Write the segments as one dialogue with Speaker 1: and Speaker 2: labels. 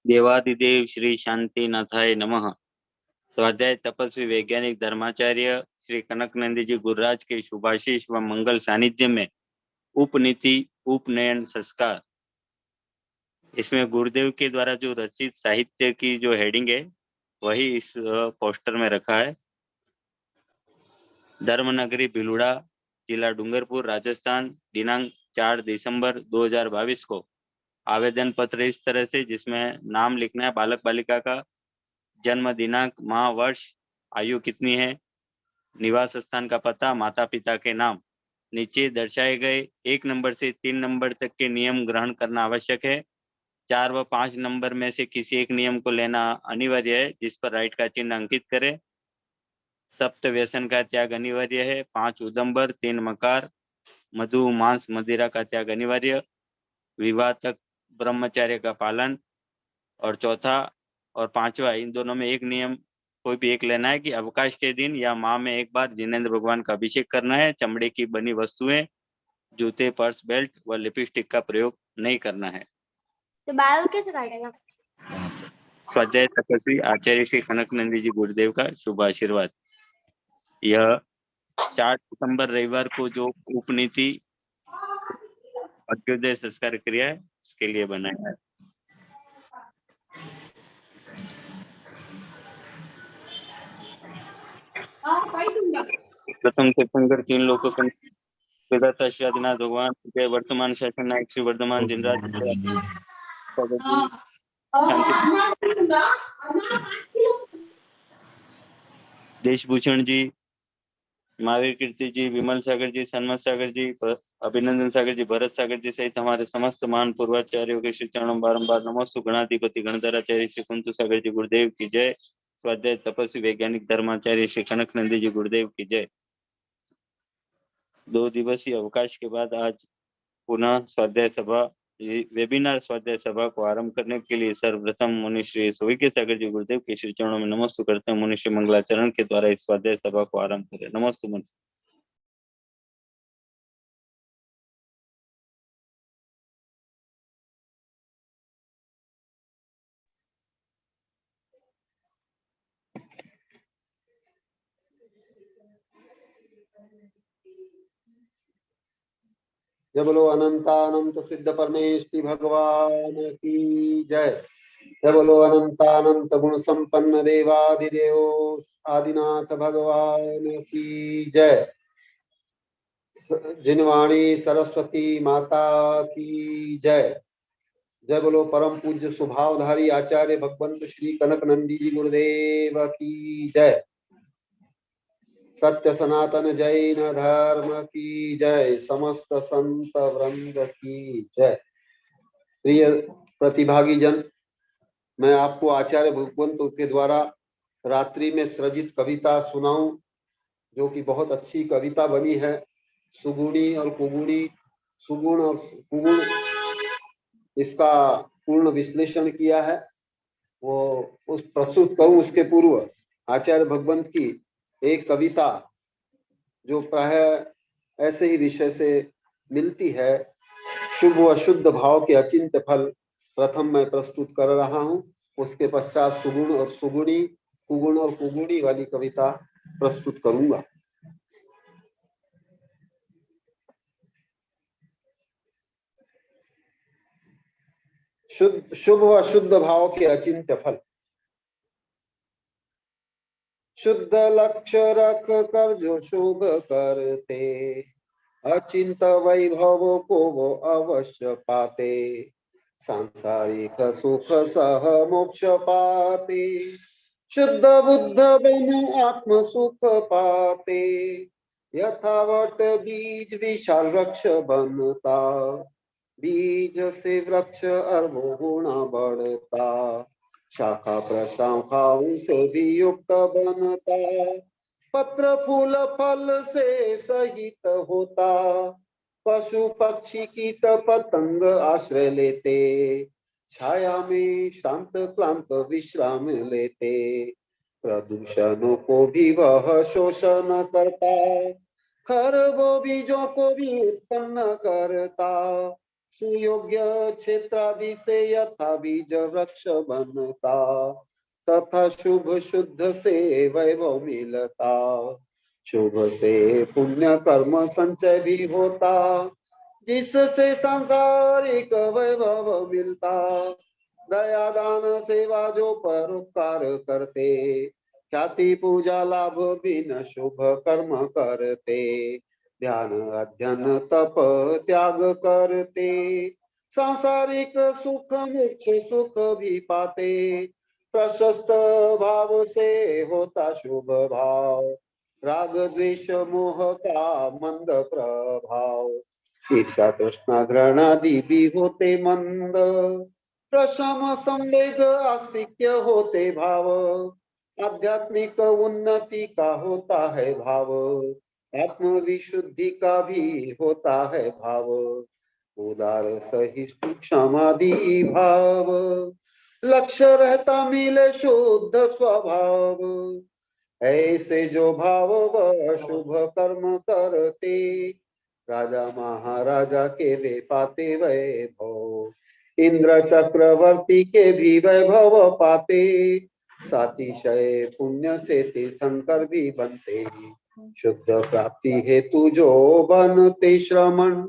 Speaker 1: देवादिदेव श्री शांतिनाथाय नमः। स्वाध्याय तपस्वी वैज्ञानिक धर्माचार्य श्री कनकनंदी जी गुरुराज के शुभाशीष व मंगल सानिध्य में उपनीति उपनयन संस्कार। इसमें गुरुदेव के द्वारा जो रचित साहित्य की जो हेडिंग है वही इस पोस्टर में रखा है। धर्मनगरी भिलुड़ा, जिला डूंगरपुर, राजस्थान, दिनांक 4 दिसंबर 2022 को आवेदन पत्र इस तरह से, जिसमें नाम लिखना है बालक बालिका का, जन्म दिनांक, माह, वर्ष, आयु कितनी है, निवास स्थान का पता, माता पिता के नाम। नीचे दर्शाए गए 1 नंबर से 3 नंबर तक के नियम ग्रहण करना आवश्यक है। 4 व 5 नंबर में से किसी एक नियम को लेना अनिवार्य है, जिस पर राइट का चिन्ह अंकित करें। सप्त व्यसन का त्याग अनिवार्य है। 5 उदंबर, 3 मकार, मधु, मांस, मदिरा का त्याग अनिवार्य। विवाह तक ब्रह्मचर्य का पालन। और चौथा और पांचवा, इन दोनों में एक नियम कोई भी एक लेना है कि अवकाश के दिन या माह में एक बार जिनेंद्र भगवान का अभिषेक करना है। चमड़े की बनी वस्तुएं, जूते, पर्स, बेल्ट व लिपस्टिक का प्रयोग नहीं करना है।
Speaker 2: तो बाल कैसे काटेगा?
Speaker 1: स्वाध्याय तपस्वी आचार्य श्री कनकनंदी जी गुरुदेव का शुभ आशीर्वाद। यह 4 दिसंबर रविवार को जो उपनीति अध्योदय संस्कार क्रिया है उसके लिए बनाया है। प्रथम तीर्थंकर 3 लोगों को वेदांता श्री आदिनाथ भगवान के वर्तमान शासन नायक श्री वर्धमान जिनराज देशभूषण जी, महावीर कीर्ति जी, विमल सागर जी, सन्मत सागर जी, अभिनंदन सागर जी, भरत सागर जी सहित हमारे समस्त महान पूर्वाचार्यों के श्री चरणों बारंबार नमस्तु। गणाधिपति गणधराचार्य श्री कुंतु सागर जी गुरुदेव की जय। स्वाध्याय तपस्वी वैज्ञानिक धर्माचार्य श्री कनकनंदी जी गुरुदेव की जय। 2 दिवसीय अवकाश के बाद आज पुनः स्वाध्याय सभा वेबिनार स्वाध्याय सभा को आरंभ करने के लिए सर्वप्रथम मुनि श्री सोविके सागर जी गुरुदेव के श्री चरणों में नमस्ते करते हैं। मुनि श्री मंगलाचरण के द्वारा इस स्वाध्याय सभा को आरंभ करें। नमस्ते मुनि।
Speaker 3: जय बोलो अनंतानंत सिद्ध परमेष्टि भगवान की जय। जय बोलो अनंतानंत गुण संपन्न देवादिदेव आदिनाथ भगवान की जय। जिनवाणी सरस्वती माता की जय। जय बोलो परम पूज्य स्वभावधारी आचार्य भगवंत श्री कनकनंदी जी गुरुदेव की जय। सत्य सनातन जैन धर्म की जय। समस्त संत वृंद की जय। प्रिय प्रतिभागी जन, मैं आपको आचार्य भगवंत के द्वारा रात्रि में सृजित कविता सुनाऊं, जो कि बहुत अच्छी कविता बनी है। सुगुणी और कुगुणी, सुगुण और कुगुण, इसका पूर्ण विश्लेषण किया है। वो उस प्रस्तुत करूं उसके पूर्व आचार्य भगवंत की एक कविता जो प्राय ऐसे ही विषय से मिलती है, शुभ व शुद्ध भाव के अचिंत्य फल, प्रथम मैं प्रस्तुत कर रहा हूं। उसके पश्चात सुगुण और सुगुणी, कुगुण और कुगुणी वाली कविता प्रस्तुत करूंगा। शुभ व शुद्ध भाव के अचिंत्य फल। शुद्ध लक्ष्य रख कर जो शुभ करते, अचिंत वैभव को वो अवश्य पाते। सांसारिक सुख सह मोक्ष पाते, शुद्ध बुद्ध बन आत्म सुख पाते। यथावत बीज विशाल वृक्ष बनता, बीज से वृक्ष अरबों गुना बढ़ता। शाखा प्रशाखाओं से भी युक्त बनता, पत्र फूल फल से सहित होता। पशु पक्षी कीट पतंग आश्रय लेते, छाया में शांत क्लांत विश्राम लेते। प्रदूषणों को भी वह शोषण करता, खरबों बीजों को भी उत्पन्न करता, सुयोग्य क्षेत्रादि से यथा बीज वृक्ष बनता, तथा शुभ शुद्ध से वैभव मिलता, शुभ से पुण्य कर्म संचय भी होता, जिससे सांसारिक वैभव मिलता, दया दान सेवा जो परोपकार करते, ख्याति पूजा लाभ बिन शुभ कर्म करते, ध्यान अध्ययन तप त्याग करते, सांसारिक सुख मोक्ष सुख भी पाते, प्रशस्त भाव से होता शुभ भाव, राग द्वेष मोह का मंद प्रभाव, ईर्षा तृष्णा घृणादि भी होते मंद, प्रशम संवेग आस्तिक्य होते भाव, आध्यात्मिक उन्नति का होता है भाव, आत्म विशुद्धि का भी होता है भाव, उदार सहिष्णु क्षमादि भाव, लक्ष्य रहता मिले शुद्ध स्वभाव, ऐसे जो भाव वह शुभ कर्म करते, राजा महाराजा के वे पाते वैभव, इंद्र चक्रवर्ती के भी वैभव पाते, सातिशय पुण्य से तीर्थंकर भी बनते, शुद्ध प्राप्ति हेतु जो बनते श्रमण,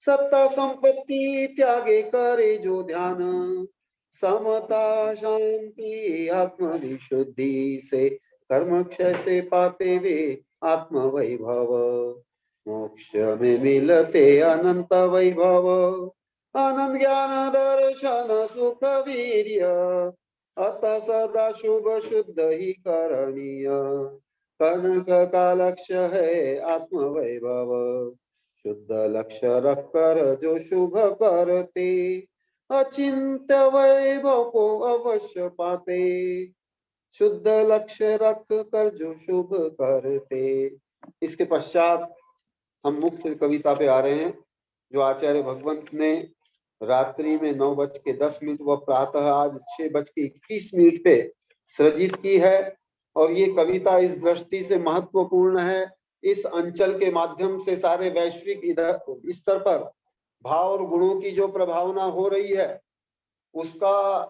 Speaker 3: सत्ता संपत्ति त्यागे करे जो ध्यान, समता शांति आत्म विशुद्धि से कर्म क्षय से पाते वे आत्म वैभव, मोक्ष में मिलते अनंत वैभव, आनंद ज्ञान दर्शन सुख वीर्य, अतः सदा शुभ शुद्ध ही करणीय, कनक का लक्ष्य है आत्म वैभव, शुद्ध लक्ष्य रखकर जो शुभ करते, अचिंत्य वैभव को अवश्य पाते, शुद्ध लक्ष्य रख कर जो शुभ करते। इसके पश्चात हम मुख्य कविता पे आ रहे हैं, जो आचार्य भगवंत ने रात्रि में 9:10 व प्रातः आज 6:21 पे सृजित की है। और ये कविता इस दृष्टि से महत्वपूर्ण है, इस अंचल के माध्यम से सारे वैश्विक स्तर पर भाव और गुणों की जो प्रभावना हो रही है, उसका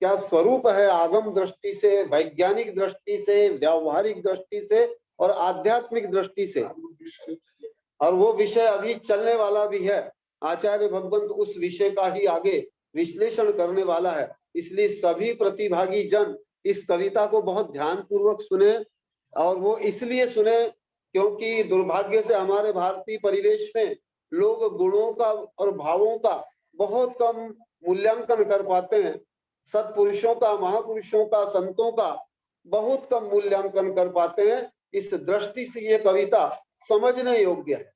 Speaker 3: क्या स्वरूप है आगम दृष्टि से, वैज्ञानिक दृष्टि से, व्यावहारिक दृष्टि से और आध्यात्मिक दृष्टि से, और वो विषय अभी चलने वाला भी है। आचार्य भगवंत उस विषय का ही आगे विश्लेषण करने वाला है, इसलिए सभी प्रतिभागी जन इस कविता को बहुत ध्यान पूर्वक सुने। और वो इसलिए सुने क्योंकि दुर्भाग्य से हमारे भारतीय परिवेश में लोग गुणों का और भावों का बहुत कम मूल्यांकन कर पाते हैं, सत्पुरुषों का, महापुरुषों का, संतों का बहुत कम मूल्यांकन कर पाते हैं। इस दृष्टि से ये कविता समझने योग्य है,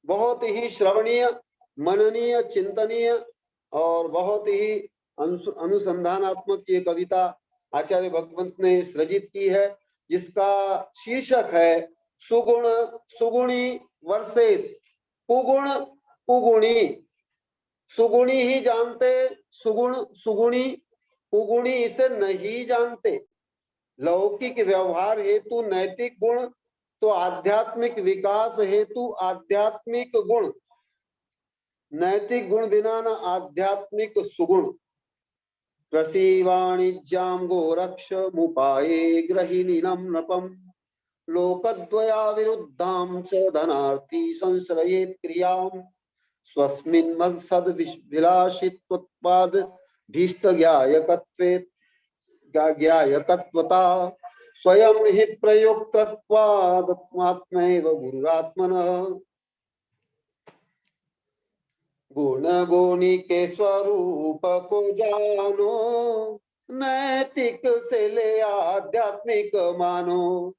Speaker 3: बहुत ही श्रवणीय, मननीय, चिंतनीय और बहुत ही अनुसंधानात्मक ये कविता आचार्य भगवंत ने सृजित की है, जिसका शीर्षक है सुगुण सुगुणी वर्सेस कुगुण कुगुणी। सुगुणी ही जानते सुगुण सुगुणी, कुगुणी इसे नहीं जानते। लौकिक व्यवहार हेतु नैतिक गुण, तो आध्यात्मिक विकास हेतु आध्यात्मिक गुण, नैतिक गुण बिना न आध्यात्मिक सुगुण। कृषि वाणिज्यां गोरक्ष मुपाये गृहिणीनं नृपम्, लोकद्वया विरुद्धां च धनार्थी संश्रयेत् क्रियाम्, स्वस्मिन् मत्सद्विलासित्वाद् भीष्ट ज्ञायकत्वता, स्वयं हि प्रयोक्तृत्वादात्मैव गुरुरात्मनः। गुण गुणी के स्वरूप को जानो, नैतिक से ले आध्यात्मिक मानो,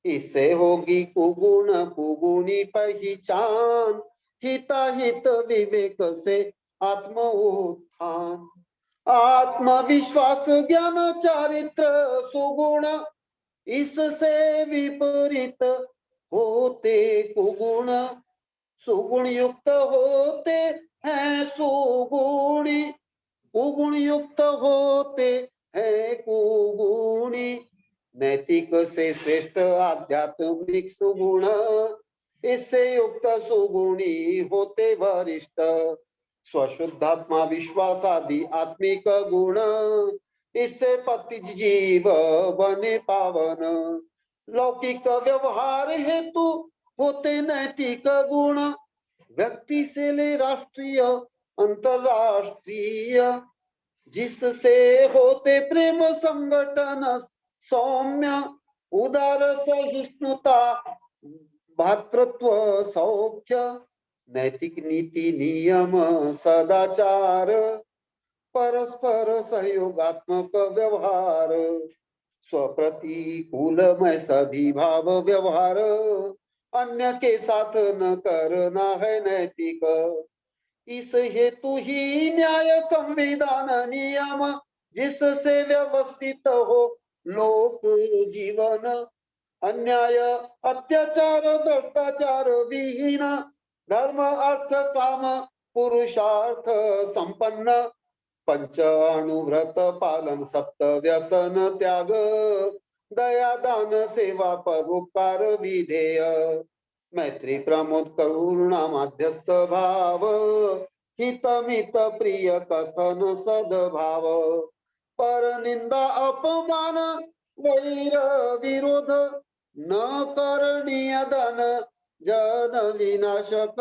Speaker 3: इससे होगी कुगुण कुगुणी पहचान, हिताहित विवेक से आत्म उत्थान। आत्मविश्वास ज्ञान चारित्र सुगुण, इससे विपरीत होते कुगुण, सुगुण युक्त होते हैं सुगुणी, कुगुण युक्त होते हैं कुगुणी। से श्रेष्ठ आध्यात्मिक सुगुण, इससे युक्त सुगुणी होते वरिष्ठ। स्वशुद्धात्मा विश्वास आदि आत्मिक गुण, इससे पति जीव बने पावन। लौकिक व्यवहार हेतु होते नैतिक गुण, व्यक्ति से ले राष्ट्रीय अंतरराष्ट्रीय, जिससे होते प्रेम संगठन सौम्य, उदार सहिष्णुता भातृत्व सौख्य, नैतिक नीति नियम सदाचार, परस्पर सहयोगात्मक व्यवहार, स्वप्रतिकूलमय सभी भाव व्यवहार, अन्य के साथ न करना है नैतिक। इस हेतु ही न्याय संविधान नियम, जिससे व्यवस्थित हो लोक जीवन, अन्याय अत्याचार भ्रष्टाचार विहीन, धर्म अर्थ काम पुरुषार्थ संपन्न, पंचाणुव्रत पालन सप्त व्यसन त्याग, दया दान सेवा परोपकार विधेय, मैत्री प्रमोद करुणा मध्यस्थ भाव, हितमित प्रिय कथन सद्भाव, पर निंदा अपमान वैर विरोध, न करणीय धन जन विनाशक,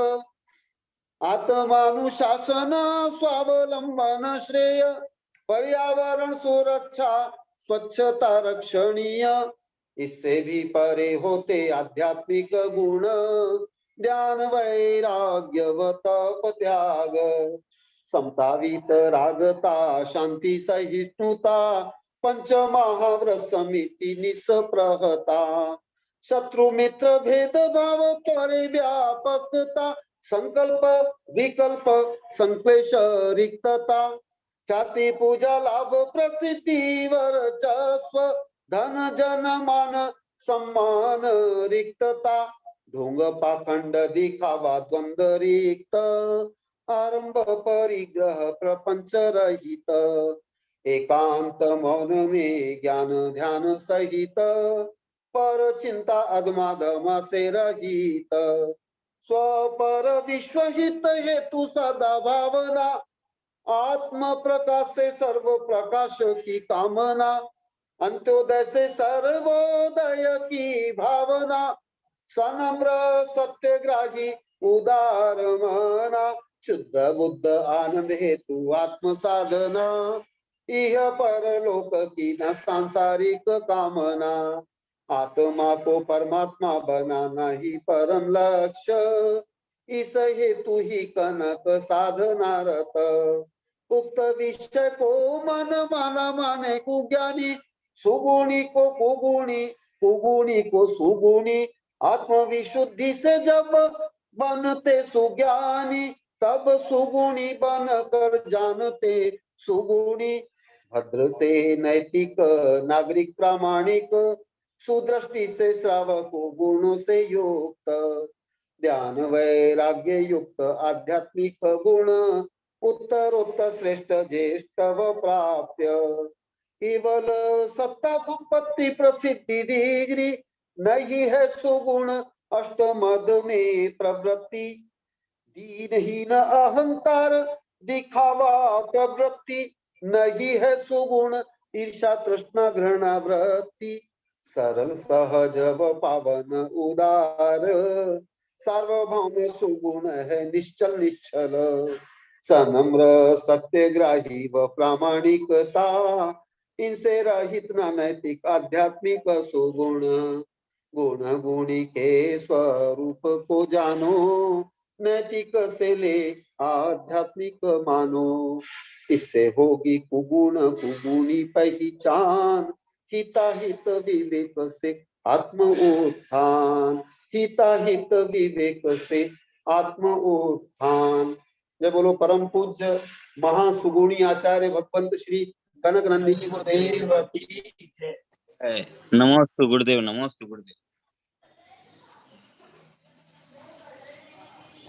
Speaker 3: आत्मानुशासन स्वावलंबन श्रेय, पर्यावरण सुरक्षा स्वच्छता रक्षणीय, इससे भी परे होते आध्यात्मिक गुण, ध्यान वैराग्य व तप त्याग, समता वितरागता शांति सहिष्णुता, पंच महाव्रत समिति निष्प्रहता, शत्रु मित्र भेदभाव परिव्यापकता, संकल्प विकल्प संक्लेश रिक्तता, ख्याति पूजा लाभ प्रसिद्धि वर्चस्व, धन जन मान सम्मान रिक्तता, ढोंग पाखंड दिखावा द्वंद रिक्त, आरंभ परिग्रह प्रपंच रहित, एकांत मौन में ज्ञान ध्यान सहित, पर चिंता अधमाधम से रहित, स्वपर विश्वहित हेतु सदा भावना, आत्म प्रकाश से सर्व प्रकाश की कामना, अंत्योदय से सर्वोदय की भावना, सनम्र सत्यग्राही उदार मना, शुद्ध बुद्ध आनंद हेतु आत्म साधना, इह परलोक की न सांसारिक कामना, आत्मा को परमात्मा बनाना ही परम लक्ष्य, इस हेतु ही कनक साधना रत, उक्त विषय को मन माना माने कुज्ञानी, सुगुणी को कुगुणी कुगुणी को सुगुणी, आत्मविशुद्धि से जब बनते सुज्ञानी, तब सुगुणी बनकर जानते सुगुणी, भद्र से नैतिक नागरिक प्रामाणिक, सुदृष्टि से श्रावक गुणों से युक्त, ध्यान वैराग्य युक्त आध्यात्मिक गुण, उत्तरोत्तर श्रेष्ठ ज्येष्ठ व प्राप्य, केवल सत्ता संपत्ति प्रसिद्धि डिग्री, नहीं है सुगुण अष्टमद में प्रवृत्ति, दीनहीन अहंकार दिखावा प्रवृत्ति, नहीं है सुगुण ईर्षा तृष्णा घृणा वृत्ति, सरल सहज व पावन उदार, सार्वभौम सुगुण है निश्चल निश्चल, सनम्र सत्यग्राही व प्रामाणिकता, इनसे रहित न नैतिक आध्यात्मिक सुगुण, गुण गुणी के स्वरूप को जानो, नैतिक से ले आध्यात्मिक मानो, इससे होगी कुगुण कुगुणी पहचान, हिताहित विवेक से आत्म उत्थान, हिताहित विवेक से आत्म उत्थान। जय बोलो परम पूज्य महासुगुणी आचार्य भगवंत श्री कनक नंदी जी गुरुदेव की जय।
Speaker 1: नमोस्तु गुरुदेव, नमोस्तु गुरुदेव।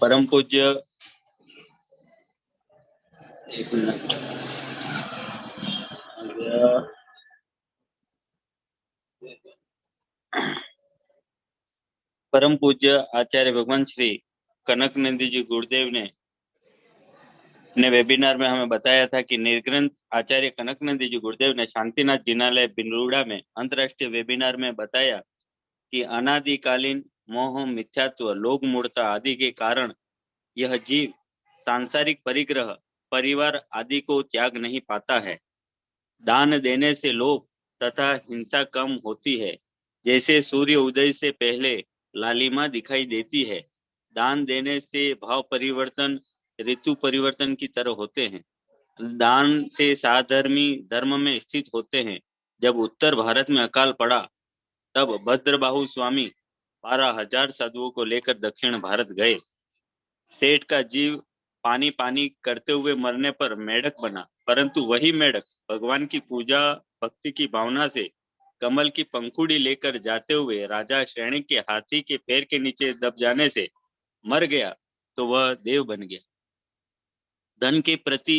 Speaker 1: परम पूज्य एक मिनट परम पूज्य आचार्य भगवान श्री कनकनंदी जी गुरुदेव ने अपने वेबिनार में हमें बताया था कि निर्ग्रंथ आचार्य कनकनंदी जी गुरुदेव ने शांतिनाथ जिनालय बिनरूड़ा में अंतर्राष्ट्रीय वेबिनार में बताया कि अनादिकालीन मोह, मिथ्यात्व, लोक मूढ़ता आदि के कारण यह जीव सांसारिक परिग्रह, परिवार आदि को त्याग नहीं पाता है। दान देने से लोभ तथा हिंसा कम होती है। जैसे सूर्य उदय से पहले लालिमा दिखाई देती है, दान देने से भाव परिवर्तन, ऋतु परिवर्तन की तरह होते हैं। दान से साधर्मी धर्म में स्थित होते हैं। जब उत्तर भारत में अकाल पड़ा तब भद्रबाहु स्वामी 12,000 साधुओं को लेकर दक्षिण भारत गए। सेठ का जीव पानी पानी करते हुए मरने पर मेढक बना, परंतु वही मेढक भगवान की पूजा भक्ति की भावना से कमल की पंखुड़ी लेकर जाते हुए राजा श्रेणी के हाथी के पैर के नीचे दब जाने से मर गया तो वह देव बन गया। धन के प्रति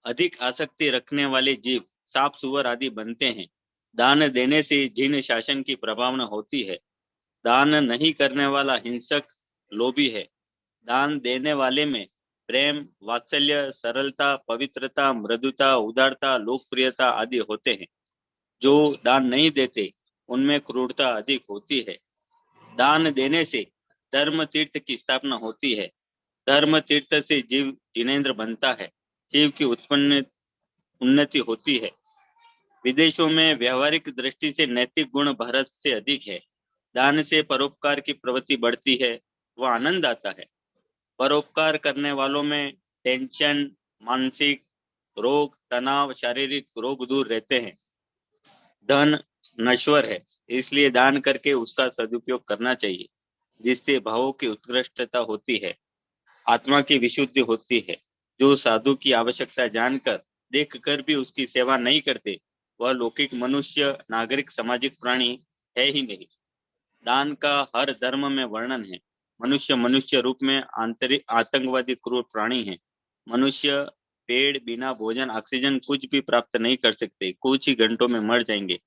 Speaker 1: अधिक आसक्ति रखने वाले जीव सांप, सुअर आदि बनते हैं। दान देने से जिन शासन की प्रभावना होती है। दान नहीं करने वाला हिंसक, लोभी है। दान देने वाले में प्रेम, वात्सल्य, सरलता, पवित्रता, मृदुता, उदारता, लोकप्रियता आदि होते हैं। जो दान नहीं देते उनमें क्रूरता अधिक होती है। दान देने से धर्म तीर्थ की स्थापना होती है। धर्म तीर्थ से जीव जिनेंद्र बनता है। जीव की उत्पन्न उन्नति होती है। विदेशों में व्यवहारिक दृष्टि से नैतिक गुण भारत से अधिक है। दान से परोपकार की प्रवृत्ति बढ़ती है, वह आनंद आता है। परोपकार करने वालों में टेंशन, मानसिक रोग, तनाव, शारीरिक रोग दूर रहते हैं। धन नश्वर है, इसलिए दान करके उसका सदुपयोग करना चाहिए, जिससे भावों की उत्कृष्टता होती है, आत्मा की विशुद्धि होती है। जो साधु की आवश्यकता जानकर, देखकर भी उसकी सेवा नहीं करते, वह लौकिक मनुष्य, नागरिक, सामाजिक प्राणी है ही नहीं। दान का हर धर्म में वर्णन है। मनुष्य मनुष्य रूप में आंतरिक आतंकवादी क्रूर प्राणी है। मनुष्य पेड़ बिना भोजन, ऑक्सीजन कुछ भी प्राप्त नहीं कर सकते, कुछ ही घंटों में मर जाएंगे।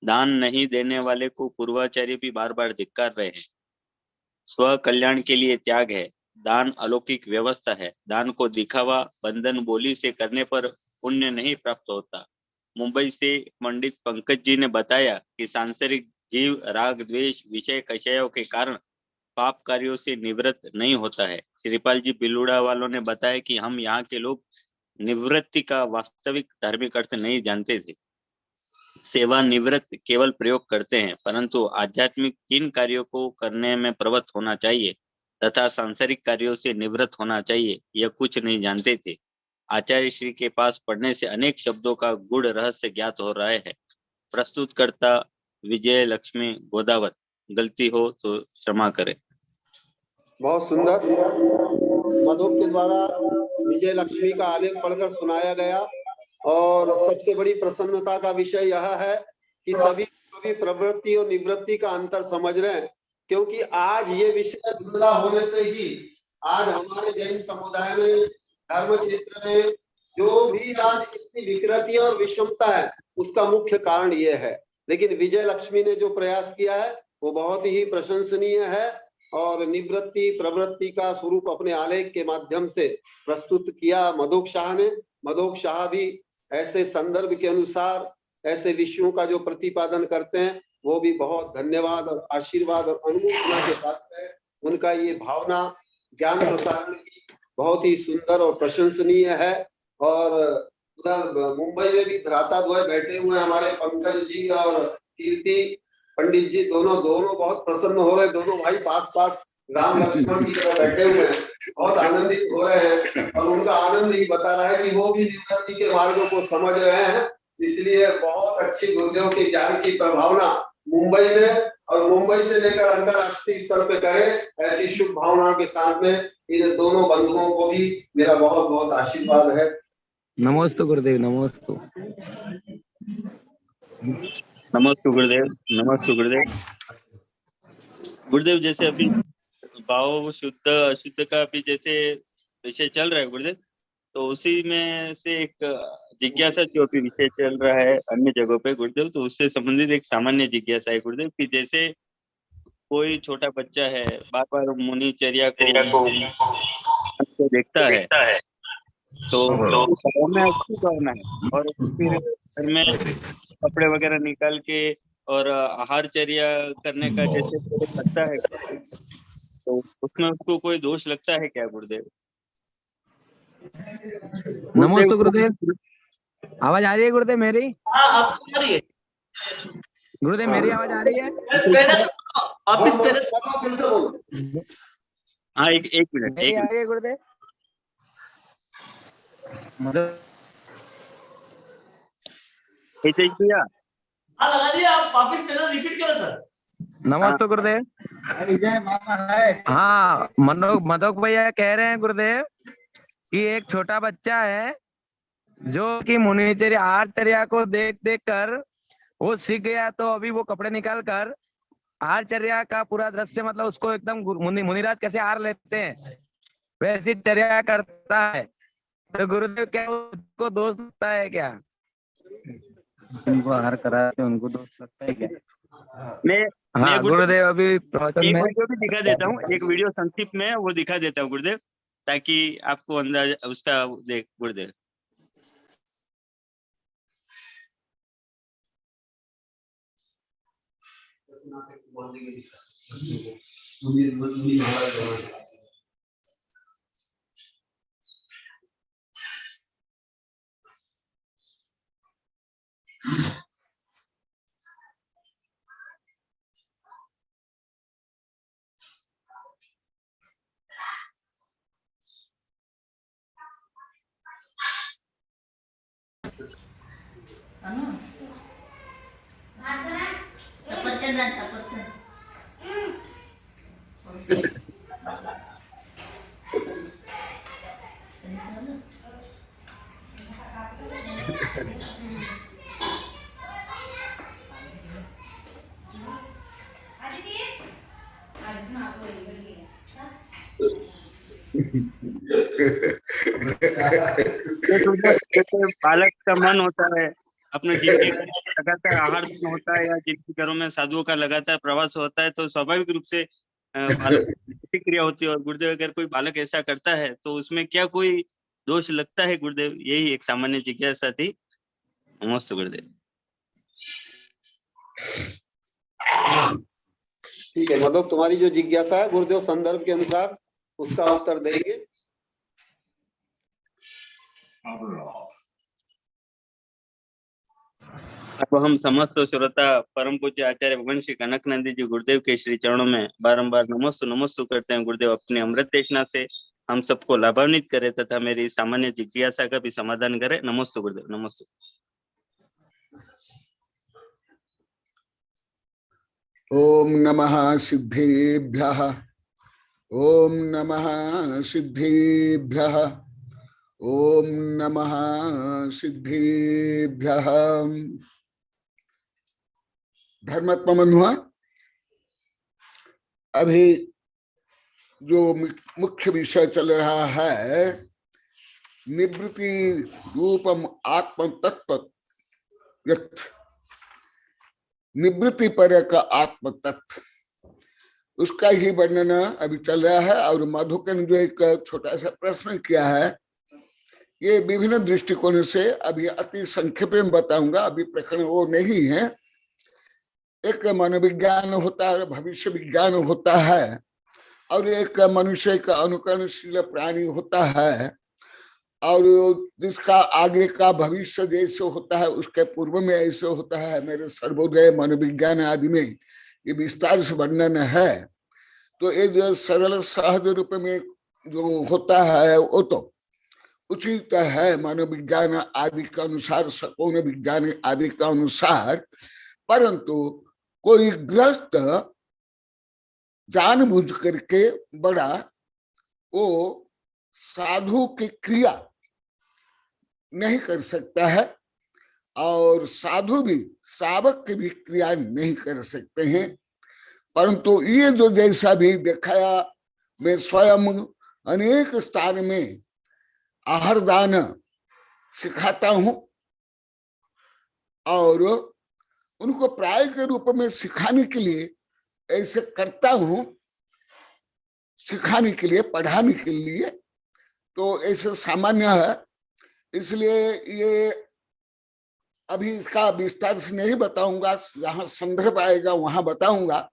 Speaker 1: दान नहीं देने वाले को पूर्वाचार्य भी बार बार धिक्कार रहे हैं। स्व कल्याण के लिए त्याग है। दान अलौकिक व्यवस्था है। दान को दिखावा, बंधन बोली से करने पर पुण्य नहीं प्राप्त होता। मुंबई से पंडित पंकज जी ने बताया कि सांसारिक जीव राग, द्वेष, विषय कषयों के कारण पाप कार्यों से निवृत्त नहीं होता है। श्रीपाल जी बिलुड़ा वालों ने बताया कि हम यहाँ के लोग निवृत्ति का वास्तविक धार्मिक अर्थ नहीं जानते थे। सेवा निवृत्त केवल प्रयोग करते हैं, परंतु आध्यात्मिक किन कार्यों को करने में प्रवृत्त होना चाहिए तथा सांसारिक कार्यों से निवृत्त होना चाहिए, यह कुछ नहीं जानते थे। आचार्य श्री के पास पढ़ने से अनेक शब्दों का गूढ़ रहस्य ज्ञात हो रहा है। प्रस्तुतकर्ता विजय लक्ष्मी गोदावत, गलती हो तो क्षमा करें।
Speaker 3: बहुत सुंदर मधुक के द्वारा विजय लक्ष्मी का आलेख पढ़कर सुनाया गया। और सबसे बड़ी प्रसन्नता का विषय यह है कि सभी प्रवृत्ति और निवृत्ति का अंतर समझ रहे हैं, क्योंकि आज ये विषय धुंधला होने से ही आज हमारे जैन समुदाय में, धर्म क्षेत्र में जो भी आज इतनी विकृति और विषमता है, उसका मुख्य कारण ये है। लेकिन विजय लक्ष्मी ने जो प्रयास किया है वो बहुत ही प्रशंसनीय है और निवृत्ति प्रवृत्ति का स्वरूप अपने आलेख के माध्यम से प्रस्तुत किया मधुक शाह ने। मधुक शाह भी ऐसे संदर्भ के अनुसार ऐसे विषयों का जो प्रतिपादन करते हैं वो भी बहुत धन्यवाद और आशीर्वाद और अनुमोदना के साथ है। उनका ये भावना ज्ञान प्रसारण की बहुत ही सुंदर और प्रशंसनीय है। और उधर मुंबई में भी भ्राताद्वय बैठे हुए हमारे पंकज जी और कीर्ति पंडित जी, दोनों बहुत प्रसन्न हो रहे। दोनों भाई पास पास राम लक्ष्मण की तरह बैठे हुए हैं, बहुत आनंदित हो रहे हैं। और उनका आनंद ही बता रहा है कि वो भी निवृत्ति के मार्गों को समझ रहे हैं। इसलिए बहुत अच्छी गुरुदेव के ज्ञान की प्रभावना मुंबई में और मुंबई से लेकर अंतरराष्ट्रीय स्तर पे करे, ऐसी शुभ भावनाओं के साथ में इन दोनों बंधुओं को भी मेरा बहुत बहुत आशीर्वाद है।
Speaker 4: नमोस्तु गुरुदेव, नमोस्तु।
Speaker 1: नमस्ते गुरुदेव, नमस्ते गुरुदेव। गुरुदेव जैसे अभी भाव शुद्ध अशुद्ध का भी जैसे विषय चल रहा है गुरुदेव, तो उसी में से एक जिज्ञासा जो भी विषय चल रहा है अन्य जगहों पे गुरुदेव, तो उससे संबंधित एक सामान्य जिज्ञासा है गुरुदेव कि जैसे कोई छोटा बच्चा है बार बार मुनिचर्या को देखता है तो उसकी भावना अच्छी भावना है, और फिर घर में कपड़े वगैरह निकाल के और आहारचर्या करने का जैसे वो करता है, तो उसमें उसको कोई दोष लगता है क्या गुरुदेव?
Speaker 4: नमस्ते गुरुदेव। आवाज आ रही है गुरुदेव मेरी?
Speaker 5: हाँ आपको आ रही है?
Speaker 4: गुरुदेव मेरी आवाज आ रही है?
Speaker 5: वापिस तेरे
Speaker 3: फिर से बोलो।
Speaker 1: हाँ एक मिनट
Speaker 4: मेरी आ रही है गुरुदेव?
Speaker 1: भैया
Speaker 5: हाँ लगा दिया, आप वापिस पहले रिपीट करो सर।
Speaker 4: नमस्ते गुरुदेव। हाँ मधोक भैया कह रहे हैं गुरुदेव कि एक छोटा बच्चा है जो कि मुनिचर्या आहारचर्या को देख देख कर वो सीख गया, तो अभी वो कपड़े निकाल कर आहारचर्या का पूरा दृश्य मतलब उसको एकदम मुनिराज कैसे आहार लेते हैं वैसी चर्या करता है, तो गुरुदेव क्या उसको दोष लगता है क्या? उनको आहार कराते उनको दोष लगता है क्या?
Speaker 1: मैं
Speaker 4: हाँ गुरुदेव अभी प्रवचन
Speaker 1: एक
Speaker 4: में
Speaker 1: वीडियो भी दिखा देता हूँ, एक वीडियो संक्षिप्त में वो दिखा देता हूँ गुरुदेव, ताकि आपको अंदाजा उसका देख गुरुदेव। जैसे बालक का मन होता है अपने जिनके लगातार आहार दिन होता है या जिनके घरों में साधुओं का लगातार प्रवास होता है, तो स्वाभाविक रूप से बालक की प्रतिक्रिया होती है। और गुरुदेव अगर कोई बालक ऐसा करता है तो उसमें क्या कोई दोष लगता है गुरुदेव? यही एक सामान्य जिज्ञासा थी। नमस्ते गुरुदेव।
Speaker 3: ठीक है मतलब तुम्हारी जो जिज्ञासा है गुरुदेव संदर्भ के अनुसार उसका उत्तर देंगे।
Speaker 1: अब हम समस्त श्रोता परम पूज्य आचार्य भगवान श्री कनकनंदी जी गुरुदेव के श्री चरणों में बारंबार नमस्तु करते हैं। गुरुदेव अपने अमृत देशना से हम सबको लाभान्वित करे तथा मेरी सामान्य जिज्ञासा का भी समाधान करे। नमस्ते गुरुदेव। नमस्ते।
Speaker 6: ओम नमः सिद्धेभ्यः, ओम नमः सिद्धेभ्यः, ओम नमः सिद्धेभ्यः। धर्मात्मा मनुआ, अभी जो मुख्य विषय चल रहा है निवृत्ति रूपम आत्म तत्व, निवृत्ति पर का आत्म तत्व, उसका ही वर्णन अभी चल रहा है। और मधुकर ने जो एक छोटा सा प्रश्न किया है ये विभिन्न दृष्टिकोण से अभी अति संक्षेप में बताऊंगा, अभी प्रकरण वो नहीं है। एक मनोविज्ञान होता है, भविष्य विज्ञान होता है, और एक मनुष्य का अनुकरणशील प्राणी होता है, और जिसका आगे का भविष्य जैसे होता है उसके पूर्व में ऐसे होता है। मेरे सर्वोदय मनोविज्ञान आदि में ये विस्तार से वर्णन है। तो ये जो सरल सहज रूप में जो होता है वो तो उचित है मनोविज्ञान आदि के अनुसार, सकोण विज्ञान आदि के अनुसार। परंतु कोई ग्रस्त जानबूझ करके बड़ा वो साधु की क्रिया नहीं कर सकता है, और साधु भी सावक की भी क्रिया नहीं कर सकते हैं। परंतु ये जो जैसा भी दिखाया, मैं स्वयं अनेक स्थान में आहार दान सिखाता हूं, और उनको प्राय के रूप में सिखाने के लिए ऐसे करता हूं सिखाने के लिए, पढ़ाने के लिए, तो ऐसे सामान्य है। इसलिए ये अभी इसका विस्तार से नहीं बताऊंगा, जहां संदर्भ आएगा वहां बताऊंगा।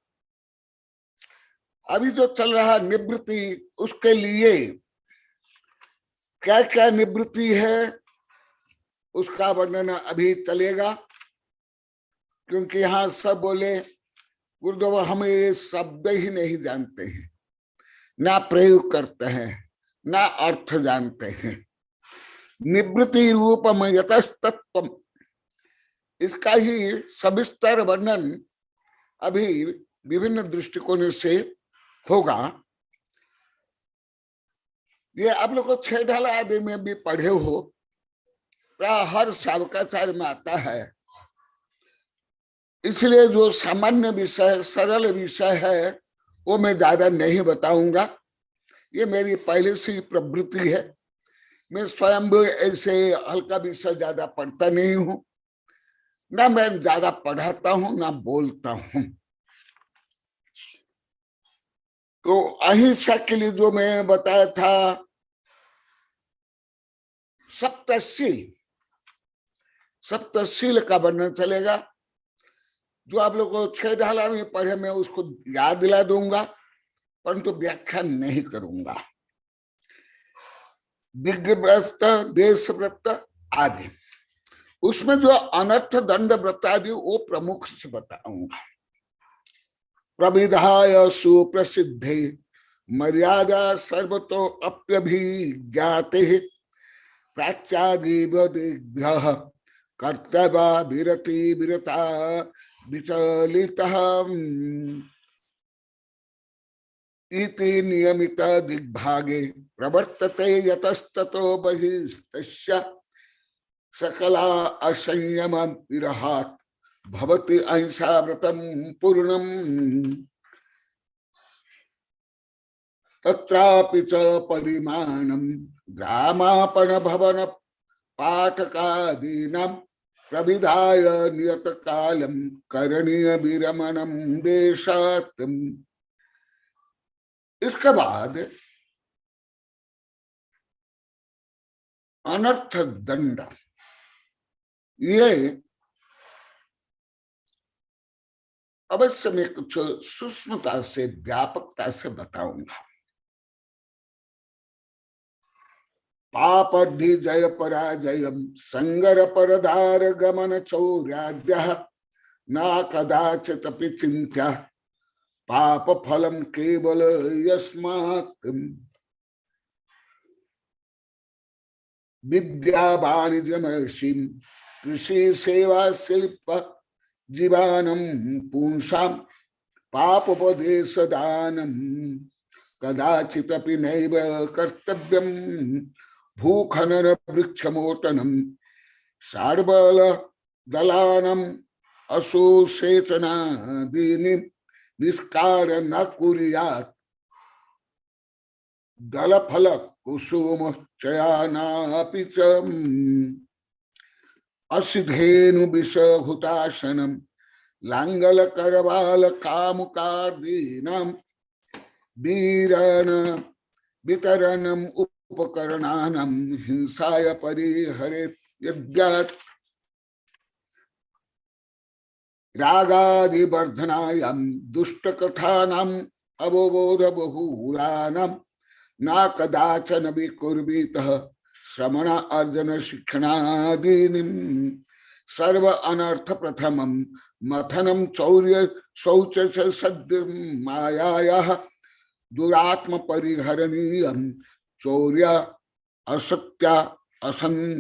Speaker 6: अभी जो चल रहा निवृत्ति, उसके लिए क्या क्या निवृत्ति है उसका वर्णन अभी चलेगा, क्योंकि यहाँ सब बोले गुरुदेव हम ये शब्द ही नहीं जानते हैं, ना प्रयोग करते हैं, ना अर्थ जानते हैं। निवृत्ति रूपम यतस्तत्वम, इसका ही सविस्तर वर्णन अभी विभिन्न दृष्टिकोणों से होगा। ये आप लोग को 6 ढाला आदि में भी पढ़े हो, प्राय हर शावकाचार्य में आता है। इसलिए जो सामान्य विषय, सरल विषय है, वो मैं ज्यादा नहीं बताऊंगा। ये मेरी पहले से ही प्रवृत्ति है, मैं स्वयं भी ऐसे हल्का विषय ज्यादा पढ़ता नहीं हूं, ना मैं ज्यादा पढ़ाता हूं, ना बोलता हूं। तो अहिंसा के लिए जो मैं बताया था, सप्तशील का वर्णन चलेगा। जो आप लोग को 6 ढाला में पढ़े, मैं उसको याद दिला दूंगा, परंतु व्याख्या नहीं करूंगा। दिग्व्रत, देश व्रत आदि, उसमें जो अनर्थ दंड व्रत आदि वो प्रमुख से बताऊंगा। प्रविधाय सुप्रसिद्धे मर्यादा सर्वतो अप्यभिज्ञाते प्राच्यादिभ्यः कर्तव्य विरति विरता विचलितः इति नियमित दिग्भागे प्रवर्तते यतस्ततो बहिस्तस्य सकला असंयम विरहात् भवति अहिंसा व्रतम पूर्णम तत्रापि च परिमाणम ग्रामापन भवन पाठकादीनां प्रविधाय नियत कालम करणीय विरमणम देशात्। इसके बाद अनर्थ दंड, ये अवश्य मैं कुछ सूक्ष्मता से, व्यापकता से बताऊंगा। पापद्धि जय पराजय संगर परदार गमन चौर्याद्य न कदाचिदपि चिंत्य पाप फलम केवल यस्मात्। विद्या वाणिज्यमर्षि कृषि सेवा शिल्प जीवानम पुंसां पापोपदेश दानम कदाचिदपि नैव कर्तव्यम भूखनन वृक्षमोटनम शार्बल दलानम अशोषेचनादीनि निष्कार न कुर्यात् दलफल कुसुम चयानापि च असिधेनु विषहुताशनम लांगल करवाल कामुकादीनां वीरण वितरणम उपकरणानां हिंसाय परिहरेत् यद्यत् रागादिवर्धनायां दुष्टकथानाम् अवबोध बहुलानां न कदाचन विकुर्वीतः श्रमण अर्जन शिक्षणादीनि सर्व अनर्थ प्रथमं मथनं चौर्य शौच सद्य मायायाः दुरात्म परिहरणीयं चौर्य असत्य असंद्युक्तम।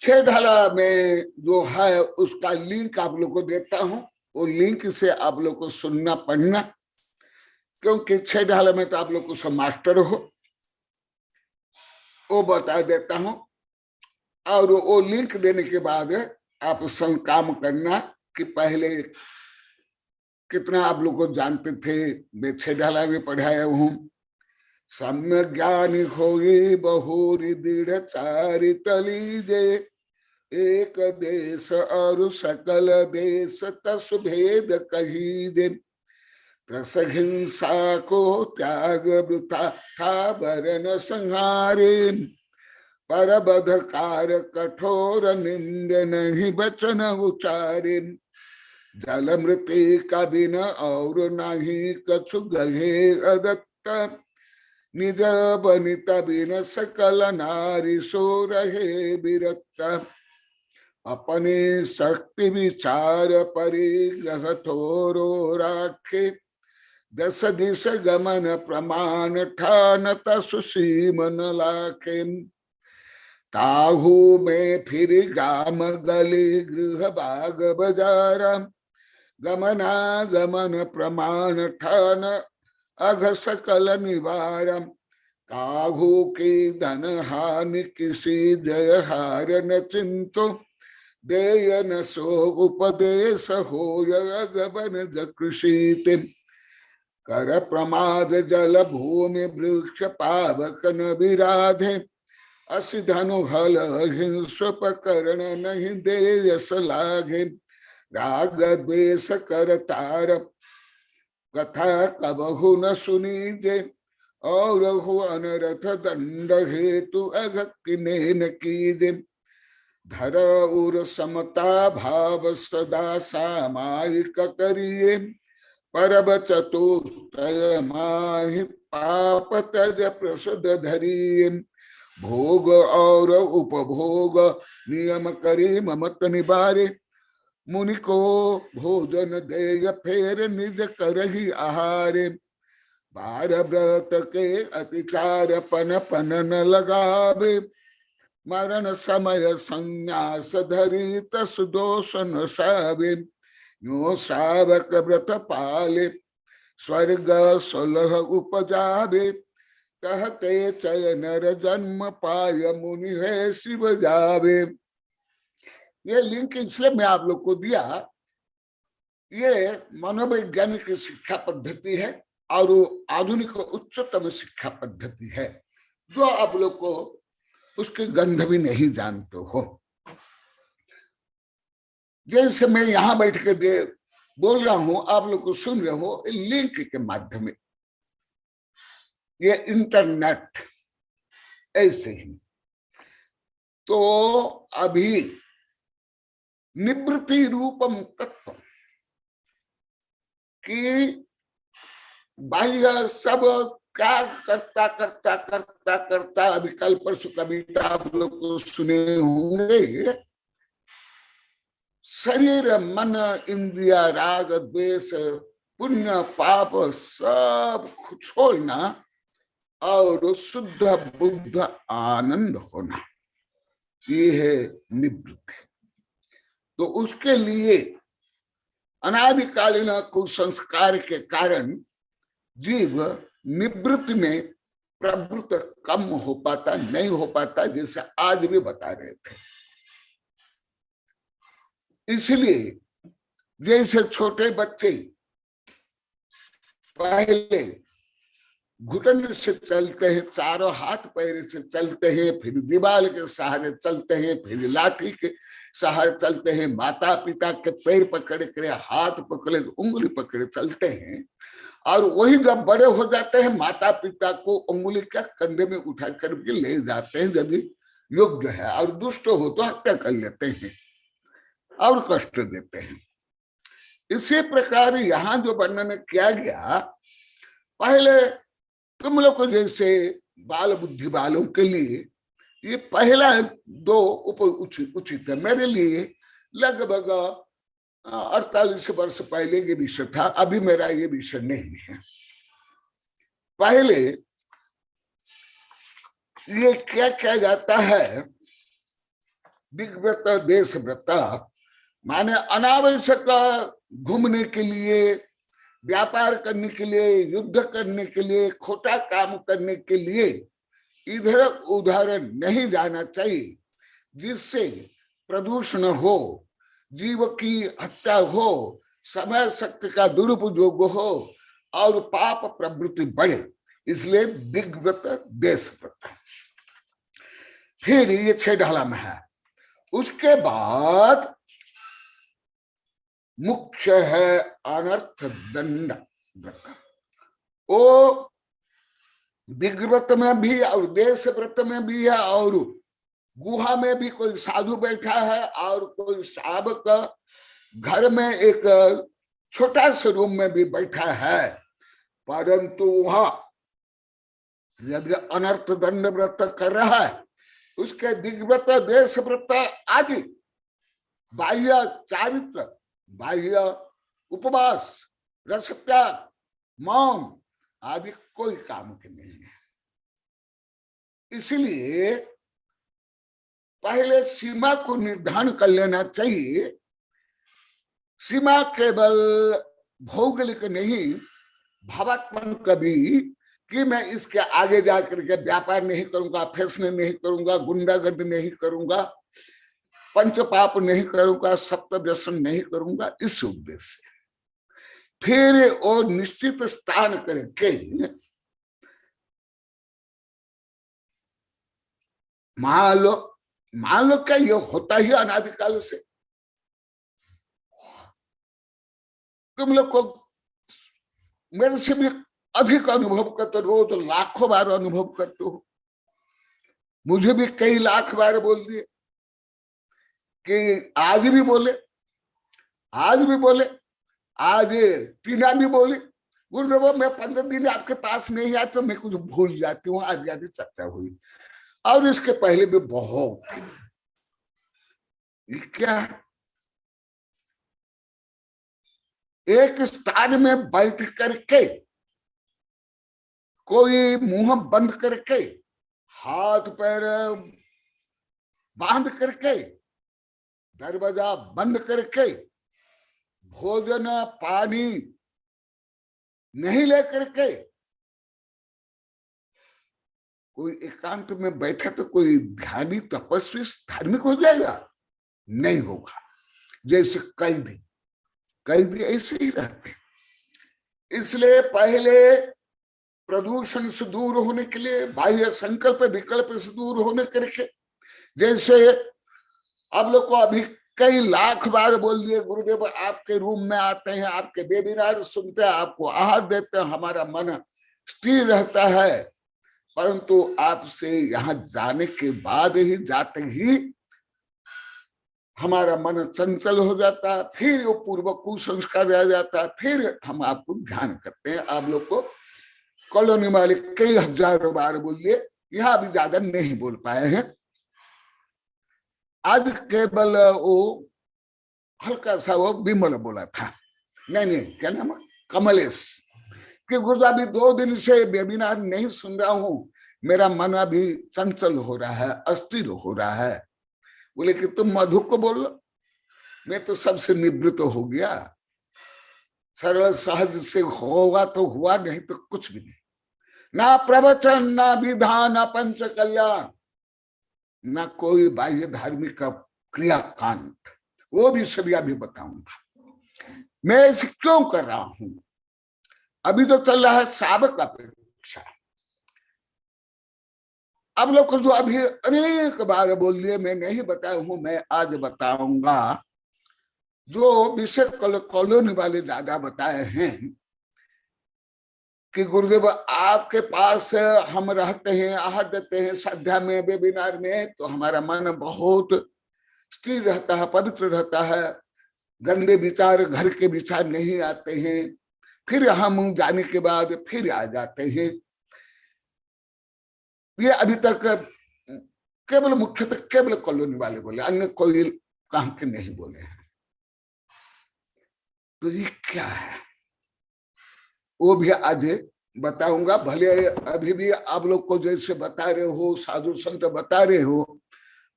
Speaker 6: 6 ढाला में जो है उसका लिंक आप लोग को देता हूं, वो लिंक से आप लोग को सुनना पढ़ना, क्योंकि 6 ढाला में तो आप लोग को सब मास्टर हो, वो बता देता हूं। और वो लिंक देने के बाद आप संग काम करना कि पहले कितना आप लोग को जानते थे। मैं 6 ढाला में पढ़ाया हूं। सम्य ज्ञानी होई बहुरी दृढ़ चारितली जे एक देश और सकल देश तस भेद कही दिन, त्रस हिंसा को त्याग वृथा था वरन संहारे, पर बधकार कठोर निंद नहीं बचन उचारे, जल मृत्यु का बिन और नहीं कछु गहे अदत्त, निज बनित बिन सकल नारी सो रहे विरक्त, अपने शक्ति विचार परिग्रह थोरो राखे, दस दिश गमन प्रमाण ठान तसु सीमन लाखे, ताहू में फिर गाम गली गृह बाग बाजारा, गमना गमन प्रमाण ठान अघ सकल निवारम, काहू की धन हानि किसी जय हार न चिंतो, देय न सो उपदेश हो गबन कृषित, कर प्रमाद जल भूमि वृक्ष पावक न विराधे, असि धनु हल हिंसोपकरण नहीं देयस लागे, राग द्वेष कर तार कथा कबहु न सुनीजे, और हो अनरथ दंड हेतु अगति न कीजे, धर उर समता भाव सदा सामायिक करिए, परब चतुष्टय माहि पाप तज प्रसद धरिए, भोग और उपभोग नियम करी ममत निवारे, मुनि को भोजन देय फेर निज करहि आहारे, बार व्रत के अतिचार पन पन न लगावे, मरण समय संन्यास धरी तस दोष न सावे, यो सावक व्रत पाले स्वर्ग सुलह उपजावे, कहते चय नर जन्म पाय मुनि है शिव जावे। ये लिंक इसलिए मैं आप लोग को दिया, ये मनोवैज्ञानिक शिक्षा पद्धति है और आधुनिक उच्चतम शिक्षा पद्धति है, जो आप लोग को उसकी गंध भी नहीं जानते हो। जैसे मैं यहाँ बैठ के बोल रहा हूं, आप लोग को सुन रहे हो लिंक के माध्यम में, ये इंटरनेट ऐसे ही। तो अभी निवृत्ति रूपम तत्व कि बाह्य सब क्या करता करता करता करता, अभी कल परसों कविता आप लोग को सुने होंगे, शरीर मन इंद्रिया राग द्वेष पुण्य पाप सब छोड़ना और शुद्ध बुद्ध आनंद होना, ये है निवृत्ति। तो उसके लिए अनादिकालीन कुसंस्कार के कारण जीव निवृत्ति में प्रवृत्त कम हो पाता, नहीं हो पाता, जैसे आज भी बता रहे थे। इसलिए जैसे छोटे बच्चे पहले घुटन से चलते हैं, चारों हाथ पैर से चलते हैं, फिर दीवार के सहारे चलते हैं, फिर लाठी के सहारे चलते हैं, माता पिता के पैर पकड़े करे, हाथ पकड़े, उंगली पकड़े चलते हैं, और वही जब बड़े हो जाते हैं माता पिता को उंगली का कंधे में उठा करके ले जाते हैं, यदि योग्य है, और दुष्ट हो तो हत्या कर लेते हैं और कष्ट देते हैं। इसी प्रकार यहाँ जो वर्णन किया गया, पहले तुम लोग को जैसे बाल बुद्धि वालों के लिए ये पहला दो उचित है। मेरे लिए लगभग 48 वर्ष पहले ये विषय था, अभी मेरा ये विषय नहीं है। पहले ये क्या किया जाता है, दिग्व्रत देश व्रत माने अनावश्यक घूमने के लिए, व्यापार करने के लिए, युद्ध करने के लिए, खोटा काम करने के लिए इधर उधर नहीं जाना चाहिए, जिससे प्रदूषण हो, जीव की हत्या हो, समय शक्ति का दुरुपयोग हो और पाप प्रवृत्ति बढ़े। इसलिए दिग्व्रत देश व्रत। फिर ये 6 ढाला में है, उसके बाद मुख्य है अनर्थ दंड व्रत। वो दिग्व्रत में भी और देश व्रत में भी है, और गुहा में भी कोई साधु बैठा है और कोई सावक घर में एक छोटा सा रूम में भी बैठा है, परंतु वहां यदि अनर्थ दंड व्रत कर रहा है, उसके दिग्व्रत, देश व्रत आदि बाह्य चारित्र, बाह्य उपवास, रस त्याग, मौन आदि कोई काम के नहीं है। इसलिए पहले सीमा को निर्धारण कर लेना चाहिए। सीमा केवल भौगोलिक नहीं, भावात्मक कभी, कि मैं इसके आगे जाकर के व्यापार नहीं करूंगा, फैशन नहीं करूंगा, गुंडागर्दी नहीं करूंगा, पंचपाप नहीं करूंगा, सप्त व्यसन नहीं करूंगा, इस उद्देश्य से फिर वो निश्चित स्थान करके मान लो क्या ये होता ही अनादिकाल से। तुम लोग को मेरे से भी अधिक अनुभव करते हो, तो लाखों बार अनुभव करते हो, मुझे भी कई लाख बार बोल दिए कि आज भी बोले, आज टीना भी बोली, गुरुदेव मैं 15 दिन आपके पास नहीं आया तो मैं कुछ भूल जाती हूँ, आज ज्यादा चर्चा हुई। और इसके पहले भी बहुत, क्या एक स्थान में बैठ करके कोई मुंह बंद करके, हाथ पैर बांध करके, दरवाजा बंद करके, भोजन पानी नहीं लेकर के कोई एकांत में बैठा तो कोई ध्यानी तपस्वी धार्मिक हो जाएगा? नहीं होगा। जैसे कैदी ऐसे ही रहते। इसलिए पहले प्रदूषण से दूर होने के लिए, बाह्य संकल्प विकल्प से दूर होने करके, जैसे अब लोग को अभी कई लाख बार बोल दिए, गुरुदेव आपके रूम में आते हैं, आपके वेबिनार सुनते हैं, आपको आहार देते हैं, हमारा मन स्थिर रहता है, परंतु आपसे यहाँ जाने के बाद ही, जाते ही हमारा मन चंचल हो जाता है, फिर वो पूर्व कुसंस्कार रह जाता है, फिर हम आपको ध्यान करते हैं। आप लोग को कॉलोनी वाले कई हजारों बार बोलिए, यहाँ भी ज्यादा नहीं बोल पाए हैं। आज केवल वो हल्का सा वो विमल बोला था, नहीं क्या नाम, कमलेश, कि गुरुदेव अभी 2 दिन से वेबिनार नहीं सुन रहा हूँ, मेरा मन अभी चंचल हो रहा है, अस्थिर हो रहा है। बोले कि तुम मधु को बोलो, मैं तो सबसे निवृत्त हो गया, सरल सहज से होगा तो हुआ, नहीं तो कुछ भी नहीं, ना प्रवचन, ना विधान, ना पंच कल्याण, ना कोई बाह्य धार्मिक का क्रियाकांड, वो भी सभी अभी बताऊंगा। मैं इसे क्यों कर रहा हूं? अभी तो चल रहा है सावक अपेक्षा। अब लोग को जो अभी अनेक बार बोल दिए, मैं नहीं बताया हूं, मैं आज बताऊंगा। जो विषय कॉलोनी वाले ज्यादा बताए हैं कि गुरुदेव आपके पास हम रहते हैं, आहार देते हैं, साध्या में, वेबिनार में, तो हमारा मन बहुत स्थिर रहता है, पवित्र रहता है, गंदे विचार, घर के विचार नहीं आते हैं, फिर हम जाने के बाद फिर आ जाते हैं। ये अभी तक केवल मुख्यतः केवल कॉलोनी वाले बोले, अन्य कोई कहां के नहीं बोले हैं। तो ये क्या है वो भी आज बताऊंगा। भले अभी भी आप लोग को जैसे बता रहे हो, साधु संत बता रहे हो,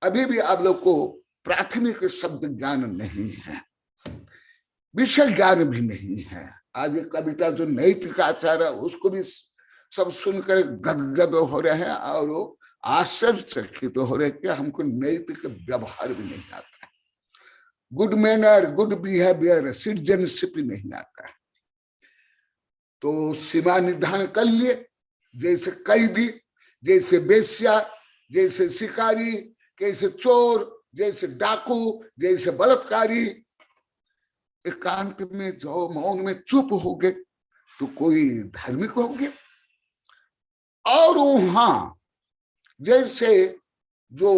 Speaker 6: अभी भी आप लोग को प्राथमिक शब्द ज्ञान नहीं है, विषय ज्ञान भी नहीं है। आज एक कविता जो नैतिक आचार है उसको भी सब सुनकर गदगद हो रहे हैं और आश्चर्यचकित हो रहे कि हमको नैतिक व्यवहार भी नहीं आता है, good manner, good behaviour, citizenship नहीं आता है। तो सीमा निर्धारण कर लिए, जैसे कैदी, जैसे बेश्या, जैसे शिकारी, जैसे चोर, जैसे डाकू, जैसे बलात्कारी एकांत में जो मौन में चुप हो गए तो कोई धार्मिक हो गया। और वहां जैसे जो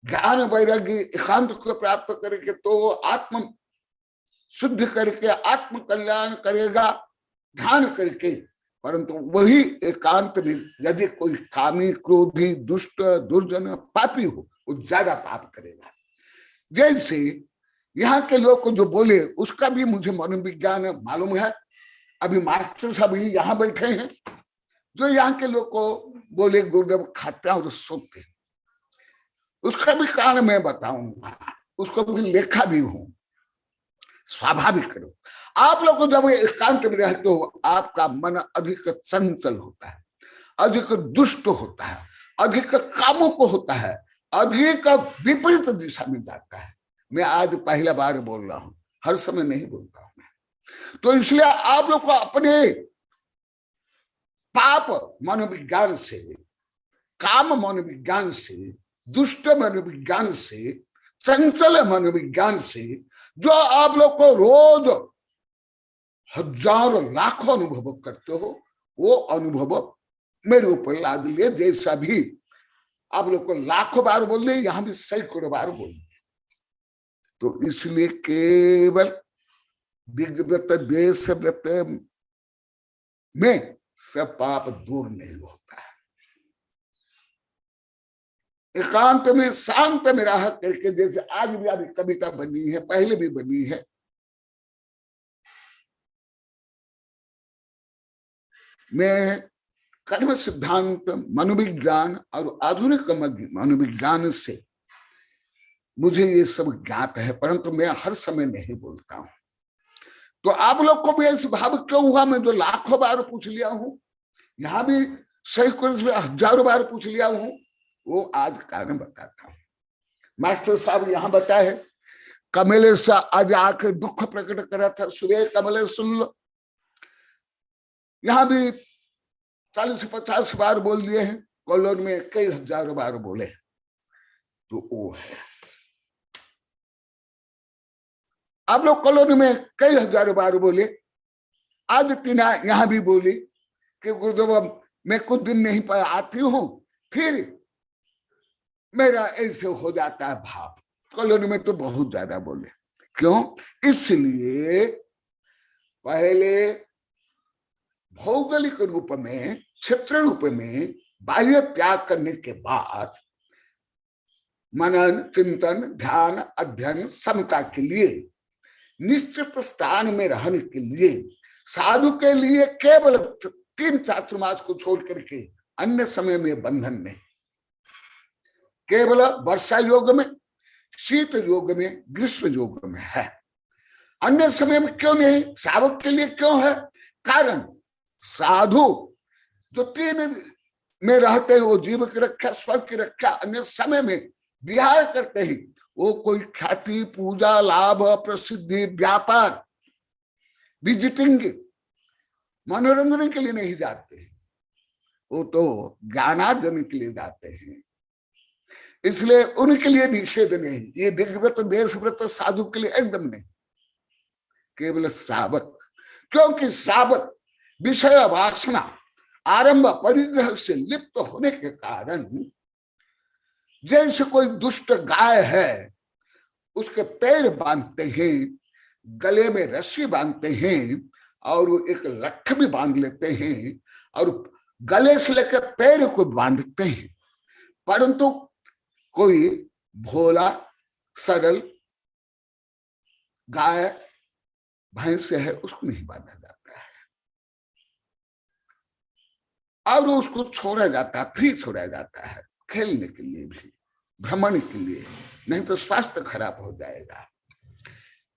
Speaker 6: ज्ञान वैराग्य एकांत को प्राप्त करके तो आत्म शुद्ध करके आत्म कल्याण करेगा ध्यान करके, परंतु वही एकांत में यदि कोई कामी, क्रोधी, दुष्ट, दुर्जन, पापी हो वो ज्यादा पाप करेगा। जैसे यहाँ के लोग को जो बोले उसका भी मुझे मनोविज्ञान मालूम है। अभी मास्टर साहब ही यहाँ बैठे हैं, जो यहाँ के लोग को बोले गुरुदेव खाते और सोते, उसका भी कारण मैं बताऊंगा, उसको भी लेखा भी हूं। स्वाभाविक करो, आप लोग को जब एकांत में रहते हो आपका मन अधिक चंचल होता है, अधिक दुष्ट होता है, अधिक कामुक होता है, अधिक विपरीत दिशा में जाता है। मैं आज पहला बार बोल रहा हूं, हर समय नहीं बोलता हूं मैं। तो इसलिए आप लोग को अपने पाप मनोविज्ञान से, काम मनोविज्ञान से, दुष्ट मनोविज्ञान से, चंचल मनोविज्ञान से जो आप लोग को रोज हजारों लाखों अनुभव करते हो, वो अनुभव मेरे ऊपर ला दिए। जैसा भी आप लोग को लाखों बार बोल दिए, यहां भी सैकड़ों बार बोल दिए। तो इसलिए केवल दिग्व्रत देश व्रत में सब पाप दूर नहीं होता है। एकांत में शांत में रह करके, जैसे आज भी अभी कविता बनी है, पहले भी बनी है, मैं कर्म सिद्धांत मनोविज्ञान और आधुनिक मनोविज्ञान से मुझे ये सब ज्ञात है, परंतु मैं हर समय नहीं बोलता हूं। तो आप लोग को भी ऐसे भाव क्यों हुआ? मैं जो लाखों बार पूछ लिया हूं, यहां भी सैकड़ों हजारों बार पूछ लिया हूं, वो आज कारण बताता हूं। मास्टर साहब यहाँ बताए, कमलेश आज आके दुख प्रकट करा था, सुबह कमलेश सुन लो। यहां भी 40-50 बार बोल दिए हैं, कॉलोन में कई हजारों बार बोले। तो वो है, आप लोग कॉलोनी में कई हजारों बार बोले। आज टीना यहां भी बोली कि गुरुदेव मैं कुछ दिन नहीं पाया, आती हूं फिर मेरा ऐसे हो जाता है भाव। कॉलोनी में तो बहुत ज्यादा बोले, क्यों? इसलिए पहले भौगोलिक रूप में, क्षेत्र रूप में बाह्य त्याग करने के बाद मनन, चिंतन, ध्यान, अध्ययन, समता के लिए निश्चित स्थान में रहने के लिए साधु के लिए केवल 3 चातुर्मास को छोड़ करके अन्य समय में बंधन नहीं। केवल वर्षा योग में, शीत योग में, ग्रीष्म योग में है, अन्य समय में क्यों नहीं? साधक के लिए क्यों है? कारण साधु जो 3 में रहते हैं वो जीव की रक्षा, स्वर्ग की रक्षा, अन्य समय में विहार करते हैं। वो कोई ख्याति, पूजा, लाभ, प्रसिद्धि, व्यापार, विजिटिंग, मनोरंजन के लिए नहीं जाते हैं, वो तो ज्ञानार्जन के लिए जाते हैं। इसलिए उनके लिए निषेध नहीं। ये दिग्व्रत, देशव्रत साधु के लिए एकदम नहीं, केवल श्रावक। क्योंकि श्रावक विषय वासना आरंभ परिग्रह से लिप्त होने के कारण, जैसे कोई दुष्ट गाय है, उसके पैर बांधते हैं, गले में रस्सी बांधते हैं और वो एक लठ भी बांध लेते हैं और गले से लेकर पैर को बांधते हैं, परंतु कोई भोला सरल गाय भैंस है उसको नहीं बांधा जाता है और उसको छोड़ा जाता है, फ्री छोड़ा जाता है, खेलने के लिए भी, भ्रमण के लिए, नहीं तो स्वास्थ्य खराब हो जाएगा।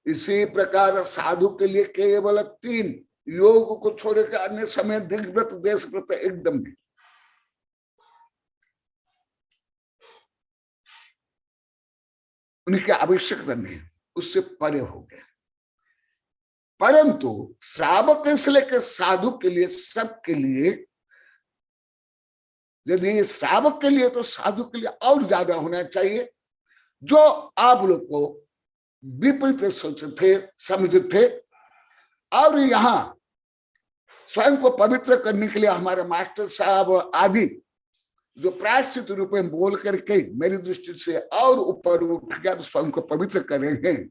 Speaker 6: इसी प्रकार साधु के लिए केवल 3 योग को छोड़ के अन्य समय दिग्व्रत, देशव्रत एकदम नहीं। उनकी आवश्यकता नहीं, उससे परे हो गए। परंतु श्रावक से लेकर साधु के लिए, सबके लिए, यदि श्रावक के लिए तो साधु के लिए और ज्यादा होना चाहिए। जो आप लोग को विपरीत सोचे थे, समझे थे, और यहाँ स्वयं को पवित्र करने के लिए हमारे मास्टर साहब आदि जो प्रायश्चित रूप में बोल करके मेरी दृष्टि से और ऊपर उठ कर स्वयं को पवित्र कर रहे हैं।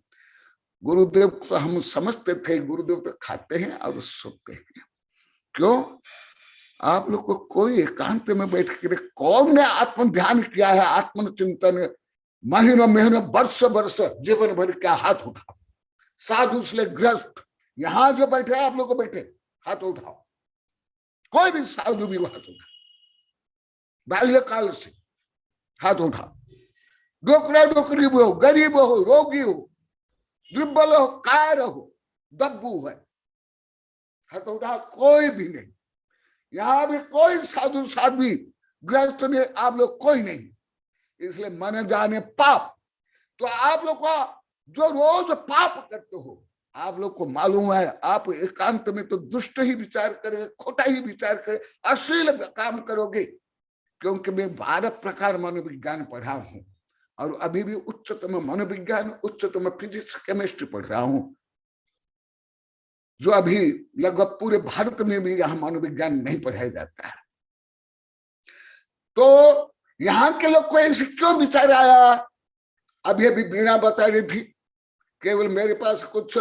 Speaker 6: गुरुदेव को हम समझते थे, गुरुदेव तो खाते हैं और सोते हैं। क्यों? आप लोग को कोई एकांत में बैठ कर कौन ने आत्म ध्यान किया है, आत्म चिंतन महीनों महीनों वर्ष जीवन भर क्या? हाथ उठाओ। साधु से ग्रस्त यहां जो बैठे आप लोग को बैठे, हाथ उठाओ। कोई भी साधु भी हाथ उठाओ, बाल्यकाल से हाथ उठाओ। डोकरा डोकरी हो, गरीब हो, रोगी हो, दुर्बल हो, कायर हो, दब्बू है, हाथ उठाओ। कोई भी नहीं, यहाँ भी कोई साधु साध्वी ग्रस्त ने आप लोग कोई नहीं। इसलिए मन जाने पाप, तो आप लोग का जो रोज पाप करते हो, आप लोग को मालूम है, आप एकांत में तो दुष्ट ही विचार करें, खोटा ही विचार करें, अश्लील काम करोगे। क्योंकि मैं 12 प्रकार मनोविज्ञान पढ़ा हूं और अभी भी उच्चतम मनोविज्ञान, उच्चतम फिजिक्स, केमिस्ट्री पढ़ रहा हूं, जो अभी लगभग पूरे भारत में भी यहाँ मनोविज्ञान नहीं पढ़ाया जाता है। तो यहाँ के लोग को ऐसे क्यों विचार आया? अभी बीणा बता रही थी, केवल मेरे पास कुछ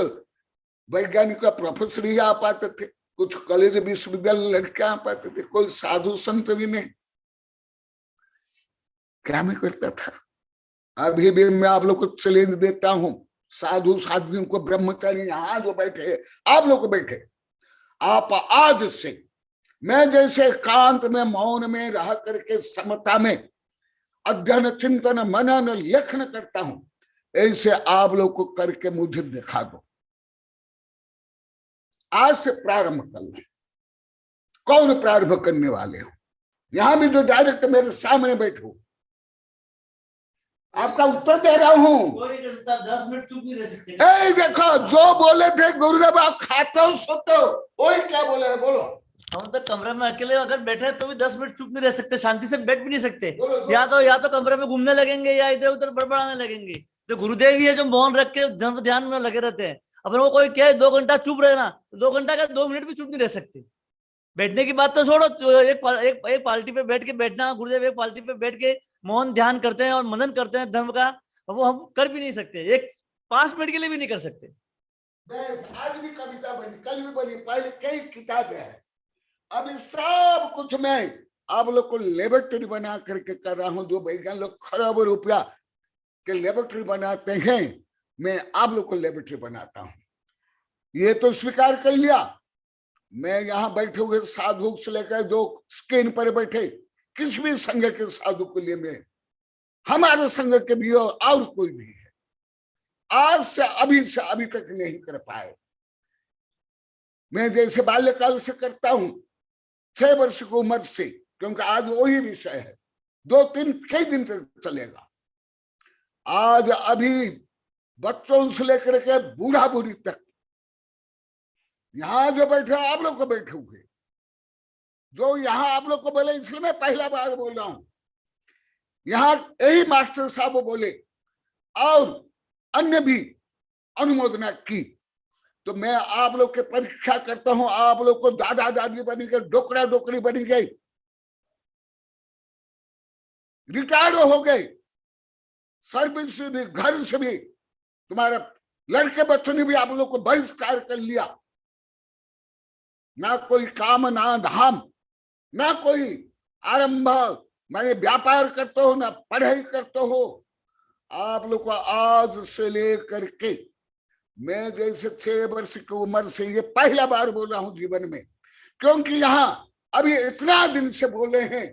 Speaker 6: वैज्ञानिक का प्रोफेसर ही आ पाते थे, कुछ कॉलेज विश्वविद्यालय लड़के आ पाते थे, कोई साधु संत भी नहीं। क्या मैं करता था? अभी भी मैं आप लोग को चैलेंज देता हूं, साधु साध्वियों को, ब्रह्मचारी यहाँ जो बैठे, आप लोग को बैठे, आप आज से मैं जैसे एकांत में मौन में रह करके समता में अध्ययन चिंतन मनन लेखन करता हूं, ऐसे आप लोग को करके मुझे दिखा दो। आज से प्रारंभ कर लो। कौन प्रारंभ करने वाले हो? यहां भी जो डायरेक्ट मेरे सामने बैठो, आपका उत्तर दे रहा हूं।
Speaker 5: कोई नहीं कर सकता, 10 मिनट चुप नहीं रह सकते।
Speaker 6: देखो, जो बोले थे गुरुदेव आप खाते हो सोते हो, वही क्या बोले है? बोलो।
Speaker 5: हम तो कमरे में अकेले अगर बैठे तो भी 10 मिनट चुप नहीं रह सकते, शांति से बैठ भी नहीं सकते।
Speaker 6: बोलो।
Speaker 5: या तो कमरे में घूमने लगेंगे या इधर उधर बड़बड़ाने लगेंगे। तो गुरुदेव ही है जो मौन रख के ध्यान में लगे रहते हैं। अब वो कोई क्या 2 घंटा चुप रहना, 2 घंटा का 2 मिनट भी चुप नहीं रह सकते। बैठने की बात तो छोड़ो, एक पार्टी पे बैठ के बैठना, गुरुदेव एक पार्टी पे बैठ के मौन ध्यान करते हैं और मनन करते हैं धर्म का, वो हम कर भी नहीं सकते। एक 5 मिनट के लिए भी नहीं कर सकते।
Speaker 6: आज भी कविता बनी, कल भी बनी, पहले कई किताबें हैं। अभी सब कुछ मैं आप लोग को लेबोरेटरी बना करके कर रहा हूं। जो वैज्ञानिक लोग खरबों रुपया के लेबोरेटरी बनाते हैं, मैं आप लोग को लेबोरेटरी बनाता हूं। ये तो स्वीकार कर लिया। मैं यहाँ बैठे हुए साधु से लेकर जो स्क्रीन पर बैठे किसी भी संघ के साधु के लिए मैं, हमारे संघ के भी और कोई भी है, आज से अभी तक नहीं कर पाए। मैं जैसे बाल्यकाल से करता हूं, 6 वर्ष की उम्र से, क्योंकि आज वही विषय है, 2-3 कई दिन तक चलेगा। आज अभी बच्चों से लेकर के बूढ़ा बूढ़ी तक यहाँ जो बैठे आप लोग को बैठे हुए, जो यहाँ आप लोग को बोले, इसलिए मैं पहला बार बोल रहा हूं। यहाँ यही मास्टर साहब बोले और अन्य भी अनुमोदना की, तो मैं आप लोग के परीक्षा करता हूं। आप लोग को दादा दादी बनी गए, डोकरा डोकरी बनी गई, रिटायर्ड हो गए, सर्विस से भी, घर से भी, तुम्हारे लड़के बच्चों ने भी आप लोग को बहिष्कार कर लिया। ना कोई काम, ना धाम, ना कोई आरंभ, माने व्यापार करते हो, ना पढ़ाई करते हो। आप लोग को आज से लेकर के, मैं जैसे 6 वर्ष की उम्र से ये पहला बार बोल रहा हूं जीवन में, क्योंकि यहाँ अभी इतना दिन से बोले हैं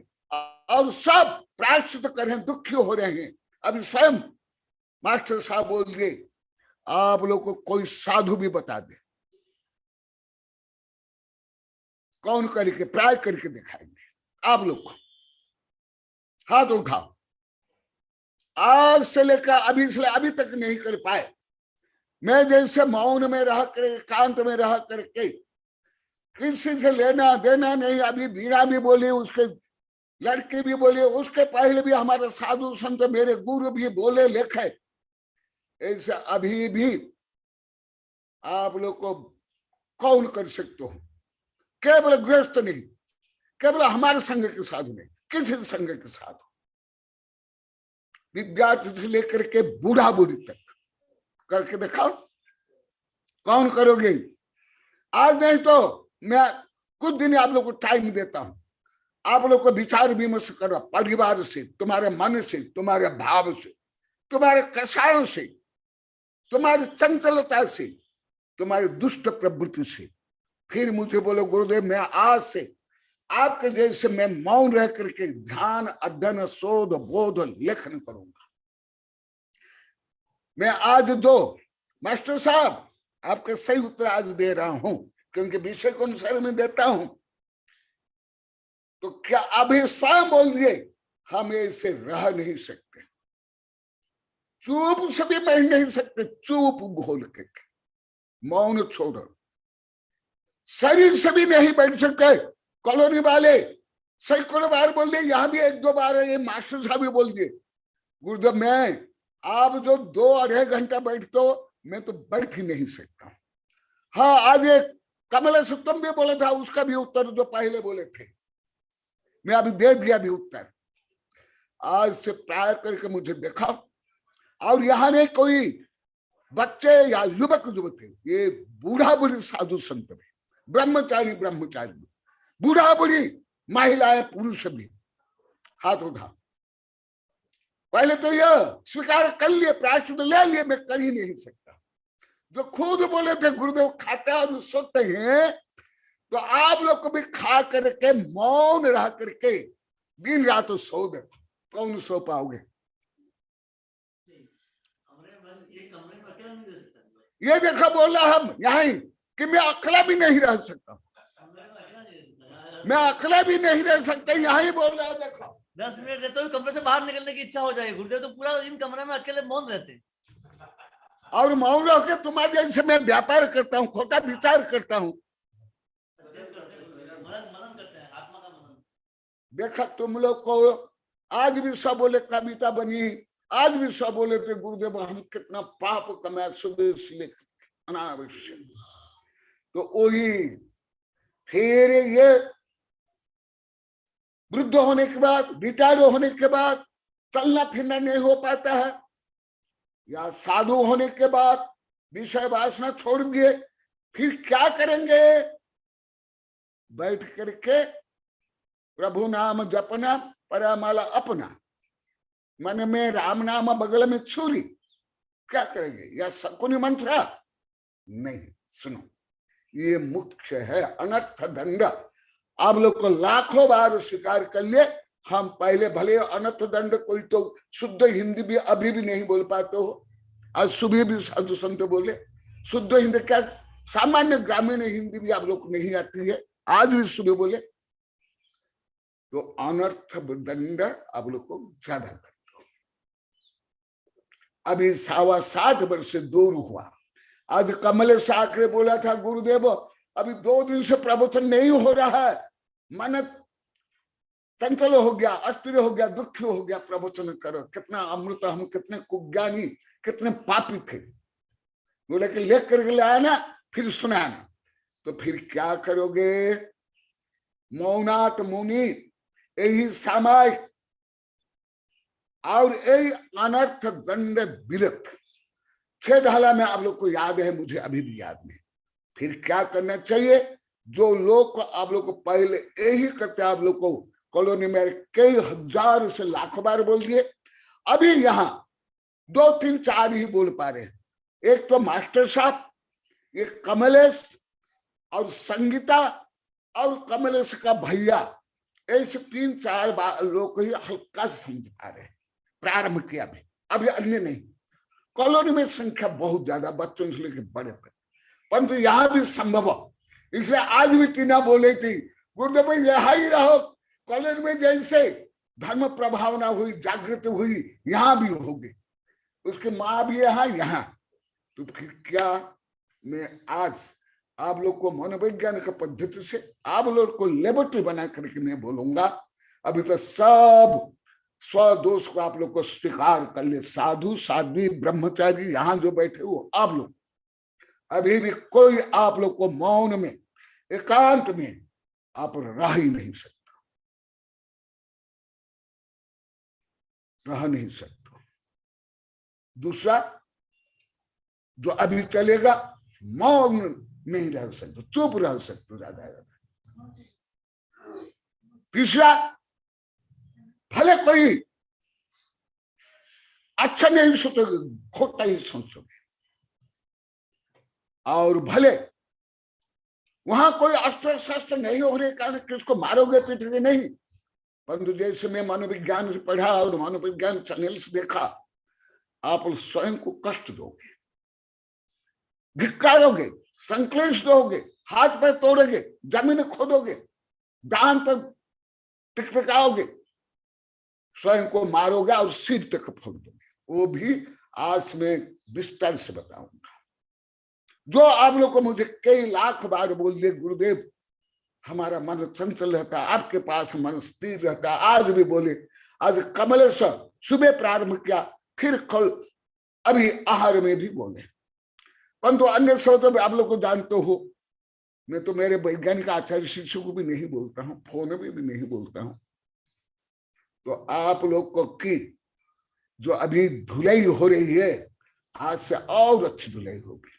Speaker 6: और सब प्रायश्चित कर रहे हैं, दुखी हो रहे हैं। अभी स्वयं मास्टर साहब बोल दिए, आप लोग को कोई साधु भी बता दे, कौन करके प्राय करके दिखाएंगे। आप लोग को हाथ उठाओ। आज से लेकर अभी तक नहीं कर पाए। मैं जैसे मौन में रह कर, एकांत में रह करके, किसी से लेना देना नहीं। अभी बीणा भी बोली, उसके लड़के भी बोले, उसके पहले भी हमारे साधु संत मेरे गुरु भी बोले लिखे। ऐसे अभी भी आप लोग को कौन कर सकते हो? केवल गृहस्थ नहीं, केवल हमारे संघ के साधु नहीं, किसी संघ के साधु, विद्यार्थी से लेकर के बूढ़ा बूढ़ी तक करके दिखाओ, कौन करोगे? आज नहीं तो मैं कुछ दिन आप लोग को टाइम देता हूं, आप लोग को विचार विमर्श करो, परिवार से, तुम्हारे मन से, तुम्हारे भाव से, तुम्हारे कषायों से, तुम्हारी चंचलता से, तुम्हारी दुष्ट प्रवृत्ति से। फिर मुझे बोलो गुरुदेव मैं आज से आपके जैसे मैं मौन रह करके ध्यान, अध्ययन, शोध, बोध, लेखन करूंगा। मैं आज जो मास्टर साहब आपके सही उत्तर आज दे रहा हूं, क्योंकि विषय को अनुसार में देता हूं, तो क्या अभी स्वयं बोल दिए हम इससे रह नहीं सकते, चुप से भी बैठ नहीं सकते, चुप बोल के मौन छोड़ो, शरीर से भी नहीं बैठ सकते। कॉलोनी वाले सैकड़ों बार बोल दिए, यहां भी एक दो बार ये मास्टर साहब भी बोल दिए गुरुदेव मैं आप जो 2-2.5 घंटा बैठते हो मैं तो बैठ ही नहीं सकता। हाँ, आज एक कमलेश तुम भी बोला था, उसका भी उत्तर जो पहले बोले थे मैं अभी दे दिया भी उत्तर। आज से प्राय करके मुझे दिखाओ, और यहाँ नहीं कोई बच्चे या युवक युवती, ये बूढ़ा बुढ़ी साधु संत भी, ब्रह्मचारी ब्रह्मचारी भी, बूढ़ा बुढ़ी महिलाएं पुरुष भी हाथ उठा। पहले तो यह स्वीकार कर लिए, प्रायश्चित ले लिए, मैं कर ही नहीं सकता। जो खुद बोले थे गुरुदेव खाते और सोते हैं, तो आप लोग को भी खा करके मौन रह करके दिन रात सो दे, कौन सो पाओगे? ये देखा बोला हम यहाँ कि मैं अकेला भी नहीं रह सकता, मैं अकेला भी नहीं रह सकता, यहाँ ही बोल रहा है। देखो
Speaker 5: 10 मिनट रहते हुए कमरे से बाहर निकलने की इच्छा हो जाएगी गुरुदेव, तो पूरा दिन कमरे में अकेले मौन रहते,
Speaker 6: और मौन रह के तुम्हारे जैसे मैं व्यापार करता हूँ, खोटा विचार करता हूँ। देखा तुम लोग को आज भी सब बोले कविता बनी, आज भी सब बोले थे गुरुदेव हम कितना पाप कमाया सुबह से लेकर अनावश्यक। तो वही फिर ये वृद्ध होने के बाद, रिटायर होने के बाद चलना फिरना नहीं हो पाता है, या साधु होने के बाद विषय वासना छोड़ दिए, फिर क्या करेंगे? बैठ करके प्रभु नाम जपना, परामाला अपना, मन में राम नाम बगल में छुरी, क्या करेंगे? या शकुनी मंत्र नहीं। सुनो, ये मुख्य है अनर्थ दंड। आप लोग को लाखों बार स्वीकार कर लिए, हम पहले भले अनर्थ दंड कोई तो शुद्ध हिंदी भी अभी भी नहीं बोल पाते हो, आज सुबह भी साधु संत बोले शुद्ध हिंदी, क्या सामान्य ग्रामीण हिंदी भी आप लोग को नहीं आती है, आज भी सुबह बोले, तो अनर्थ दंड आप लोग को ज्यादा करते हो। अभी 7.25 वर्ष से दूर हुआ। आज कमलेश आकर बोला था गुरुदेव अभी 2 दिन से प्रवचन नहीं हो रहा है, मन चंचल हो गया, अस्थिर हो गया, दुखी हो गया, प्रवचन करो। कितना अमृत, हम कितने कुज्ञानी, कितने पापी थे। बोले कि लेख करके लाया ना, फिर सुनाना, तो फिर क्या करोगे? मौनात मुनि, यही सामायिक और यही अनर्थ दंड विरत 6 ढाला में आप लोग को याद है, मुझे अभी भी याद नहीं। फिर क्या करना चाहिए? जो लोग आप लोग को पहले यही करते, आप लोग को कॉलोनी में कई हजार से लाखों बार बोल दिए, अभी यहाँ 2, 3, 4 ही बोल पा रहे हैं। एक तो मास्टर साहब, एक कमलेश और संगीता और कमलेश का भैया, ऐसे 3-4 लोग ही हल्का से समझ पा रहे हैं। प्रारंभ किया भी, अभी अन्य नहीं। कॉलोनी में संख्या बहुत ज्यादा, बच्चों से लेकर बड़े तक, परंतु यहाँ भी संभव हो। इसलिए आज भी टीना बोले थी गुरुदेव भाई यहाँ ही रहो, कॉलेज में जैसे धर्म प्रभावना हुई, जागृति हुई, यहाँ भी होगी। उसकी माँ भी यहाँ। तो फिर क्या मैं आज आप लोग को मनोवैज्ञानिक पद्धति से आप लोग को लेबोरेटरी बना करके मैं बोलूंगा, अभी तो सब स्वदोष को आप लोग को स्वीकार कर ले। साधु साध्वी ब्रह्मचारी यहाँ जो बैठे हो आप लोग, अभी भी कोई आप लोग को मौन में एकांत में आप रह ही नहीं सकते, रह नहीं सकते। दूसरा जो अभी चलेगा, मौन नहीं रह सकते, चुप रह सकते ज्यादा ज्यादा। तीसरा, भले कोई अच्छा नहीं सोचोगे, खोटा ही सोचोगे, और भले वहां कोई अस्त्र शस्त्र नहीं होने के कारण किसको मारोगे पीटोगे नहीं, परंतु जैसे मैं मनोविज्ञान से पढ़ा और मनोविज्ञान चैनल से देखा, आप स्वयं को कष्ट दोगे, धिक्कारोगे, संक्लेश दोगे, हाथ पैर तोड़ोगे, जमीन खोदोगे, दांत टिकटिकाओगे, स्वयं को मारोगे और सिर तक फोड़ दोगे। वो भी आज में विस्तार से बताऊंगा। जो आप लोग को मुझे कई लाख बार बोल दिए गुरुदेव हमारा मन चंचल रहता, आपके पास मन स्थिर रहता, आज भी बोले, आज कमलेश्वर सुबह प्रारंभ किया, फिर कल अभी आहार में भी बोले, परंतु अन्य सब तो आप लोग को जानते हो, मैं तो मेरे वैज्ञानिक आचार्य शिष्य को भी नहीं बोलता हूँ, फोन में भी नहीं बोलता हूँ। तो आप लोग को की जो अभी धुलाई हो रही है, आज से और अच्छी धुलाई होगी,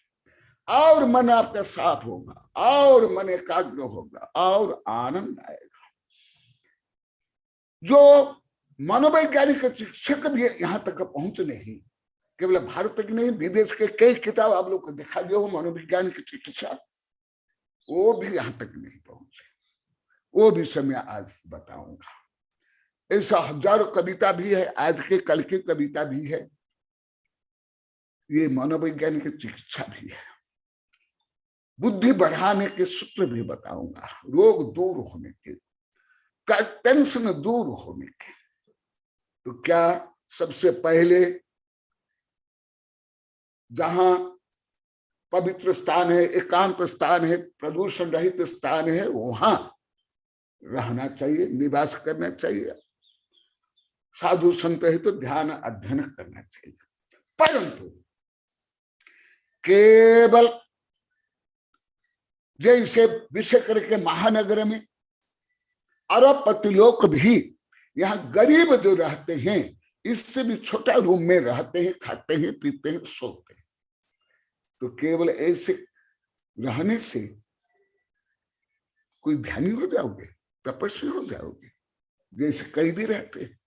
Speaker 6: और मन आपका साफ होगा, और मन एकाग्र होगा, और आनंद आएगा। जो मनोवैज्ञानिक शिक्षक भी यहाँ तक पहुंचने ही, केवल भारत की नहीं, विदेश के कई किताब आप लोग को दिखा दिया हो मनोविज्ञान की चिकित्सा, वो भी यहाँ तक नहीं पहुंचे। वो भी मैं आज बताऊंगा। ऐसा हजारों कविता भी है, आज के कल की कविता भी है, ये मनोवैज्ञानिक चिकित्सा भी है। बुद्धि बढ़ाने के सूत्र भी बताऊंगा, रोग दूर होने के, टेंशन दूर होने के। तो क्या सबसे पहले जहां पवित्र स्थान है, एकांत स्थान है, प्रदूषण रहित स्थान है, वहां रहना चाहिए, निवास करना चाहिए, साधु संत है तो ध्यान अध्ययन करना चाहिए। परंतु केवल जैसे विषय करके महानगर में अरबपति लोग भी यहाँ गरीब जो रहते हैं, इससे भी छोटा रूम में रहते हैं, खाते हैं, पीते हैं, सोते हैं। तो केवल ऐसे रहने से कोई ध्यानी हो जाओगे, तपस्वी हो जाओगे, जैसे कैदी रहते हैं।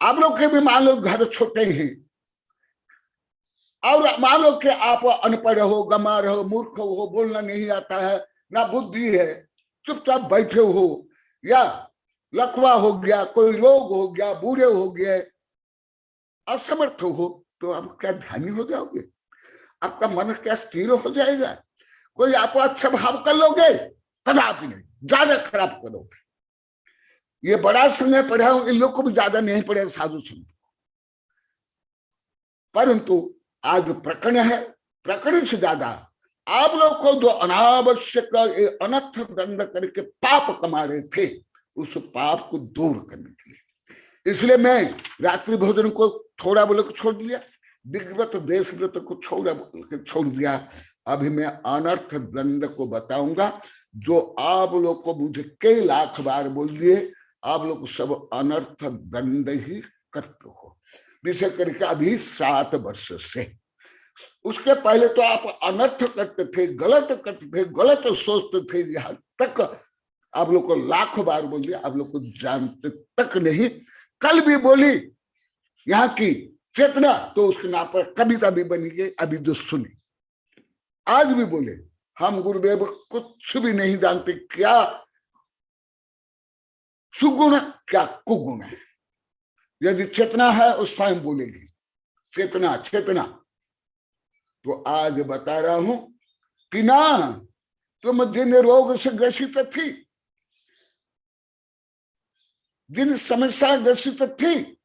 Speaker 6: आप लोग के भी मान लो घर छोटे हैं, और मान लो कि आप अनपढ़ हो, गंवार हो, मूर्ख हो, बोलना नहीं आता है, ना बुद्धि है, चुपचाप बैठे हो, या लकवा हो गया, कोई रोग हो गया, बूढ़े हो गए, असमर्थ हो, तो आप क्या ध्यानी हो जाओगे? आपका मन क्या स्थिर हो जाएगा? कोई आप अच्छा भाव कर लोगे? कदापि नहीं, ज्यादा खराब करोगे। ये बड़ा समय पढ़ा हूं, इन लोग को भी ज्यादा नहीं पढ़े साधु संत, परंतु आज प्रकरण है, प्रकरण से ज्यादा आप लोग को जो अनावश्यक अनर्थ दंड करके पाप कमा रहे थे, उस पाप को दूर करने के लिए, इसलिए मैं रात्रि भोजन को थोड़ा बोले को छोड़ दिया, दिग्व्रत देशव्रत को छोड़ दिया। अभी मैं अनर्थ दंड को बताऊंगा, जो आप लोग को मुझे कई लाख बार बोल दिए, आप लोग सब अनर्थ दंड ही करते हो, विशेष करके अभी 7 वर्ष से। उसके पहले तो आप अनर्थ करते थे, गलत करते थे, गलत सोचते थे, यहाँ तक आप लोग को लाख बार बोल दिया, आप लोग को जानते तक नहीं। कल भी बोली यहाँ की चेतना, तो उसके नाम पर कविता भी बनी गई, अभी जो सुनी। आज भी बोले हम गुरुदेव कुछ भी नहीं जानते, क्या सुगुण क्या कुगुण है। यदि चेतना है वो स्वयं बोलेगी, चेतना चेतना। तो आज बता रहा हूं कि ना, तुम जिन रोग से ग्रसित थी, जिन समस्या ग्रसित थी,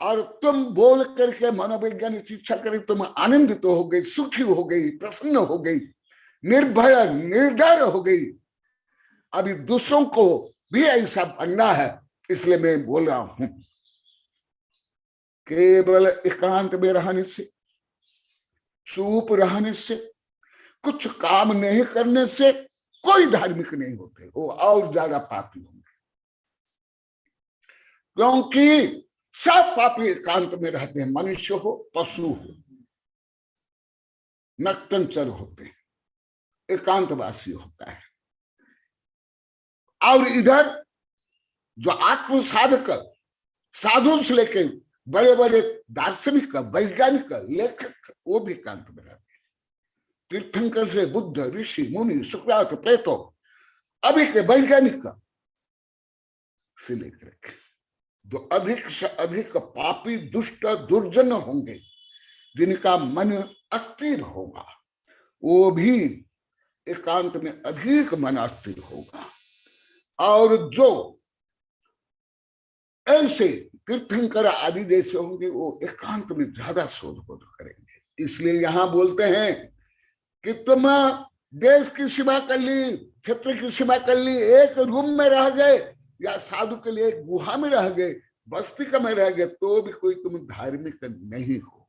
Speaker 6: और तुम बोल करके मनोवैज्ञानिक शिक्षा करी, तुम आनंदित हो गई, सुखी हो गई, प्रसन्न हो गई, निर्भय निर्डर हो गई। अभी दूसरों को भी ऐसा बनना है, इसलिए मैं बोल रहा हूं। केवल एकांत में रहने से, चुप रहने से, कुछ काम नहीं करने से कोई धार्मिक नहीं होते, वो और ज्यादा पापी होंगे। क्योंकि सब पापी एकांत में रहते हैं, मनुष्य हो, पशु हो, नक्तंचर होते हैं, एकांतवासी होता है। और इधर जो आत्म साधक, साधु से लेके बड़े बड़े दार्शनिक, वैज्ञानिक, लेखक, वो भी एकांत में रहते हैं। तीर्थंकर से बुद्ध, ऋषि, मुनि, सुकरात, प्लेटो, अभी के वैज्ञानिक से लेकर जो अधिक से अधिक पापी, दुष्ट, दुर्जन होंगे, जिनका मन अस्थिर होगा, वो भी एकांत में अधिक मन अस्थिर होगा। और जो ऐसे तीर्थंकर आदि जैसे होंगे, वो एकांत में ज्यादा शोध बोध करेंगे। इसलिए यहां बोलते हैं कि तुम देश की सेवा कर ली, क्षेत्र की सेवा कर ली, एक रूम में रह गए, या साधु के लिए एक गुहा में रह गए, बस्ती का में रह गए, तो भी कोई तुम धार्मिक नहीं हो,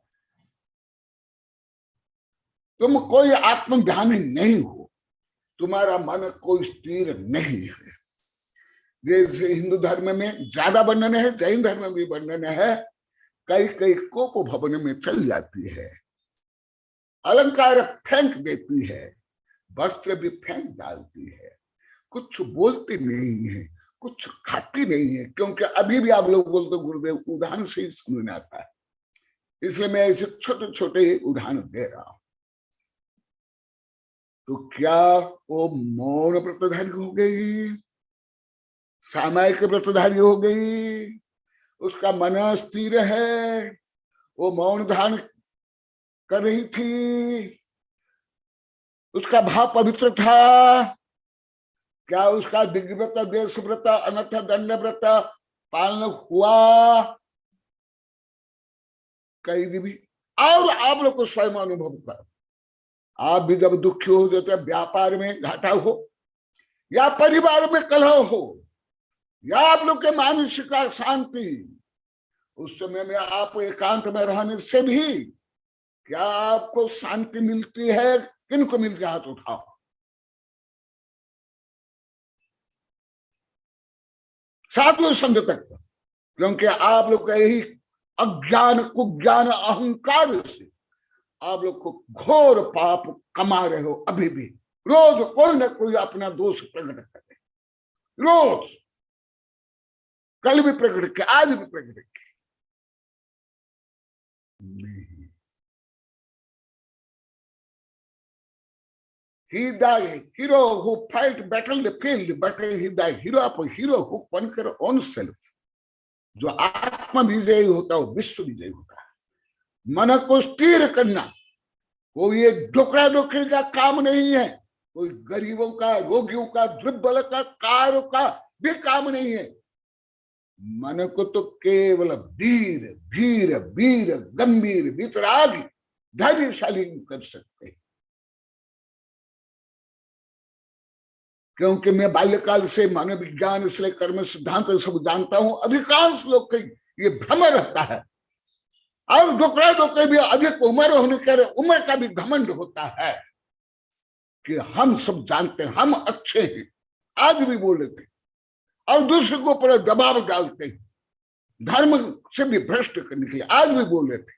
Speaker 6: तुम कोई आत्मध्यानी नहीं हो, तुम्हारा मन कोई स्थिर नहीं है। जैसे हिंदू धर्म में ज्यादा वर्णन है, जैन धर्म में भी वर्णन है, कई कई कोप भवन में चल जाती है, अलंकार फेंक देती है, वस्त्र भी फेंक डालती है, कुछ बोलती नहीं है, कुछ खाती नहीं है। क्योंकि अभी भी आप लोग बोलते गुरुदेव उदाहरण से ही समझ में आता है, इसलिए मैं ऐसे छोटे छोटे उदाहरण दे रहा हूं। तो क्या वो मौन व्रतधारी हो गई, सामायिक व्रतधारी हो गई, उसका मन स्थिर है, वो मौन धारण कर रही थी, उसका भाव पवित्र था, क्या उसका दिग्व्रत, देश व्रत, अनथ दंड व्रत पालन हुआ? कई भी। और आप लोग को स्वयं अनुभव कर, आप भी जब दुखी हो जाते, व्यापार में घाटा हो, या परिवार में कलह हो, या आप लोग के मानसिक शांति, उस समय में आप एकांत में रहने से भी क्या आपको शांति मिलती है? किनको मिलती है? हाथ उठाओ। साधु संत तक, क्योंकि आप लोग का यही अज्ञान, कुज्ञान, अहंकार से आप लोग को घोर पाप कमा रहे हो। अभी भी रोज कोई ना कोई अपना दोष प्रकट करे, रोज, कल भी प्रकट किया, आज भी प्रकट किया। He the hero who fight battle the field, but he the hero who conquer own self. जो आत्म विजयी होता है वो विश्व विजयी होता है। मन को स्थिर करना कोई ये डोकरा डोकरी का काम नहीं है, कोई गरीबों का, रोगियों का, दुर्बल का, कारों का भी काम नहीं है। मन को तो केवल वीर, वीर, वीर, गंभीर, वितरागी, धैर्यशाली कर सकते हैं। क्योंकि मैं बाल्यकाल से मानव विज्ञान, इसलिए कर्म सिद्धांत सब जानता हूं। अधिकांश लोग के ये भ्रम रहता है, और डोकरा डोकरे भी अधिक उम्र होने के उम्र का भी घमंड होता है कि हम सब जानते हैं, हम अच्छे हैं। आज भी बोले थे, और दूसरे को ऊपर दबाव डालते हैं, धर्म से भी भ्रष्ट करने के लिए आज भी बोले थे।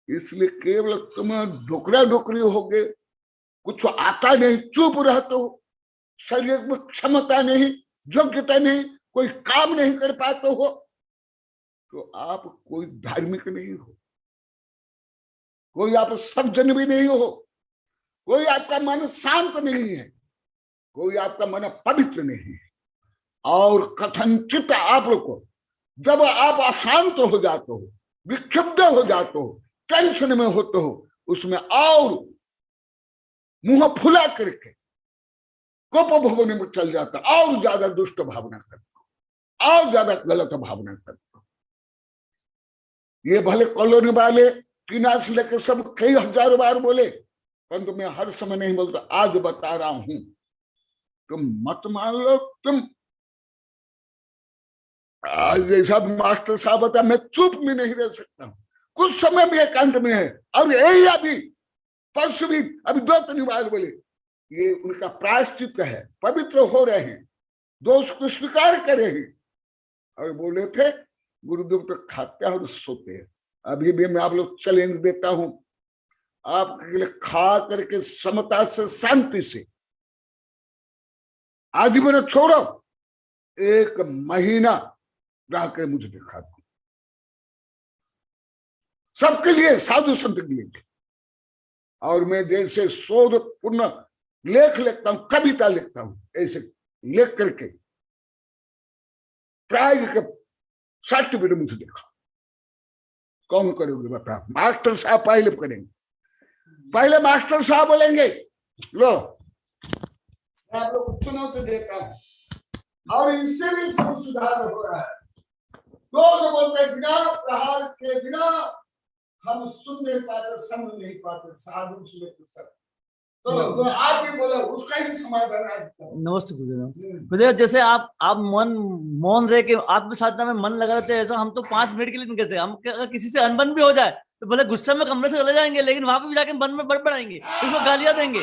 Speaker 6: इसलिए केवल तुम डोकरा डोकरी हो गए, कुछ आता नहीं, चुप रहते हो, शरीर में क्षमता नहीं, योग्यता नहीं, कोई काम नहीं कर पाते हो, तो आप कोई धार्मिक नहीं हो, कोई आप सज्जन भी नहीं हो, कोई आपका मन शांत नहीं है, कोई आपका मन पवित्र नहीं है। और कथनचित आप लोग को जब आप अशांत हो जाते हो, विक्षुब्ध हो जाते हो, टेंशन में होते हो, उसमें और मुंह फुला करके कोप भवन में चल जाता, और ज्यादा दुष्ट भावना करता, और ज्यादा गलत भावना करता। ये भले कॉलोनी वाले टीना से लेकर सब कई हजार बार बोले, परंतु मैं हर समय नहीं बोलता, आज बता रहा हूं। तुम मत मान लो। तुम आज जैसा मास्टर साहब बता, मैं चुप भी नहीं रह सकता हूं, कुछ समय भी एकांत में है। और यही अभी परसों भी अभी 2-3 बार बोले, ये उनका प्रायश्चित है, पवित्र हो रहे हैं, दोष को स्वीकार कर रहे हैं। और बोले थे गुरुदेव तो खाते हैं और सोते हैं। अभी भी मैं आप लोग चैलेंज देता हूं, आपके लिए खा करके समता से, शांति से आजीवन छोड़ो, 1 महीना रहकर मुझे दिखा दो। सबके लिए, साधु संत के लिए। और मैं जैसे शोध पूर्ण लेख लिखता हूं, कविता लिखता हूं, ऐसे लिख करके प्राय के सर्टिफिकेट मुझे देखा। कौन करोगे बता? मास्टर साहब पहले करेंगे, पहले मास्टर साहब बोलेंगे। लो मैं आप लोग को चुनौती देता हूं, और इससे भी सब सुधार हो रहा है। लोग बोलते बिना प्रहार के बिना हम सुन नहीं पाते, समझ नहीं पाते, साधु सुने सब। तो आप भी बोलो, उसका ही समाधान है।
Speaker 5: नमस्ते गुरुदेव। गुरुदेव जैसे आप मन मौन रह के आत्म साधना में मन लगा रहते हैं, ऐसा हम तो 5 मिनट के लिए नहीं कहते। हम अगर किसी से अनबन भी हो जाए तो भले गुस्से में कमरे से चले जाएंगे, लेकिन वहां पे भी जाके मन में बड़बड़ाएंगे, उसको गालियां देंगे,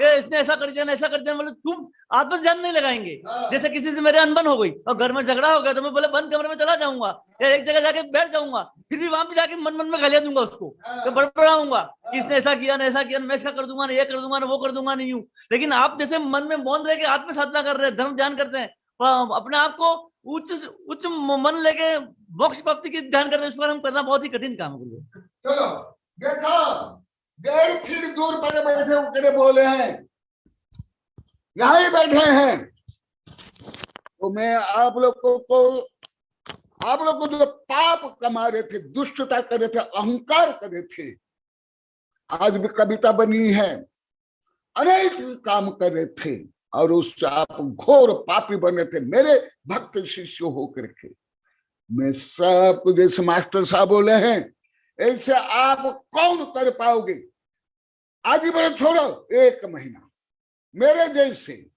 Speaker 5: इसने ऐसा कर दिया, ऐसा कर दिया, मतलब चुप, आत्म ध्यान नहीं लगाएंगे। जैसे किसी से मेरे अनबन हो गई और घर में झगड़ा हो गया तो मैं बोले बंद कमरे में चला जाऊंगा या एक जगह जाके बैठ जाऊंगा, फिर भी वहां पे जाके मन में गालियां दूंगा, उसको तो बड़बड़ाऊंगा कि इसने ऐसा किया ना, ऐसा किया, मैं इसका कर दूंगा ना, ये कर दूंगा ना, वो कर दूंगा नहीं यूं। लेकिन आप जैसे मन में मौन रह के आत्म साधना कर रहे हैं, धर्म ध्यान करते हैं, अपने आप को उच्च मन लेके मोक्ष प्राप्ति की ध्यान करते हैं, उस पर हम करना बहुत ही कठिन काम है।
Speaker 6: चलो देखो, 1.5 फीट दूर पर बैठे उकड़े बोले हैं, यहां ही बैठे हैं। तो मैं आप लोग को जो पाप कमा रहे थे, दुष्टता कर रहे थे, अहंकार कर रहे थे, आज भी कविता बनी है, अनेक काम कर रहे थे और उससे आप घोर पापी बने थे, मेरे भक्त शिष्य होकर के। मैं सबको जैसे मास्टर साहब बोले हैं, ऐसे आप कौन कर पाओगे? आजीवन छोड़ो, 1 महीना मेरे जैसे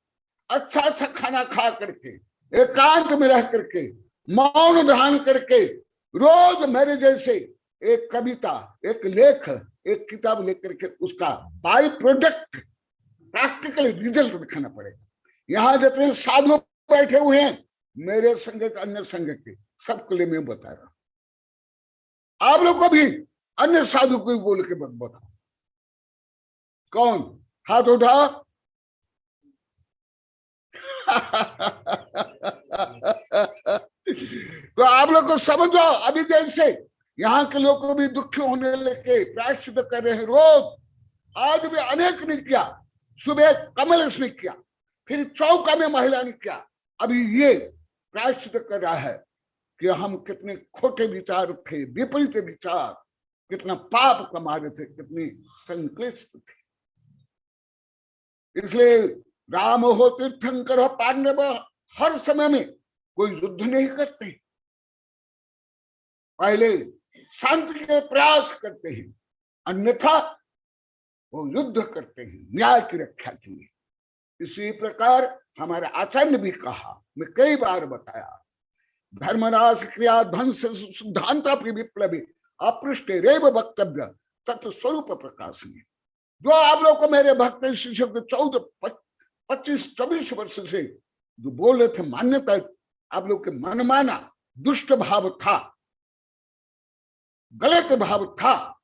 Speaker 6: अच्छा खाना खा करके, एकांत में रह करके, मौन धारण करके, रोज मेरे जैसे एक कविता, एक लेख, एक किताब लेकर के उसका बाई प्रोडक्ट प्रैक्टिकल रिजल्ट दिखाना पड़ेगा। यहाँ जितने साधु बैठे हुए हैं, मेरे संग के, अन्य संग के, सबके लिए मैं बता रहा हूं। आप लोग को भी अन्य साधु को बोल के बताओ। कौन हाथ उठा? तो आप लोग को समझो, अभी जैसे यहाँ के लोग को भी दुखी होने लगे, प्रायश्चित कर रहे हैं रोज। आज भी अनेक ने किया, सुबह कमलेश ने किया, फिर चौका में महिला ने किया, अभी ये प्रायश्चित कर रहा है कि हम कितने खोटे विचार थे, विपरीत विचार, कितना पाप कमा रहे थे, कितनी संक्लिष्ट थे। इसलिए राम हो तीर्थंकर हो पांडव, हर समय में कोई युद्ध नहीं करते, पहले शांति के प्रयास करते हैं, अन्यथा वो युद्ध करते हैं न्याय की रक्षा के लिए। इसी प्रकार हमारे आचार्य ने भी कहा, मैं कई बार बताया, धर्मराज क्रिया ध्वंस सिद्धांतापि विप्लवी अपृष्टे रेव वक्तव्य तत्स्वरूप प्रकाश में। जो आप लोग को मेरे भक्त शिष्य के 24 वर्ष से जो बोल रहे थे, मान्यता आप लोग के मनमाना दुष्ट भाव था, गलत भाव था,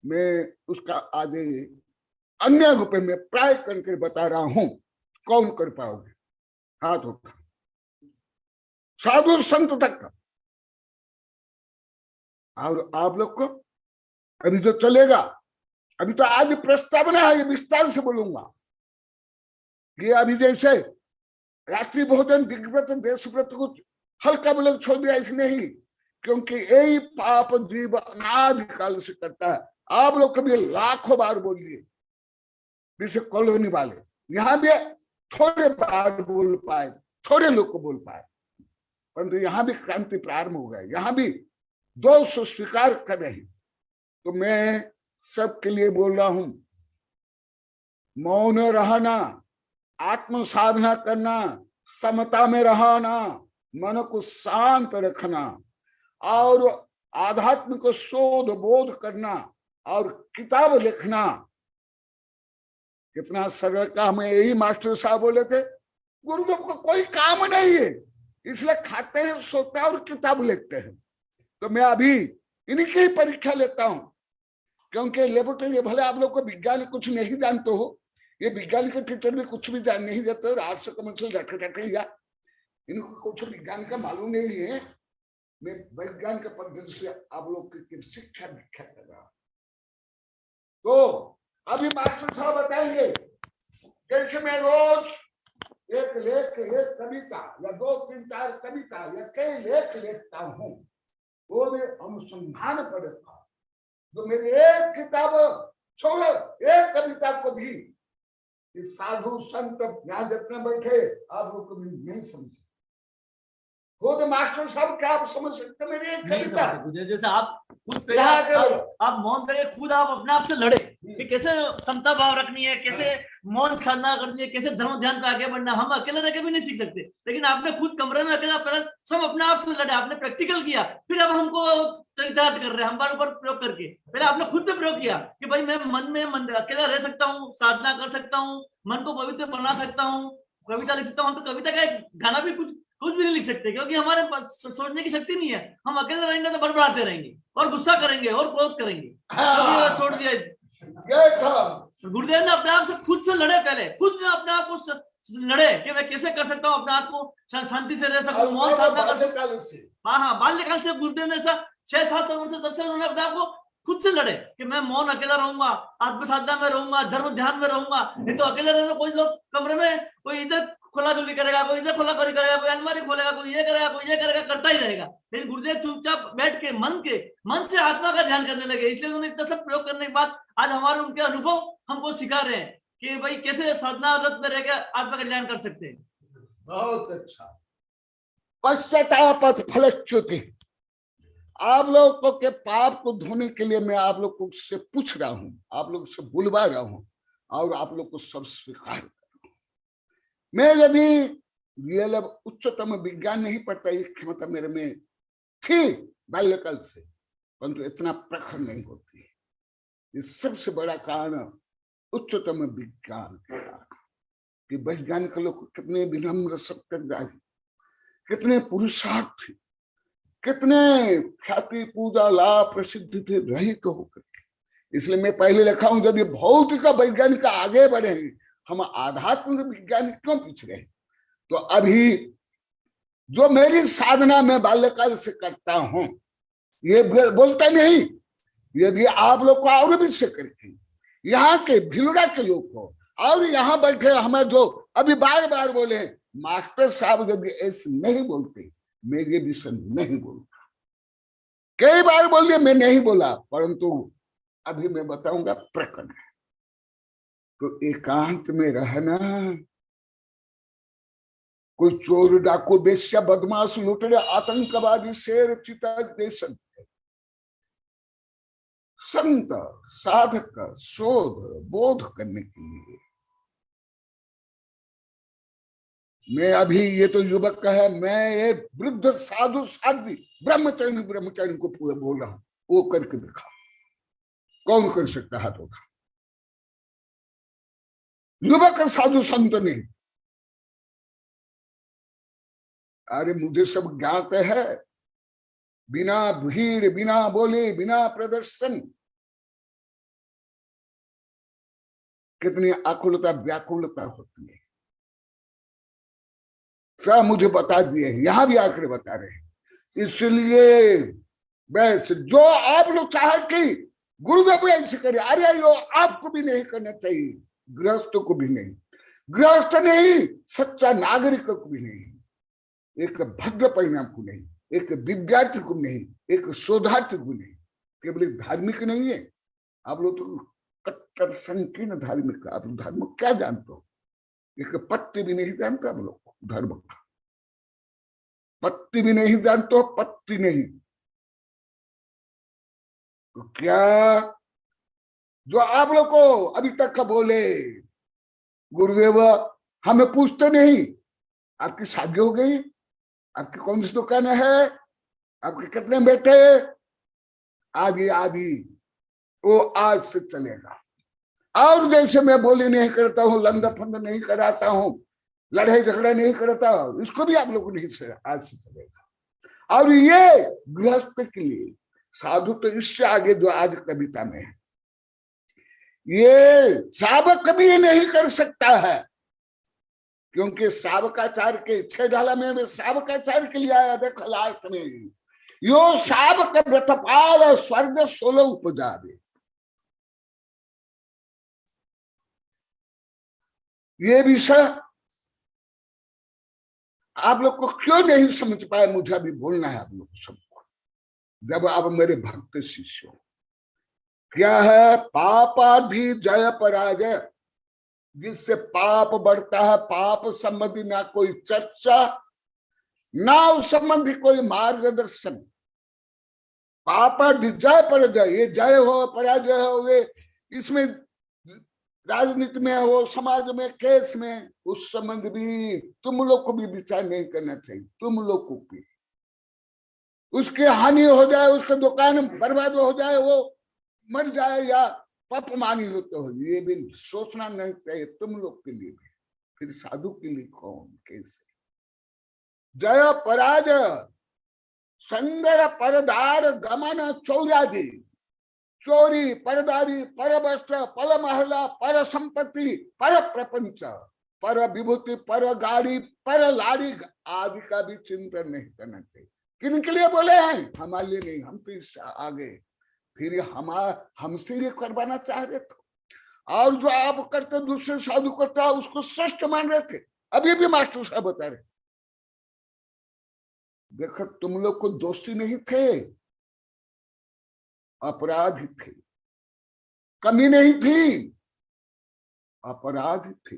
Speaker 6: मैं उसका आज अन्य रूप में प्राय करके बता रहा हूं। कौन कर पाओगे? हाथ उठा, साधु संत तक। और आप लोग को अभी जो चलेगा, अभी तो आज प्रस्तावना है, ये विस्तार से बोलूंगा कि अभी जैसे रात्रि भोजन, दिग्व्रत, देशव्रत को हल्का बोले छोड़ दिया, इसलिए ही क्योंकि यही पाप जीव अनादिकाल से करता है। आप लोग कभी लाखों बार बोल लिए, जैसे कॉलोनी वाले, यहाँ भी थोड़े बार बोल पाए, थोड़े लोग को बोल पाए, परंतु यहाँ भी क्रांति प्रारंभ हो गया, यहाँ भी दोष स्वीकार कर रहे हैं। तो मैं सबके लिए बोल रहा हूं, मौन रहना, आत्म साधना करना, समता में रहना, मन को शांत रखना और आध्यात्म को शोध बोध करना और किताब लिखना, कितना सरल काम है। यही मास्टर साहब बोले थे, गुरुदेव को कोई काम नहीं है, इसलिए खाते हैं, सोते हैं और किताब लिखते हैं। तो मैं अभी इन्हीं की ही परीक्षा लेता हूं, क्योंकि लेबोरेटरी भले आप लोग को विज्ञान कुछ नहीं जानते हो, ये विज्ञान के टीचर भी कुछ भी जान नहीं जाते, आज से कमर्शियल रखे या इनको कुछ विज्ञान का मालूम नहीं है। मैं विज्ञान के पद्धति से आप लोग की शिक्षा दीक्षा कर रहा हूं। तो अभी मास्टर साहब बताएंगे कैसे मैं रोज एक लेख, एक कविता या 2, 3, 4 कविता या कई लेख लिखता हूँ, वो भी अनुसंधान पड़ेगा। जो मेरी एक किताब छोड़ो, एक कविता को भी साधु संत यहाँ जितने बैठे आप लोग कभी नहीं समझ, खुद मास्टर साहब क्या आप समझ सकते? मेरी एक कविता
Speaker 5: जैसे आप खुद आप मौन करके खुद आप अपने आप से लड़े कि कैसे समता भाव रखनी है, कैसे मौन साधना करनी है, कैसे धर्म ध्यान पे आगे बढ़ना। हम अकेले रह के भी नहीं सीख सकते, लेकिन आपने खुद कमरे में अकेला पहले सब अपने आप से लड़े, आपने प्रैक्टिकल किया, फिर अब हमको चरितार्थ कर रहे हैं हमारे ऊपर प्रयोग करके। पहले आपने खुद पे प्रयोग किया कि भाई मैं मन में अकेला रह सकता हूँ, साधना कर सकता हूँ, मन को पवित्र बना सकता हूँ, कविता लिख सकता हूँ। हम तो कविता का एक गाना भी कुछ भी नहीं लिख सकते, क्योंकि हमारे सोचने की शक्ति नहीं है। हम अकेले रहेंगे तो बड़बड़ाते रहेंगे और गुस्सा करेंगे और क्रोध करेंगे। तो छोड़ दिया गुरुदेव ने अपने आप से खुद से लड़े, पहले खुद ने अपने आप को लड़े कि मैं कैसे कर सकता हूँ अपने आप को शांति से रह सकूं, मौन साधना कर सकूं। हाँ, बाल्यकाल से गुरुदेव ने ऐसा 6-7 वर्ष से, तब से उन्होंने अपने आप को खुद से लड़े कि मैं मौन अकेला रहूंगा, आत्म साधना में रहूंगा, धर्म ध्यान में रहूंगा। नहीं तो अकेले रहने कोई लोग कमरे में कोई इधर खोला खुली करेगा, कोई इधर खोला खुली करेगा, कोई अलमारी खोलेगा, कोई ये करेगा, कोई ये करेगा, करता ही रहेगा। लेकिन गुरुदेव चुपचाप बैठ के मन से आत्मा का ध्यान करने लगे। इसलिए उन्होंने इतना सब प्रयोग करने के बाद आज हमारे उनके अनुभव हमको सिखा रहे हैं कि भाई कैसे साधना व्रत में रहकर आत्मा का कल्याण कर सकते हैं।
Speaker 6: बहुत अच्छा। पश्चाताप फलच्युति, आप लोगों के पाप को धोने के लिए मैं आप लोग को से पूछ रहा हूं, आप लोग से बुलवा रहा हूं और आप लोग को सब स्वीकार करो। मैं यदि रियल उच्चतम विज्ञान नहीं पढ़ता, ये क्षमता मेरे में थी बाल्यकाल से, परंतु इतना प्रखर नहीं होती। ये सबसे बड़ा कारण उच्चतम विज्ञान का, कि वैज्ञानिक लोग कितने विनम्र सत्यग्राही, कितने पुरुषार्थी, कितने ख्याति पूजा लाभ प्रसिद्धि थे रहित होकर के। इसलिए मैं पहले लिखा हूं, यदि भौतिक वैज्ञानिक आगे बढ़े, हम आध्यात्मिक वैज्ञानिक क्यों पीछे रहे? तो अभी जो मेरी साधना में बाल्यकाल से करता हूं, ये बोलता नहीं, यदि आप लोग को और भी से करके यहाँ के भिलड़ा के लोग को और यहाँ बैठे हमें जो अभी बार बार बोले, मास्टर साहब यदि ऐसे नहीं बोलते, मैं ये विषय नहीं बोलता। कई बार बोल दिया, मैं नहीं बोला, परंतु अभी मैं बताऊंगा प्रकरण है। तो एकांत में रहना, कोई चोर डाकू बेश्या बदमाश लुटेरे आतंकवादी शेर चीता देशन, संत साधक शोध बोध करने के लिए मैं अभी, ये तो युवक का है, मैं एक वृद्ध साधु साध्वी ब्रह्मचारी को पूरा बोल रहा हूं, वो करके दिखा। कौन कर सकता हाथ उठा? युवक साधु संत नहीं। अरे मुझे सब ज्ञात है, बिना भीड़, बिना बोले, बिना प्रदर्शन, कितनी आकुलता व्याकुलता होती है, सब मुझे बता दिए, यहां भी आकर बता रहे हैं। इसलिए बस जो आप लोग चाहे कि गुरुदेव ऐसे करे, अरे यो आपको भी नहीं करना चाहिए, गृहस्थ को भी नहीं, गृहस्थ नहीं, सच्चा नागरिक को भी नहीं, एक भद्र परिणाम को नहीं, एक विद्यार्थी को नहीं, एक शोधार्थी को नहीं, केवल धार्मिक नहीं है। आप लोग तो कट्टर संकीर्ण धार्मिक, आप लोग धर्म क्या जानते हो? एक पत्ती भी नहीं जानते आप लोग धर्म का, पत्ती भी नहीं जानते हो, पत्ती नहीं। तो क्या जो आप लोग को अभी तक का बोले, गुरुदेव हमें पूछते नहीं आपकी शादी हो गई, आपकी कौन सी दुकान है, आपके कितने बेटे, आदि आदि। वो आज से चलेगा। और जैसे मैं बोली नहीं करता हूँ, लंदा फंद नहीं कराता हूँ, लड़ाई झगड़ा नहीं करता, इसको भी आप लोग नहीं से आज से चलेगा। और ये गृहस्थ के लिए, साधु तो इससे आगे जो आज कविता में है, ये श्रावक कभी नहीं कर सकता है, क्योंकि श्रावकाचार्य के 6 ढाला में श्रावकाचार्य के लिए आया। देख लास्ट में यो श्रावक व्रतपाल स्वर्ग 16 उपजावे। ये विषय आप लोग को क्यों नहीं समझ पाए, मुझे अभी बोलना है आप लोग सबको। जब आप मेरे भक्त शिष्य हो, क्या है पापाधि जय पराजय, जिससे पाप बढ़ता है, पाप संबंधी ना कोई चर्चा, ना उस संबंधी कोई मार्गदर्शन। पापाधि जय पराजय, ये जय हो पराजय हो, ये इसमें राजनीति में हो, समाज में, केस में, उस संबंध भी तुम लोग को भी विचार नहीं करना चाहिए। तुम लोग को भी उसकी हानि हो जाए, उसका दुकान बर्बाद हो जाए, वो मर जाए या पापमानी होते हो, ये भी सोचना नहीं चाहिए तुम लोग के लिए भी। फिर साधु के लिए कौन कैसे? जय पराजय संगर परदार गमन चौराजी, चोरी, परदारी, पर वस्त्र, पर महला, पर संपत्ति, पर प्रपंच, पर विभूति, पर गाड़ी, पर लाड़ी आदि का भी चिंतन नहीं करना चाहिए। किनके लिए बोले हैं? हमारे लिए नहीं, हम तो इससे आगे। फिर हमसे ये करवाना चाह रहे थे, और जो आप करते दूसरे साधु करता उसको श्रेष्ठ मान रहे थे। अभी भी मास्टर साहब बता रहे, देखो तुम लोग को दोषी नहीं थे, अपराधी थे, कमी नहीं थी, अपराधी थे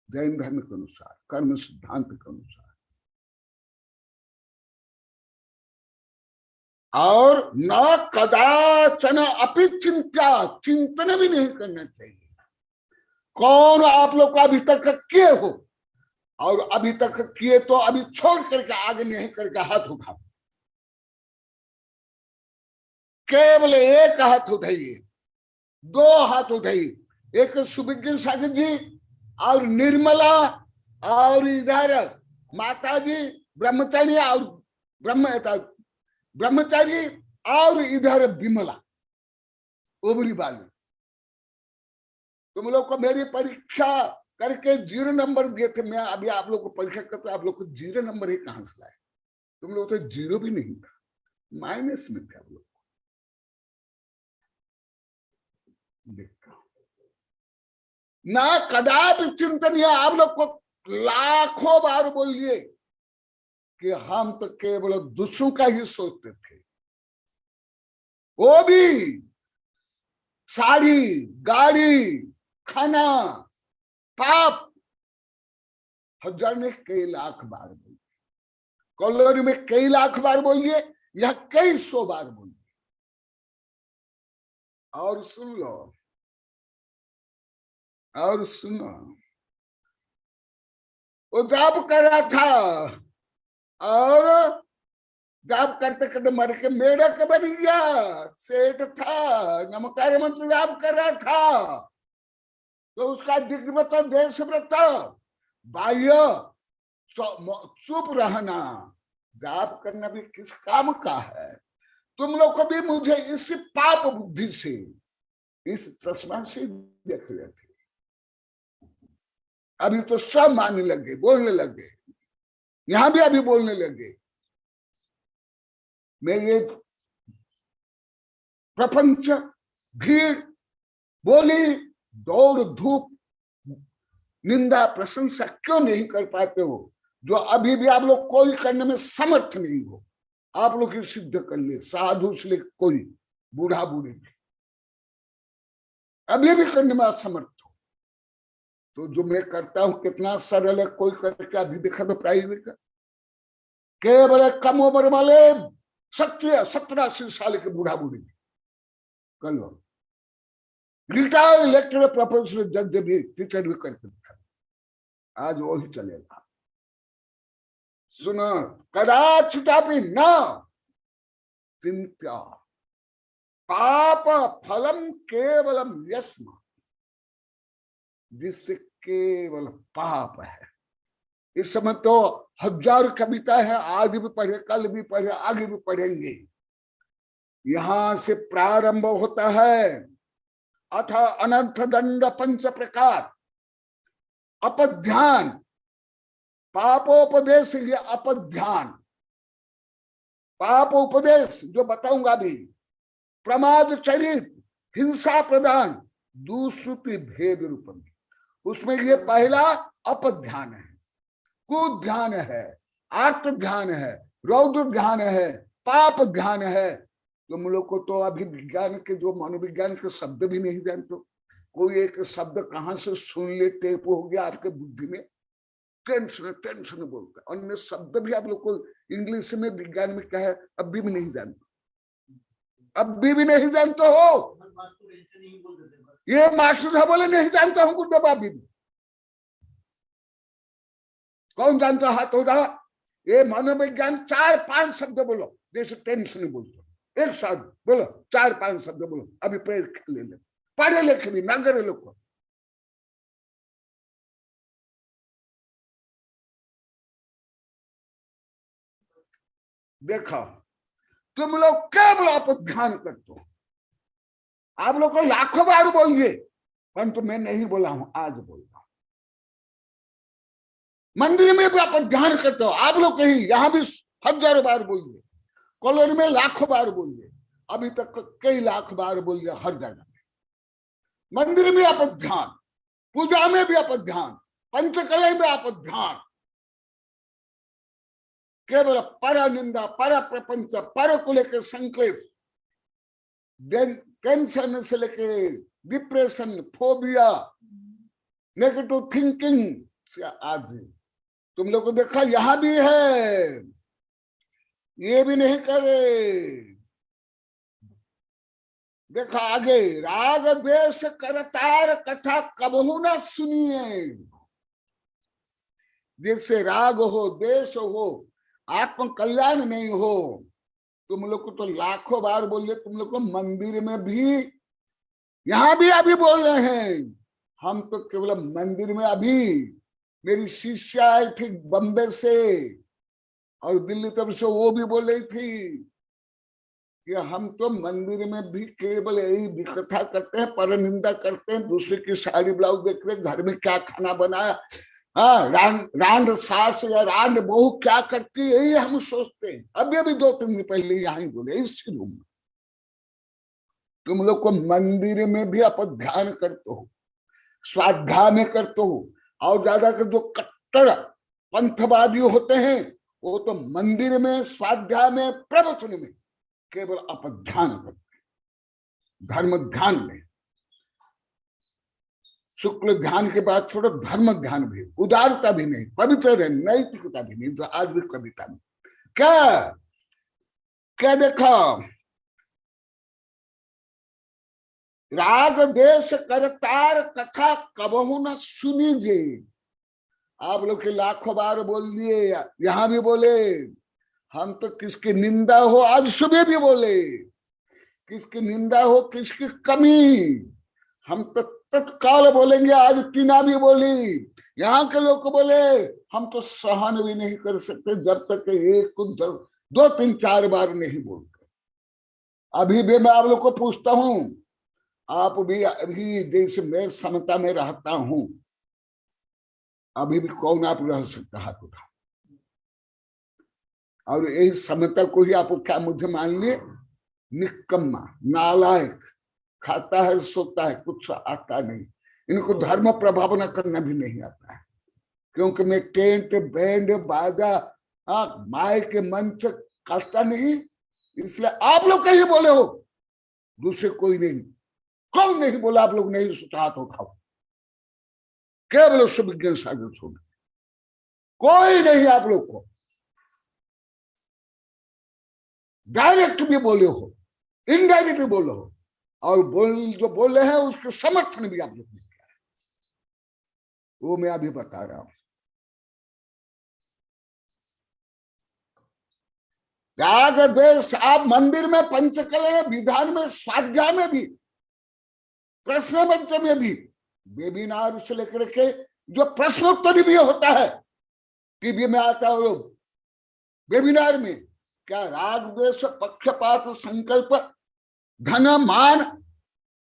Speaker 6: जैन धर्म के अनुसार, कर्म सिद्धांत के अनुसार। और न कदाचन अपि चिंता, चिंतन भी नहीं करना चाहिए। कौन आप लोग को अभी तक किए हो, और अभी तक किए तो अभी छोड़ करके आगे नहीं करके हाथ उठाओ। केवल एक हाथ उठाइए, 2 हाथ उठाइए। एक सुविज्ञ सागर जी और निर्मला, और इधर माता जी ब्रह्मचारी और ब्रह्मचारी, और इधर विमला ओबरी वाली। तुम लोग को मेरी परीक्षा करके 0 नंबर दिए थे, मैं अभी आप लोग को परीक्षा करते आप लोग को 0 नंबर ही कहां से लाए? तुम लोग तो 0 भी नहीं था, माइनस में थे आप लोग। ना कदापि चिंतन, आप लोग को लाखों बार बोलिए कि हम तो केवल दूसरों का ही सोचते थे। वो भी साड़ी, गाड़ी, खाना, पाप, हजार में कई लाख बार बोलिए, कॉलोनी में कई लाख बार बोलिए, या कई 100 बार बोलिए। और सुन लो, और सुनो, वो जाप कर रहा था, और जाप करते करते मर के मेढक बन गया। सेठ था, नमस्कार मंत्र जाप कर रहा था, तो उसका दिग्व्रत, देशव्रत, बाह्य चुप रहना, जाप करना भी किस काम का है? तुम लोग को भी मुझे इस पाप बुद्धि से, इस चश्मा से देख रहे थे। अभी तो सब मानने लगे, बोलने लगे, यहां भी अभी बोलने लगे। मैं ये प्रपंच, भीड़, बोली, दौड़ धूप, निंदा, प्रशंसा क्यों नहीं कर पाते हो? जो अभी भी आप लोग कोई करने में समर्थ नहीं हो, आप लोग ही सिद्ध कर ले। साधु से कोई बूढ़ा बूढ़ी भी अभी भी करने में असमर्थ हो। तो जो मैं करता हूं कितना सरल है, कोई करके अभी देखा तो प्राइवेट का, केवल कम उम्र वाले 70-80 साल के बूढ़ा बूढ़ी कर लो। रिटायर्ड लेक्चरर, प्रोफेसर, जज भी, टीचर भी करके दिखा। आज वही चलेगा। सुनो, कदाचितापि न चिंत्या पाप फलम केवलम यस्म, जिससे केवल पाप है। इस समय तो हजार कविता है, आज भी पढ़े, कल भी पढ़े, आगे भी पढ़ेंगे। यहां से प्रारंभ होता है अथ अनर्थ दंड पंच प्रकार, अपध्यान, पापोपदेश, ये अपध्यान, पापोपदेश जो बताऊंगा भी, प्रमाद चरित, हिंसा प्रदान, दुष्कृति भेद रूपम, उसमें ये पहला अपध्यान है, कुद ध्यान है, आर्त ध्यान है, रौद्र ध्यान है, पाप ध्यान है। तुम लोग को तो अभी विज्ञान के जो मनोविज्ञान के शब्द भी नहीं जानते, कोई एक शब्द कहां से सुन ले टेप हो गया आपके बुद्धि में, टेंशन टेंशन बोलते, अन्य शब्द भी आप लोग को इंग्लिश में विज्ञान में क्या है अभी भी नहीं जानते, अभी भी नहीं जानते हो। ये मास्टर साहब बोले नहीं जानता हूं गुड्डा, अभी भी कौन जानता हाथ हो रहा। ये मनोविज्ञान 4-5 शब्द बोलो, जैसे टेंशन बोलते एक साथ बोलो, 4-5 शब्द बोलो, अभी परीक्षा ले ले, पढ़े लिखे भी ना करे लोग को। देखो तुम लोग केवल आप ध्यान करते हो, आप लोग को लाखों बार बोलिए, परंतु मैं नहीं बोला हूं, आज बोल रहा हूं। मंदिर में भी आप ध्यान करते हो, आप लोग कहीं यहां भी हजारों बार बोलिए, कॉलोनी में लाखों बार बोलिए, अभी तक कई लाख बार बोलिए हर जगह। मंदिर में आप ध्यान, पूजा में भी आप ध्यान, पंचकलय में आप ध्यान, केवल पर निंदा, पर प्रपंच, पर को लेकर संक्लेश, टेंशन से लेके डिप्रेशन, फोबिया, नेगेटिव थिंकिंग से आदि तुम लोग को देखा यहां भी है, ये भी नहीं करे। देखा आगे, राग द्वेष करतार कथा कबहू न सुनिए। जिससे राग हो, द्वेष हो, आत्म कल्याण नहीं हो, तुम लोग को तो लाखों बार बोलिए, तुम लोग को मंदिर में भी, यहां भी अभी बोल रहे हैं। हम तो केवल मंदिर में, अभी मेरी शिष्या आई थी बम्बे से और दिल्ली तरफ से, वो भी बोल रही थी कि हम तो मंदिर में भी केवल यही कथा करते हैं, पर निंदा करते हैं, दूसरे की साड़ी ब्लाउज देख रहे, घर में क्या खाना बनाया, हाँ रांड सास या रांड बहू क्या करती है, यही हम सोचते हैं। अभी अभी 2-3 दिन पहले यहाँ ही बोले इसी रूम में, तुम लोग को मंदिर में भी आप ध्यान करते हो, स्वाध्याय में करते हो, और ज्यादातर जो कट्टर पंथवादी होते हैं वो तो मंदिर में, स्वाध्याय में, प्रवचन में केवल आप ध्यान करते हैं, धर्म ध्यान में। शुक्ल ध्यान के बाद छोड़ो, धर्म ध्यान भी, उदारता भी नहीं, पवित्र है, नैतिकता भी नहीं, जो आज भी कविता में क्या क्या देखा, राग देश करतार कथा कबहू न सुनीजे। आप लोग के लाखों बार बोल दिए, यहां भी बोले, हम तो किसकी निंदा हो, आज सुबह भी बोले, किसकी निंदा हो, किसकी कमी, हम तो तत्काल बोलेंगे। आज टीना भी बोली, यहाँ के लोग को बोले, हम तो सहन भी नहीं कर सकते जब तक एक 2-3-4 बार नहीं बोलते। अभी भी मैं आप लोग को पूछता हूं, आप भी अभी जैसे मैं समता में रहता हूं, अभी भी कौन आप रह सकता हाथ उठा, और यही समता को ही आप क्या मुझे मान लिए निकम्मा, नालायक, खाता है सोता है, कुछ आता नहीं, इनको धर्म प्रभावना करना भी नहीं आता है, क्योंकि मैं टेंट बैंड बाजा माइक के मंच करता नहीं, इसलिए आप लोग कहीं बोले हो, दूसरे कोई नहीं। कौन नहीं बोला आप लोग नहीं सोचा हाथ उठाओ, केवल सुविज्ञान सागर छोड़, कोई नहीं आप लोग को डायरेक्ट भी बोले हो, इनडायरेक्ट भी बोले हो, और जो बोले हैं उसके समर्थन भी आप लोग ने किया है, वो मैं अभी बता रहा हूं। राग द्वेष, आप मंदिर में पंचकले विधान में स्वाध्याय में भी प्रश्न मंच में भी वेबिनार से लेकर के जो प्रश्नोत्तरी भी होता है टीवी में आता है वेबिनार में, क्या राग द्वेष पक्षपात संकल्प धन मान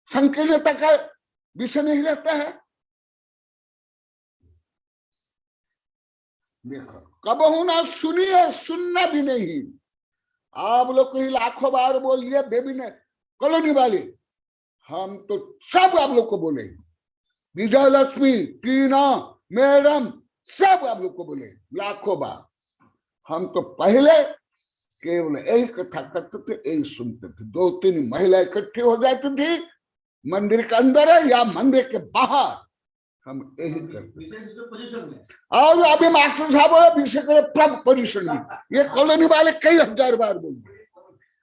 Speaker 6: संकीर्णता का विषय नहीं रहता है? देखो कबहू ना सुनिए, सुनना भी नहीं। आप लोग को ही लाखों बार बोल दिया बेबीने कॉलोनी वाले, हम तो सब आप लोग को बोले, विजय लक्ष्मी, टीना, मैडम, सब आप लोग को बोले लाखों बार। हम तो पहले केवल यही कथा करते थे, यही सुनते थे। 2-3 महिला इकट्ठी हो जाती थी मंदिर के अंदर है या मंदिर के बाहर, हम यही करते थे। और अभी मास्टर साहब बोले विशेष प्रभ पोजिशन में, ये कॉलोनी वाले कई हजार बार बोलते,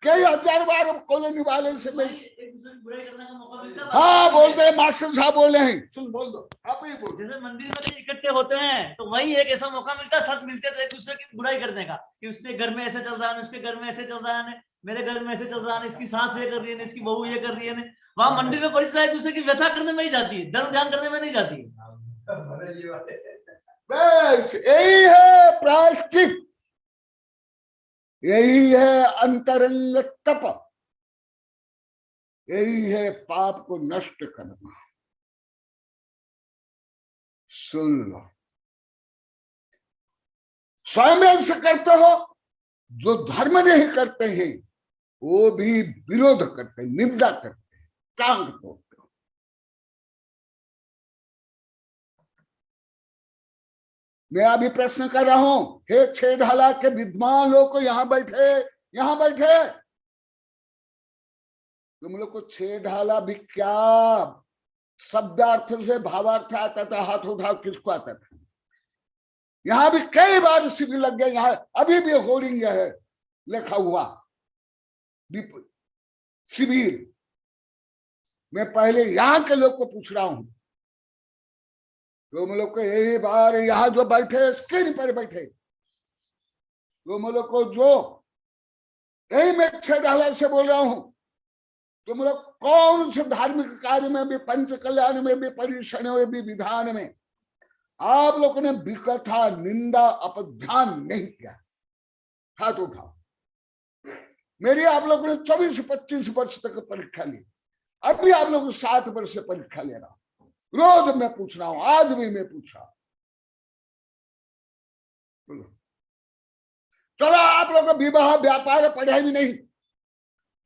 Speaker 6: कई हजार बार कॉलोनी वाले से मैं हाँ बोलते हैं, मास्टर साहब बोले हैं, सुन बोल दो आप ही बोल।
Speaker 5: जैसे मंदिर में इकट्ठे होते हैं तो वही एक ऐसा मौका मिलता है, सब मिलते थे एक दूसरे की बुराई करने का, कि उसके घर में ऐसे चल रहा है, उसके घर में ऐसे चल रहा है, मेरे घर में ऐसे चल रहा है, इसकी सास ये कर रही है, इसकी बहू ये कर रही है। वहां मंदिर में परिचय एक दूसरे की व्यथा करने में ही जाती है, धर्म ध्यान करने में नहीं जाती है।
Speaker 6: बस यही है प्रायश्चित, यही है अंतरंग तप, यही है पाप को नष्ट करना। सुन लो, स्वयं से करते हो, जो धर्म नहीं करते हैं वो भी विरोध करते हैं, निंदा करते हैं, टांग तोड़ते हो। मैं अभी प्रश्न कर रहा हूं, हे 6 ढाला के विद्वान लोग को यहां बैठे तुम लोग को 6 ढाला भी क्या शब्दार्थ से भावार्थ आता था? हाथ उठाओ, किसको आता था? यहां भी कई बार शिविर लग गए, यहाँ अभी भी होर्डिंग है लिखा हुआ शिविर। मैं पहले यहाँ के लोग को पूछ रहा हूं, तुम लोग को यही बार यहाँ जो बैठे स्क्रीन पर बैठे तुम लोग को जो यही मैं 6 ढाला से बोल रहा हूं, तुम लोग कौन से धार्मिक कार्य में भी, पंच कल्याण में भी, परिषण में भी, विधान में आप लोगों ने विकथा निंदा अपध्यान नहीं किया? हाथ उठाओ। मेरी आप लोगों ने 24-25 वर्ष तक परीक्षा ली, अभी आप लोग 7 वर्ष से परीक्षा ले रहा हूं, रोज मैं पूछ रहा हूं, आज भी मैं पूछ रहा हूं। चलो आप लोग को विवाह व्यापार पढ़ाई भी नहीं,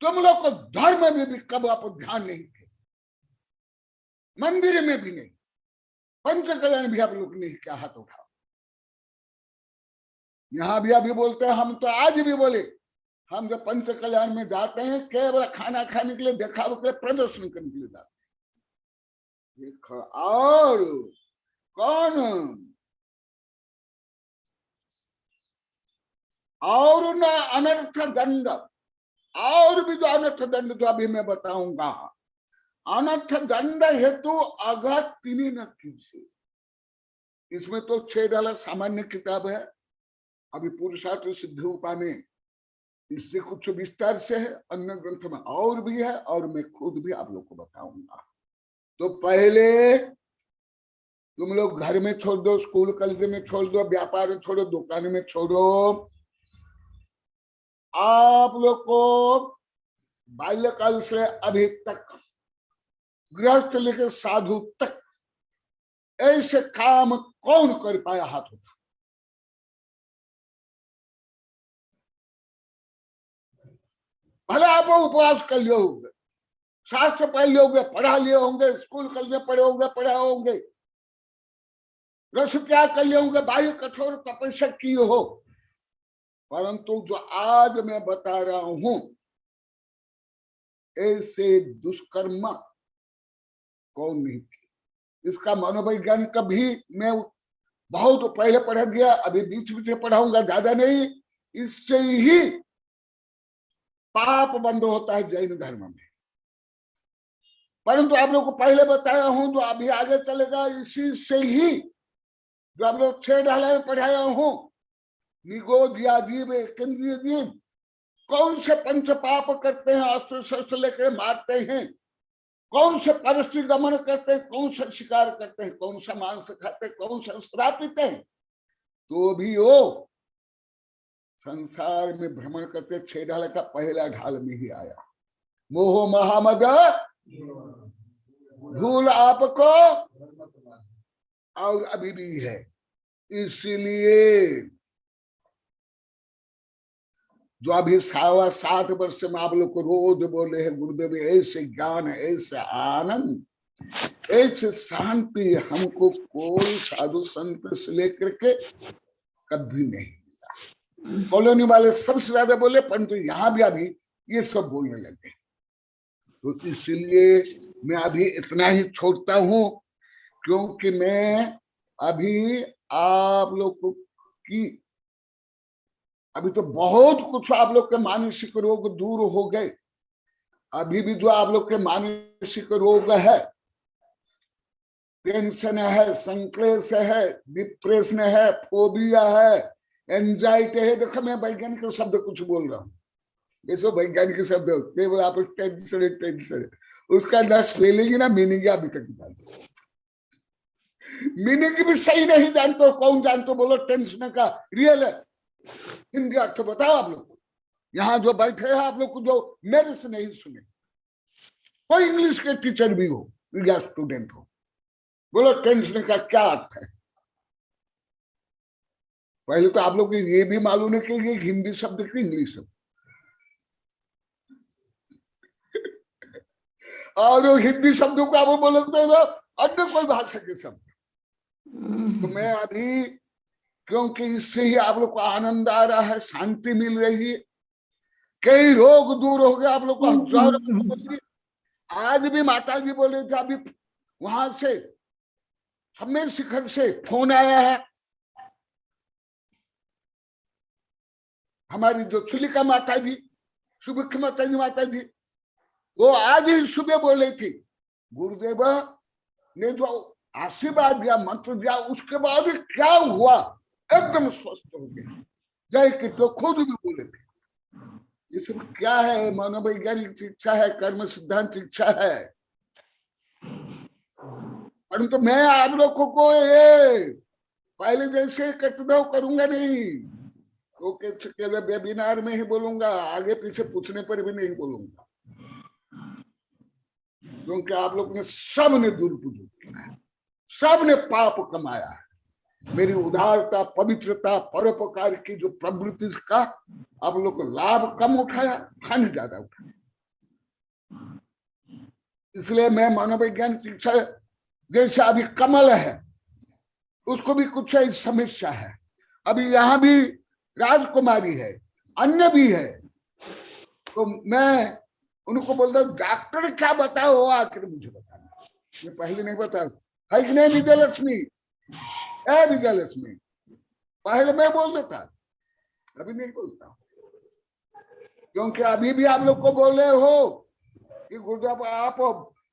Speaker 6: तुम लोग को धर्म में भी कब आप ध्यान नहीं किया, मंदिर में भी नहीं, पंच कल्याण भी आप लोग नहीं किया। हाथ उठाओ। यहां भी अभी बोलते हैं, हम तो आज भी बोले, हम जब पंच कल्याण में जाते हैं केवल खाना खाने के लिए, दिखावे के लिए, प्रदर्शन करने के लिए जाते हैं। देखो और कौन और न अनर्थ दंड, और भी जो अनर्थ दंड जो अभी मैं बताऊंगा, अनर्थ दंड हेतु आघात तीनी न कीजिए। इसमें तो 6 ढाला सामान्य किताब है, अभी पुरुषार्थ सिद्धि उपा में इससे कुछ विस्तार से है, अन्य ग्रंथ में और भी है, और मैं खुद भी आप लोग को बताऊंगा। तो पहले तुम लोग घर में छोड़ दो, स्कूल कॉलेज में छोड़ दो, व्यापार छोड़ो, दुकान में छोड़ो। आप लोग को बाल्यकाल से अभी तक गृहस्थ लेकर साधु तक ऐसे काम कौन कर पाया? हाथ उठा। भले आप उपवास कर लिए होंगे, शास्त्र पढ़ लिए होंगे, पढ़ा लिए होंगे, स्कूल कॉलेज में पढ़े होंगे, पढ़ा होंगे, रस त्याग कर लिए होंगे, बाह्य कठोर तपस्या की हो, परंतु जो आज मैं बता रहा हूं ऐसे दुष्कर्म कौन नहीं किया। इसका मनोवैज्ञानिक भी मैं बहुत पहले पढ़ा गया, अभी बीच बीच में पढ़ाऊंगा, ज्यादा नहीं। इससे ही पाप बंद होता है जैन धर्म में, परंतु आप लोग को पहले बताया हूं, जो अभी आगे चलेगा इसी से ही, जो आप लोग 6 ढाला में पढ़ाया हूं, निगोद या दीप, केंद्रीय दीप, कौन से पंच पाप करते हैं, अस्त्र शस्त्र लेकर मारते हैं, कौन से परस्त्री गमन करते हैं, कौन सा शिकार करते हैं, कौन सा मांस खाते हैं, कौन सा शराब पीते हैं, तो भी वो संसार में भ्रमण करते 6 ढाल का पहला ढाल में ही आया। मोह महामद भूल आपको और अभी भी है। इसलिए जो अभी 7.25 वर्ष में आप लोग को रोज बोले हैं गुरुदेव ऐसे ज्ञान, ऐसे आनंद, ऐसे शांति हमको कोई साधु संत से लेकर के कभी नहीं मिला। कॉलोनी वाले सबसे ज्यादा बोले, परंतु यहाँ भी अभी ये सब बोलने लगे। तो इसलिए मैं अभी इतना ही छोड़ता हूँ, क्योंकि मैं अभी आप लोग की अभी तो बहुत कुछ आप लोग के मानसिक रोग दूर हो गए। अभी भी जो आप लोग के मानसिक रोग है, टेंशन है, संक्लेश है, डिप्रेशन है, फोबिया है, एंजाइटी है। देखो मैं वैज्ञानिक शब्द कुछ बोल रहा हूँ, जैसे वैज्ञानिक शब्द केवल आप टेंशन टेंशन, उसका ना स्पेलिंग ना मीनिंग अभी तक जानते, मीनिंग भी सही नहीं जानते हो। कौन जानते हो बोलो टेंशन का रियल है हिंदी अर्थ बताओ आप लोग को। यहाँ जो बैठे हैं आप लोग को, जो मेरे से नहीं सुने, कोई इंग्लिश के टीचर भी हो या स्टूडेंट हो, बोलो टेंशन का क्या अर्थ है। पहले तो आप लोग को ये भी मालूम है कि ये हिंदी शब्द की इंग्लिश शब्द, और हिंदी शब्दों को आप बोलते हो अन्य कोई भाषा के शब्द। तो मैं अभी, क्योंकि इससे ही आप लोग को आनंद आ रहा है, शांति मिल रही है, कई रोग दूर हो गए आप लोग को। हजार आज भी माता जी बोले थे, अभी वहां से समय शिखर से फोन आया है, हमारी जो चुलिका माता जी, सुभिक्ष माता जी, वो आज ही सुबह बोले थी गुरुदेव ने जो आशीर्वाद दिया, मंत्र दिया, उसके बाद क्या हुआ, एकदम स्वस्थ हो गए। जय कि तो खुद भी बोले थे। ये सब क्या है, मनोवैज्ञानिक शिक्षा है, कर्म सिद्धांत शिक्षा है। परंतु मैं आप लोगों को ये पहले जैसे कर्तव्य करूंगा नहीं, तो केवल वेबिनार में ही बोलूंगा, आगे पीछे पूछने पर भी नहीं बोलूंगा, क्योंकि आप लोग ने सबने दुरुपयोग किया है, सबने पाप कमाया है। मेरी उदारता, पवित्रता, परोपकार की जो प्रवृत्ति का आप लोग को लाभ कम उठाया, हानि ज्यादा उठाया। इसलिए मैं मनोवैज्ञानिक शिक्षा, जैसे अभी कमल है, उसको भी कुछ समस्या है, अभी यहाँ भी राजकुमारी है, अन्य भी है, तो मैं उनको बोलता हूँ डॉक्टर क्या बताओ, आखिर मुझे बताना, मैं पहले नहीं बताऊँ है कि नहीं। विजयलक्ष्मी, विजयलक्ष्मी, पहले मैं बोल देता, अभी नहीं बोलता, क्योंकि अभी भी आप लोग को बोल रहे हो कि गुरुदेव आप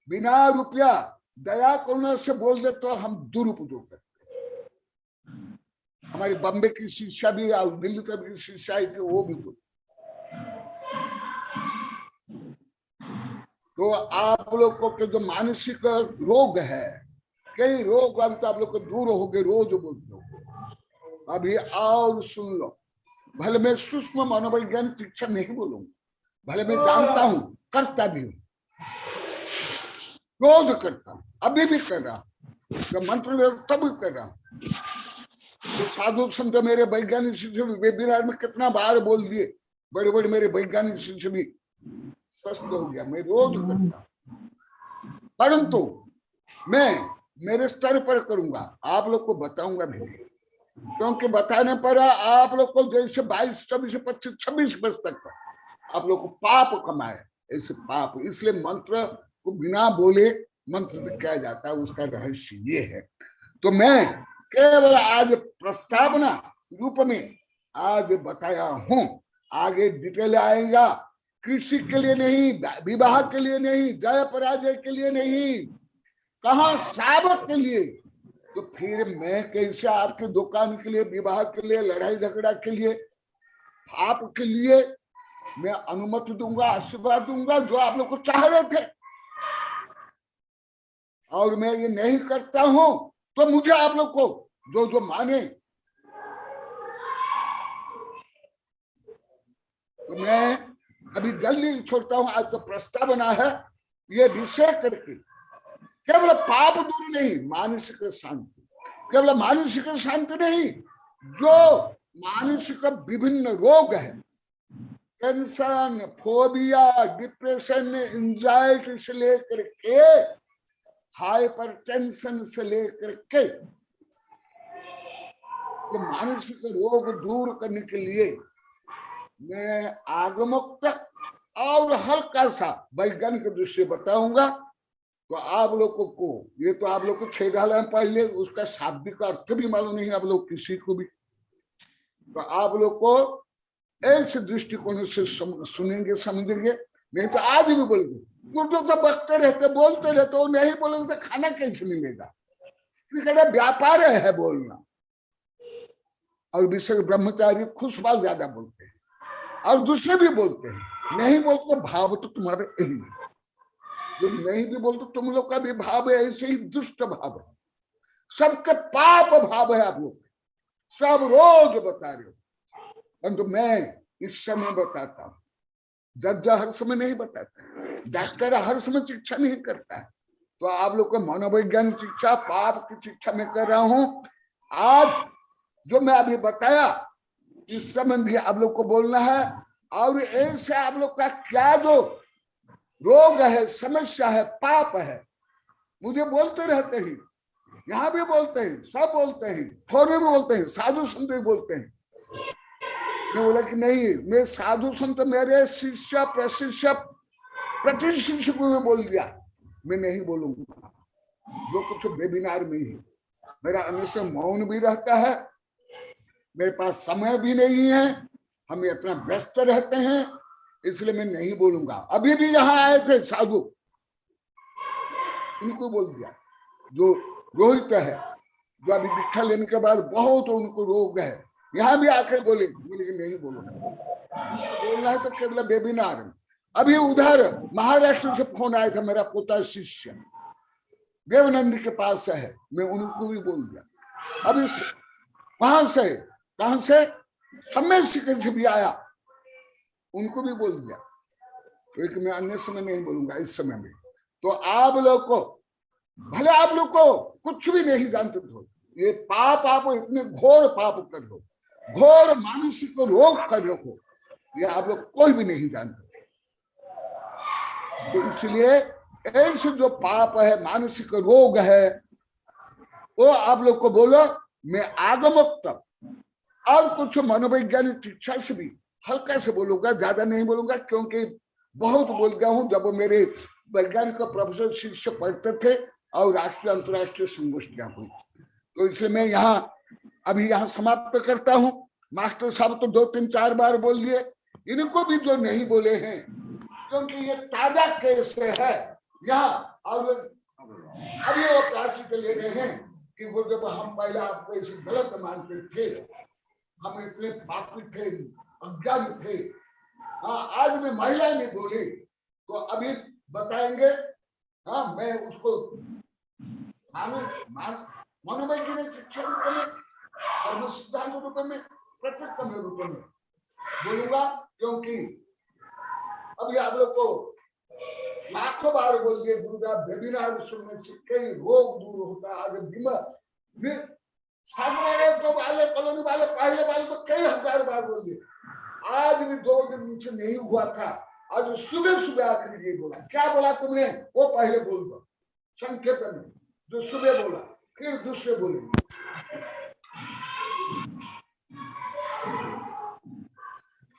Speaker 6: बिना रुपया दया करुणा से बोल दे तो हम दुरुपयोग करते। हमारी बॉम्बे की शिक्षा भी और दिल्ली तक की शिक्षा आई थी, वो भी बोल। तो आप लोग को के जो मानसिक रोग है, कई रोग अभी तो आप लोग को दूर हो गए, रोज बोलते हो। अभी और सुन लो, भले मैं सूक्ष्म मनोवैज्ञानिक शिक्षा नहीं बोलूंगा, भले मैं जानता हूं, करता भी हूं, रोज करता हूं, अभी भी कर रहा हूं, जब मंत्र तब कर रहा हूं। तो साधु संत मेरे वैज्ञानिक शिक्षक वेबिनार में कितना बार बोल दिए, बड़े बड़े मेरे वैज्ञानिक शिक्षक भी स्वस्थ हो गया, मैं रोज करता हूं। परंतु मैं मेरे स्तर पर करूंगा, आप लोग को बताऊंगा भी नहीं, क्योंकि बताने पर आप लोग को जैसे 22, 24, 25, 26 वर्ष तक आप लोग को पाप कमाए, ऐसे पाप। इसलिए मंत्र को बिना बोले मंत्र किया जाता है, उसका रहस्य ये है। तो मैं केवल आज प्रस्तावना रूप में आज बताया हूं, आगे डिटेल आएगा। कृषि के लिए नहीं, विवाह के लिए नहीं, जय पराजय के लिए नहीं, कहा साबत के लिए। तो फिर मैं कैसे आपकी दुकान के लिए, विवाह के लिए, लड़ाई झगड़ा के लिए, आपके लिए मैं अनुमति दूंगा, आशीर्वाद दूंगा जो आप लोग को चाह रहे थे, और मैं ये नहीं करता हूं तो मुझे आप लोग को जो जो माने, तो मैं अभी जल्दी छोड़ता हूं। आज तो प्रस्ताव बना है ये विषय करके, केवल पाप दूर नहीं, मानसिक शांति, केवल मानसिक शांति नहीं, जो मानसिक विभिन्न रोग है, टेंशन, फोबिया, डिप्रेशन, एंजाइटी से लेकर के हाइपर टेंशन से लेकर के जो मानसिक रोग दूर करने के लिए मैं आगमुक्त और हल्का सा वैज्ञानिक दृष्टि बताऊंगा। तो आप लोगों को ये तो आप लोग को 6 डाला पहले, उसका शाब्दिक अर्थ भी मालूम नहीं आप लोग किसी को भी, तो आप लोग को ऐसे दृष्टिकोण से सुनेंगे, समझेंगे। नहीं तो आज भी बोलेंगे, गुरुदेव तो बकते रहते, बोलते रहते, वो नहीं बोलेंगे तो खाना कैसे मिलेगा? व्यापार है बोलना। और विषय ब्रह्मचारी खुशबाल ज्यादा बोलते हैं और दूसरे भी बोलते हैं, नहीं बोलते भाव तो तुम्हारे यही है, जो नहीं भी बोलते तुम लोग का भी भाव है, ऐसे ही दुष्ट भाव है, सबके पाप भाव है आप लोग, सब रोज बता रहे हो, परंतु मैं इस समय बताता हूं। जज हर समय नहीं बताता, डॉक्टर हर समय शिक्षा नहीं करता है, तो आप लोग को मनोवैज्ञानिक शिक्षा, पाप की शिक्षा में कर रहा हूं। आज जो मैं अभी बताया इस संबंधी आप लोग को बोलना है, और ऐसे आप लोग का क्या जो रोग है, समस्या है, पाप है, मुझे बोलते रहते हैं, यहाँ भी बोलते हैं, सब बोलते हैं, फोन में भी बोलते हैं, साधु संत भी बोलते हैं। मैं बोला कि नहीं, मैं साधु संत मेरे शिष्य प्रशिष्य प्रतिशिष्य को मैं बोल दिया, मैं नहीं बोलूंगा। जो कुछ वेबिनार में ही मेरा हमेशा मौन भी रहता है, मेरे पास समय भी नहीं है, हम इतना व्यस्त रहते हैं, इसलिए मैं नहीं बोलूंगा। अभी भी यहाँ आए थे साधु, उनको बोल दिया, जो रोहित है, जो अभी दीक्षा लेने के बाद बहुत उनको रोग है, यहाँ भी आकर बोले नहीं बोलूंगा, बोलना है तो केवल वेबिनार में। अभी उधर महाराष्ट्र से फोन आया था, मेरा पोता शिष्य देवनंदी के पास है, मैं उनको भी बोल दिया। अभी वहां से कहां से समय शिखर से भी आया, उनको भी बोल दिया, लेकिन मैं अन्य समय नहीं बोलूंगा, इस समय में। तो आप लोग को भले आप लोग को कुछ भी नहीं जानते हो, ये पाप आप इतने घोर पाप कर लो, घोर मानसिक रोग कर लो, ये आप लोग कोई भी नहीं जानते। तो इसलिए ऐसे जो पाप है, मानसिक रोग है, वो आप लोग को बोलो मैं आगमुक्त, और कुछ मनोवैज्ञानिक शिक्षा से भी हल्का से बोलूंगा, ज्यादा नहीं बोलूंगा, क्योंकि बहुत बोल गया हूं। जब मेरे वैज्ञानिक प्रोफेसर शिष्य पढ़ते थे और राष्ट्रीय अंतर्राष्ट्रीय संगोष्ठियां हुई, तो इसलिए मैं अभी यहाँ समाप्त करता हूं। मास्टर साहब तो 2, 3, 4 बार बोल दिए, इनको भी जो नहीं बोले हैं, क्योंकि ये ताजा केस है यहाँ, और अभी वो क्लासिक ले रहे हैं कि गुरुदेव हम पहले आपको इसे गलत मानते थे, हम इतने पापी थे, अज्ञान थे। हाँ, आज में महिला ने बोली तो अभी बताएंगे। हाँ, मैं उसको मनोवैज्ञानिक शिक्षा रूप में, और सिद्धांत रूप में, प्रत्यक्ष रूप में बोलूंगा, क्योंकि अभी आप लोग को लाखों बार बोल दिए गुरुदेव, वेबिनार सुनने से कई रोग दूर होता है। आज बीमार तो वाले कॉलोनी वाले पहले वाले तो कई 1000 बार बोल दिए, आज भी 2 दिन से नहीं हुआ था, आज सुबह सुबह आकर ये बोला। क्या बोला तुमने? वो पहले बोल दो संक्षेप में, जो सुबह बोला, फिर दूसरे बोले।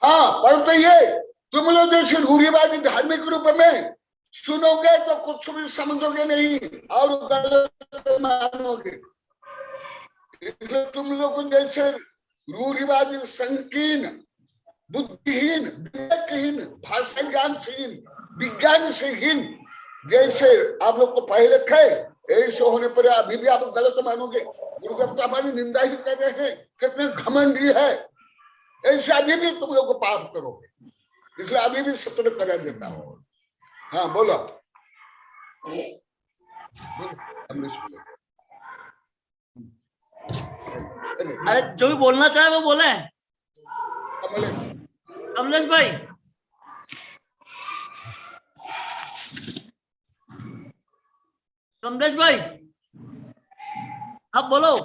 Speaker 6: हाँ, परंतु ये तुम लोग जैसे रूढ़िवादी धार्मिक रूप में सुनोगे तो कुछ भी समझोगे नहीं और गलत मानोगे। तुम लोग जैसे रूढ़िवादी, संकीर्ण, बुद्धिहीन, विवेकहीन, भाषा ज्ञान से विज्ञान से हीन जैसे आप लोग को पहले थे, ऐसे होने पर अभी भी आप गलत मानोगे। गुरुदेव तो हमारी निंदा ही कर रहे हैं, कितने घमंडी है, ऐसे अभी भी तुम लोग को पाप करोगे। इसलिए अभी भी सत्र करा देता हूँ। हाँ बोलो,
Speaker 5: अरे जो भी बोलना चाहे वो बोले। कमलेश भाई, कमलेश भाई आप बोलो।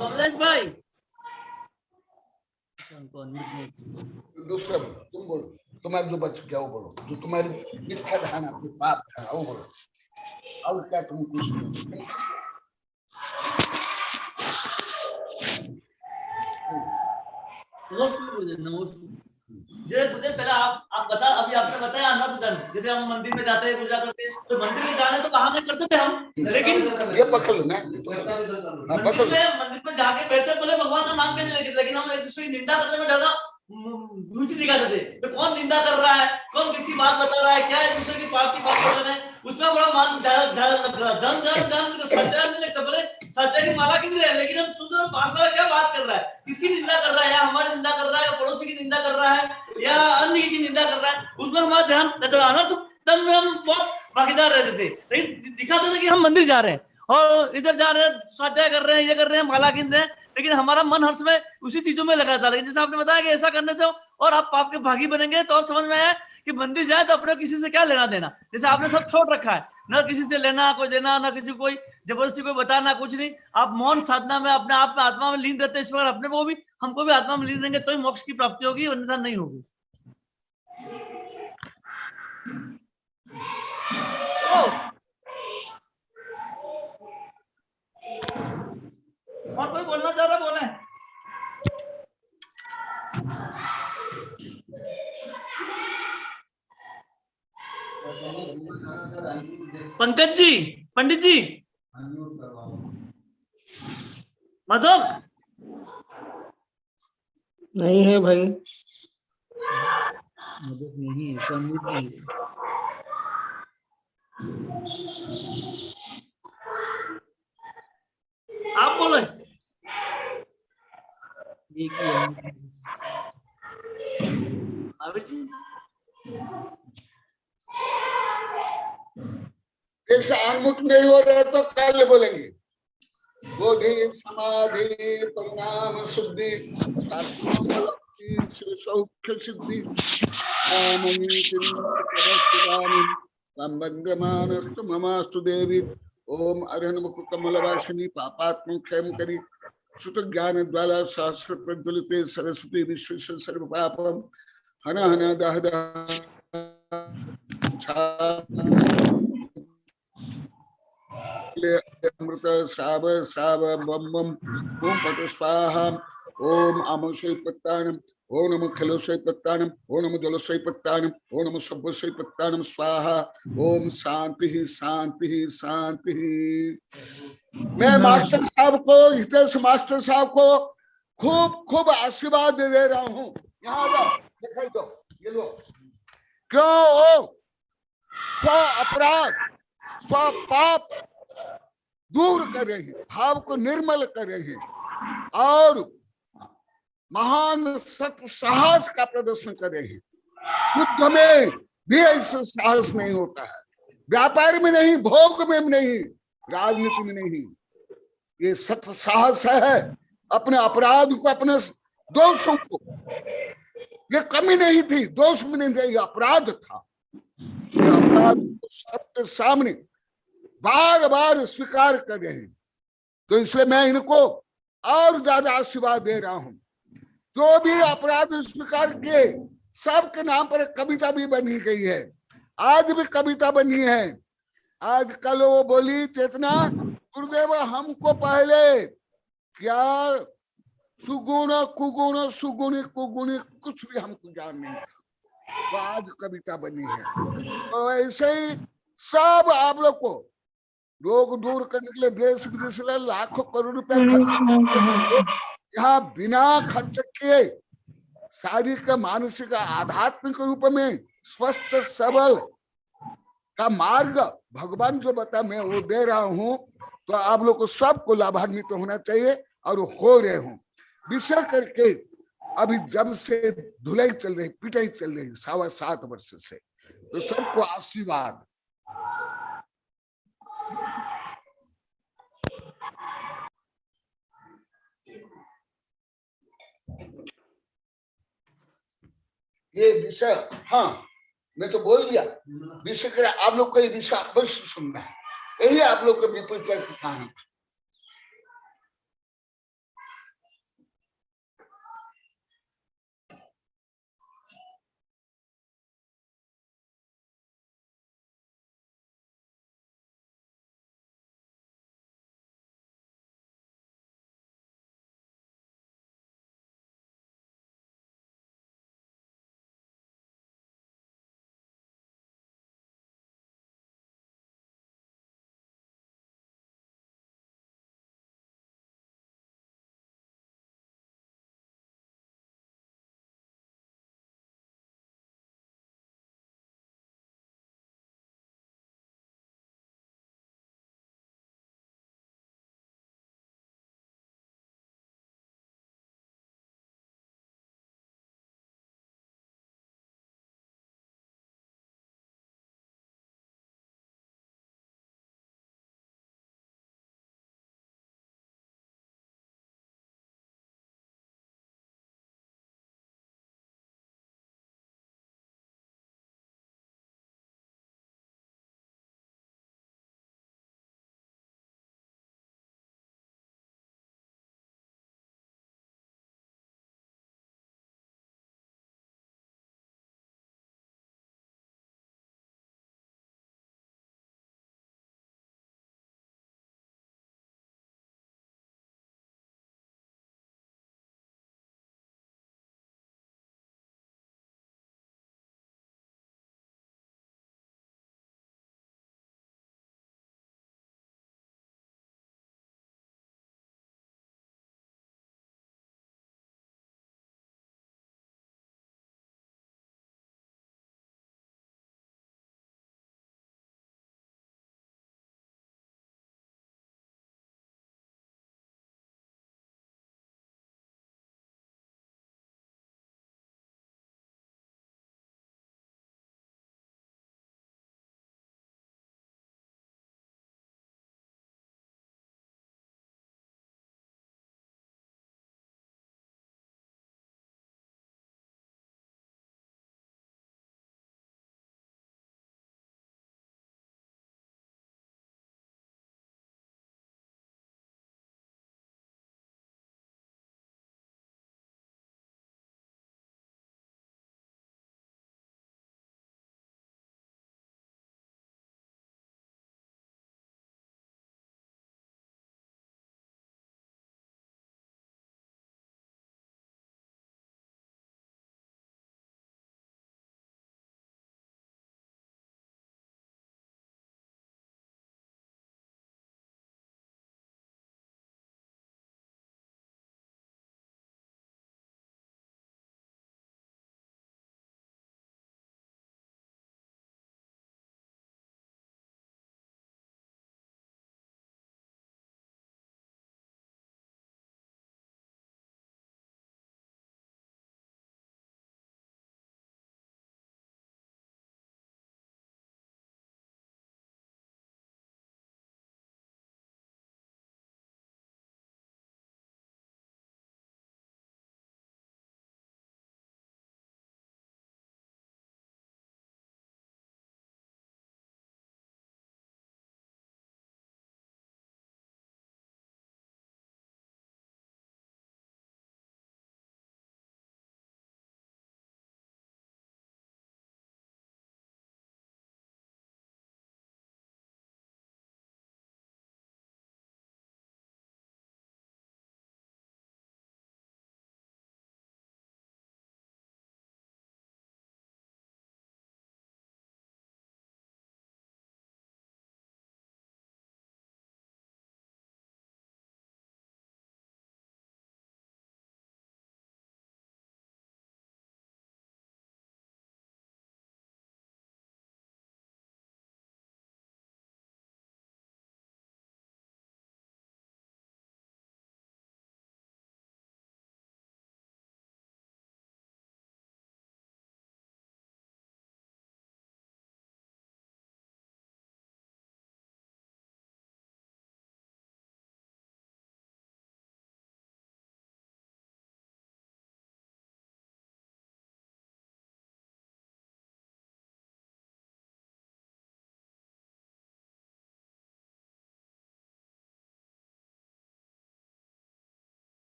Speaker 5: कमलेश भाई,
Speaker 6: दूसरा बोलो, तुम बोलो, तुम्हारे जो बच गया वो बोलो, जो तुम्हारी मिथ्या धारणा थी, पाप था वो बोलो। और क्या तुम कुछ नहीं।
Speaker 5: मुझे पहले आप बता, अभी आपने बताया अन्नसूदन, जैसे हम मंदिर में जाते हैं पूजा करते हैं, तो मंदिर में जाने तो बहाने करते थे हम, लेकिन
Speaker 6: ये पकड़ लो ना,
Speaker 5: मंदिर में जाके बैठते बोले भगवान का नाम कैसे लेते, लेकिन हम एक दूसरे की निंदा करने में ज्यादा रुचि दिखाते थे। तो कौन निंदा कर रहा है, कौन किसी बात बता रहा है, क्या एक दूसरे की पाप की बात कर रहे हैं, उसमें बड़ा मान ध्यान लग रहा है। सत्या नहीं लगता, बोले सत्या की माला किन रहे हैं, लेकिन हम सुन रहे पास वाला क्या बात कर रहा है, किसकी निंदा कर रहा है, या हमारी निंदा कर रहा है, या पड़ोसी की निंदा कर रहा है, या अन्य की निंदा कर रहा है, उसमें हमारा ध्यान नजर आना। तब में हम बहुत भागीदार रहते थे, लेकिन दिखाते थे कि हम मंदिर जा रहे हैं और इधर जा रहे हैं, स्वाध्याय कर रहे हैं, ये कर रहे हैं, माला गिन रहे हैं, लेकिन हमारा मन हर्ष में उसी चीजों में लगा था। लेकिन जैसे आपने बताया कि ऐसा करने से और आप पाप के भागी बनेंगे, तो अब समझ में आया कि मंदिर जाए तो अपने किसी से क्या लेना देना। जैसे आपने सब छोड़ रखा है, ना किसी से लेना कोई देना, ना किसी कोई जबरदस्ती कोई बताना, कुछ नहीं। आप मौन साधना में अपने आप में आत्मा में लीन रहते हैं, इस प्रकार अपने को भी हमको भी आत्मा में लीन रहेंगे तो ही मोक्ष की प्राप्ति होगी, अन्यथा नहीं होगी। और कोई बोलना चाह रहा बोले। पंकज जी, पंडित जी, मधुक
Speaker 7: नहीं है भाई,
Speaker 5: मधुक नहीं है, पंडित जी। आप बोलो।
Speaker 6: जैसे अनमुख नहीं हो रहे तो कल बोलेंगे। बोधि समाधि परिणाम शुद्धि सौख्य सिद्धि ममास्तु देवी। ओम अरहन्मुख कमलवासिनी पापात्म क्षयम करी सुत ज्ञान ज्वाला सहस्र प्रज्वलिते सरस्वती विश्वेश्वर सर्व पापम हन हन दह दह अमृत साव साव बम बम ओम पट स्वाहा। ओम अमोसै पत्तानम, ओम नमः खलोसै पत्तानम, ओम नमः जलोसै पत्तानम, ओम नमः सब्बसै पत्तानम स्वाहा। ओम शांति शांति शांति। मैं मास्टर साहब को, हितेश मास्टर साहब को खूब खूब आशीर्वाद दे रहा हूँ। यहाँ जाओ, दिखाई दो, ये लो। क्यों? स्व अपराध स्व पाप दूर कर रहे हैं, भाव को निर्मल कर रहे हैं और महान सत्य साहस का प्रदर्शन कर रहे हैं। युद्ध में भी ऐसा साहस नहीं होता है, व्यापार में नहीं, भोग में नहीं, राजनीति में नहीं। ये सत्य साहस है। अपने अपराध को, अपने दोषों को, ये कमी नहीं थी, दोष में नहीं, ये अपराध था। ये अपराध को सबके सामने बार बार स्वीकार कर रहे हैं। तो इसलिए मैं इनको और ज्यादा आशीर्वाद दे रहा हूं। जो भी अपराध स्वीकार किए, सबके नाम पर एक कविता भी बनी गई है, आज भी कविता बनी है। आज कल वो बोली चेतना, गुरुदेव हमको पहले क्या सुगुण कुगुण सुगुणी कुगुणी कुछ भी हमको ज्ञान नहीं था, तो आज कविता बनी है। तो ऐसे ही सब आप लोग को रोग दूर करने के लिए देश विदेश में लाखों करोड़ रुपए खर्च, यहाँ बिना खर्च किए शारीरिक मानसिक आध्यात्मिक रूप में स्वस्थ सबल का मार्ग भगवान जो बता मैं वो दे रहा हूँ। तो आप लोग को सबको लाभान्वित होना चाहिए। और हो रहे हो, विषय करके अभी जब से धुलाई चल रही, पिटाई चल रही 7.25 वर्ष से, तो सबको आशीर्वाद। ये विषय, हाँ मैं तो बोल दिया विषय कर, आप लोग को ये विषय अवश्य सुनना है, यही आप लोग को विपरीत का कहानी।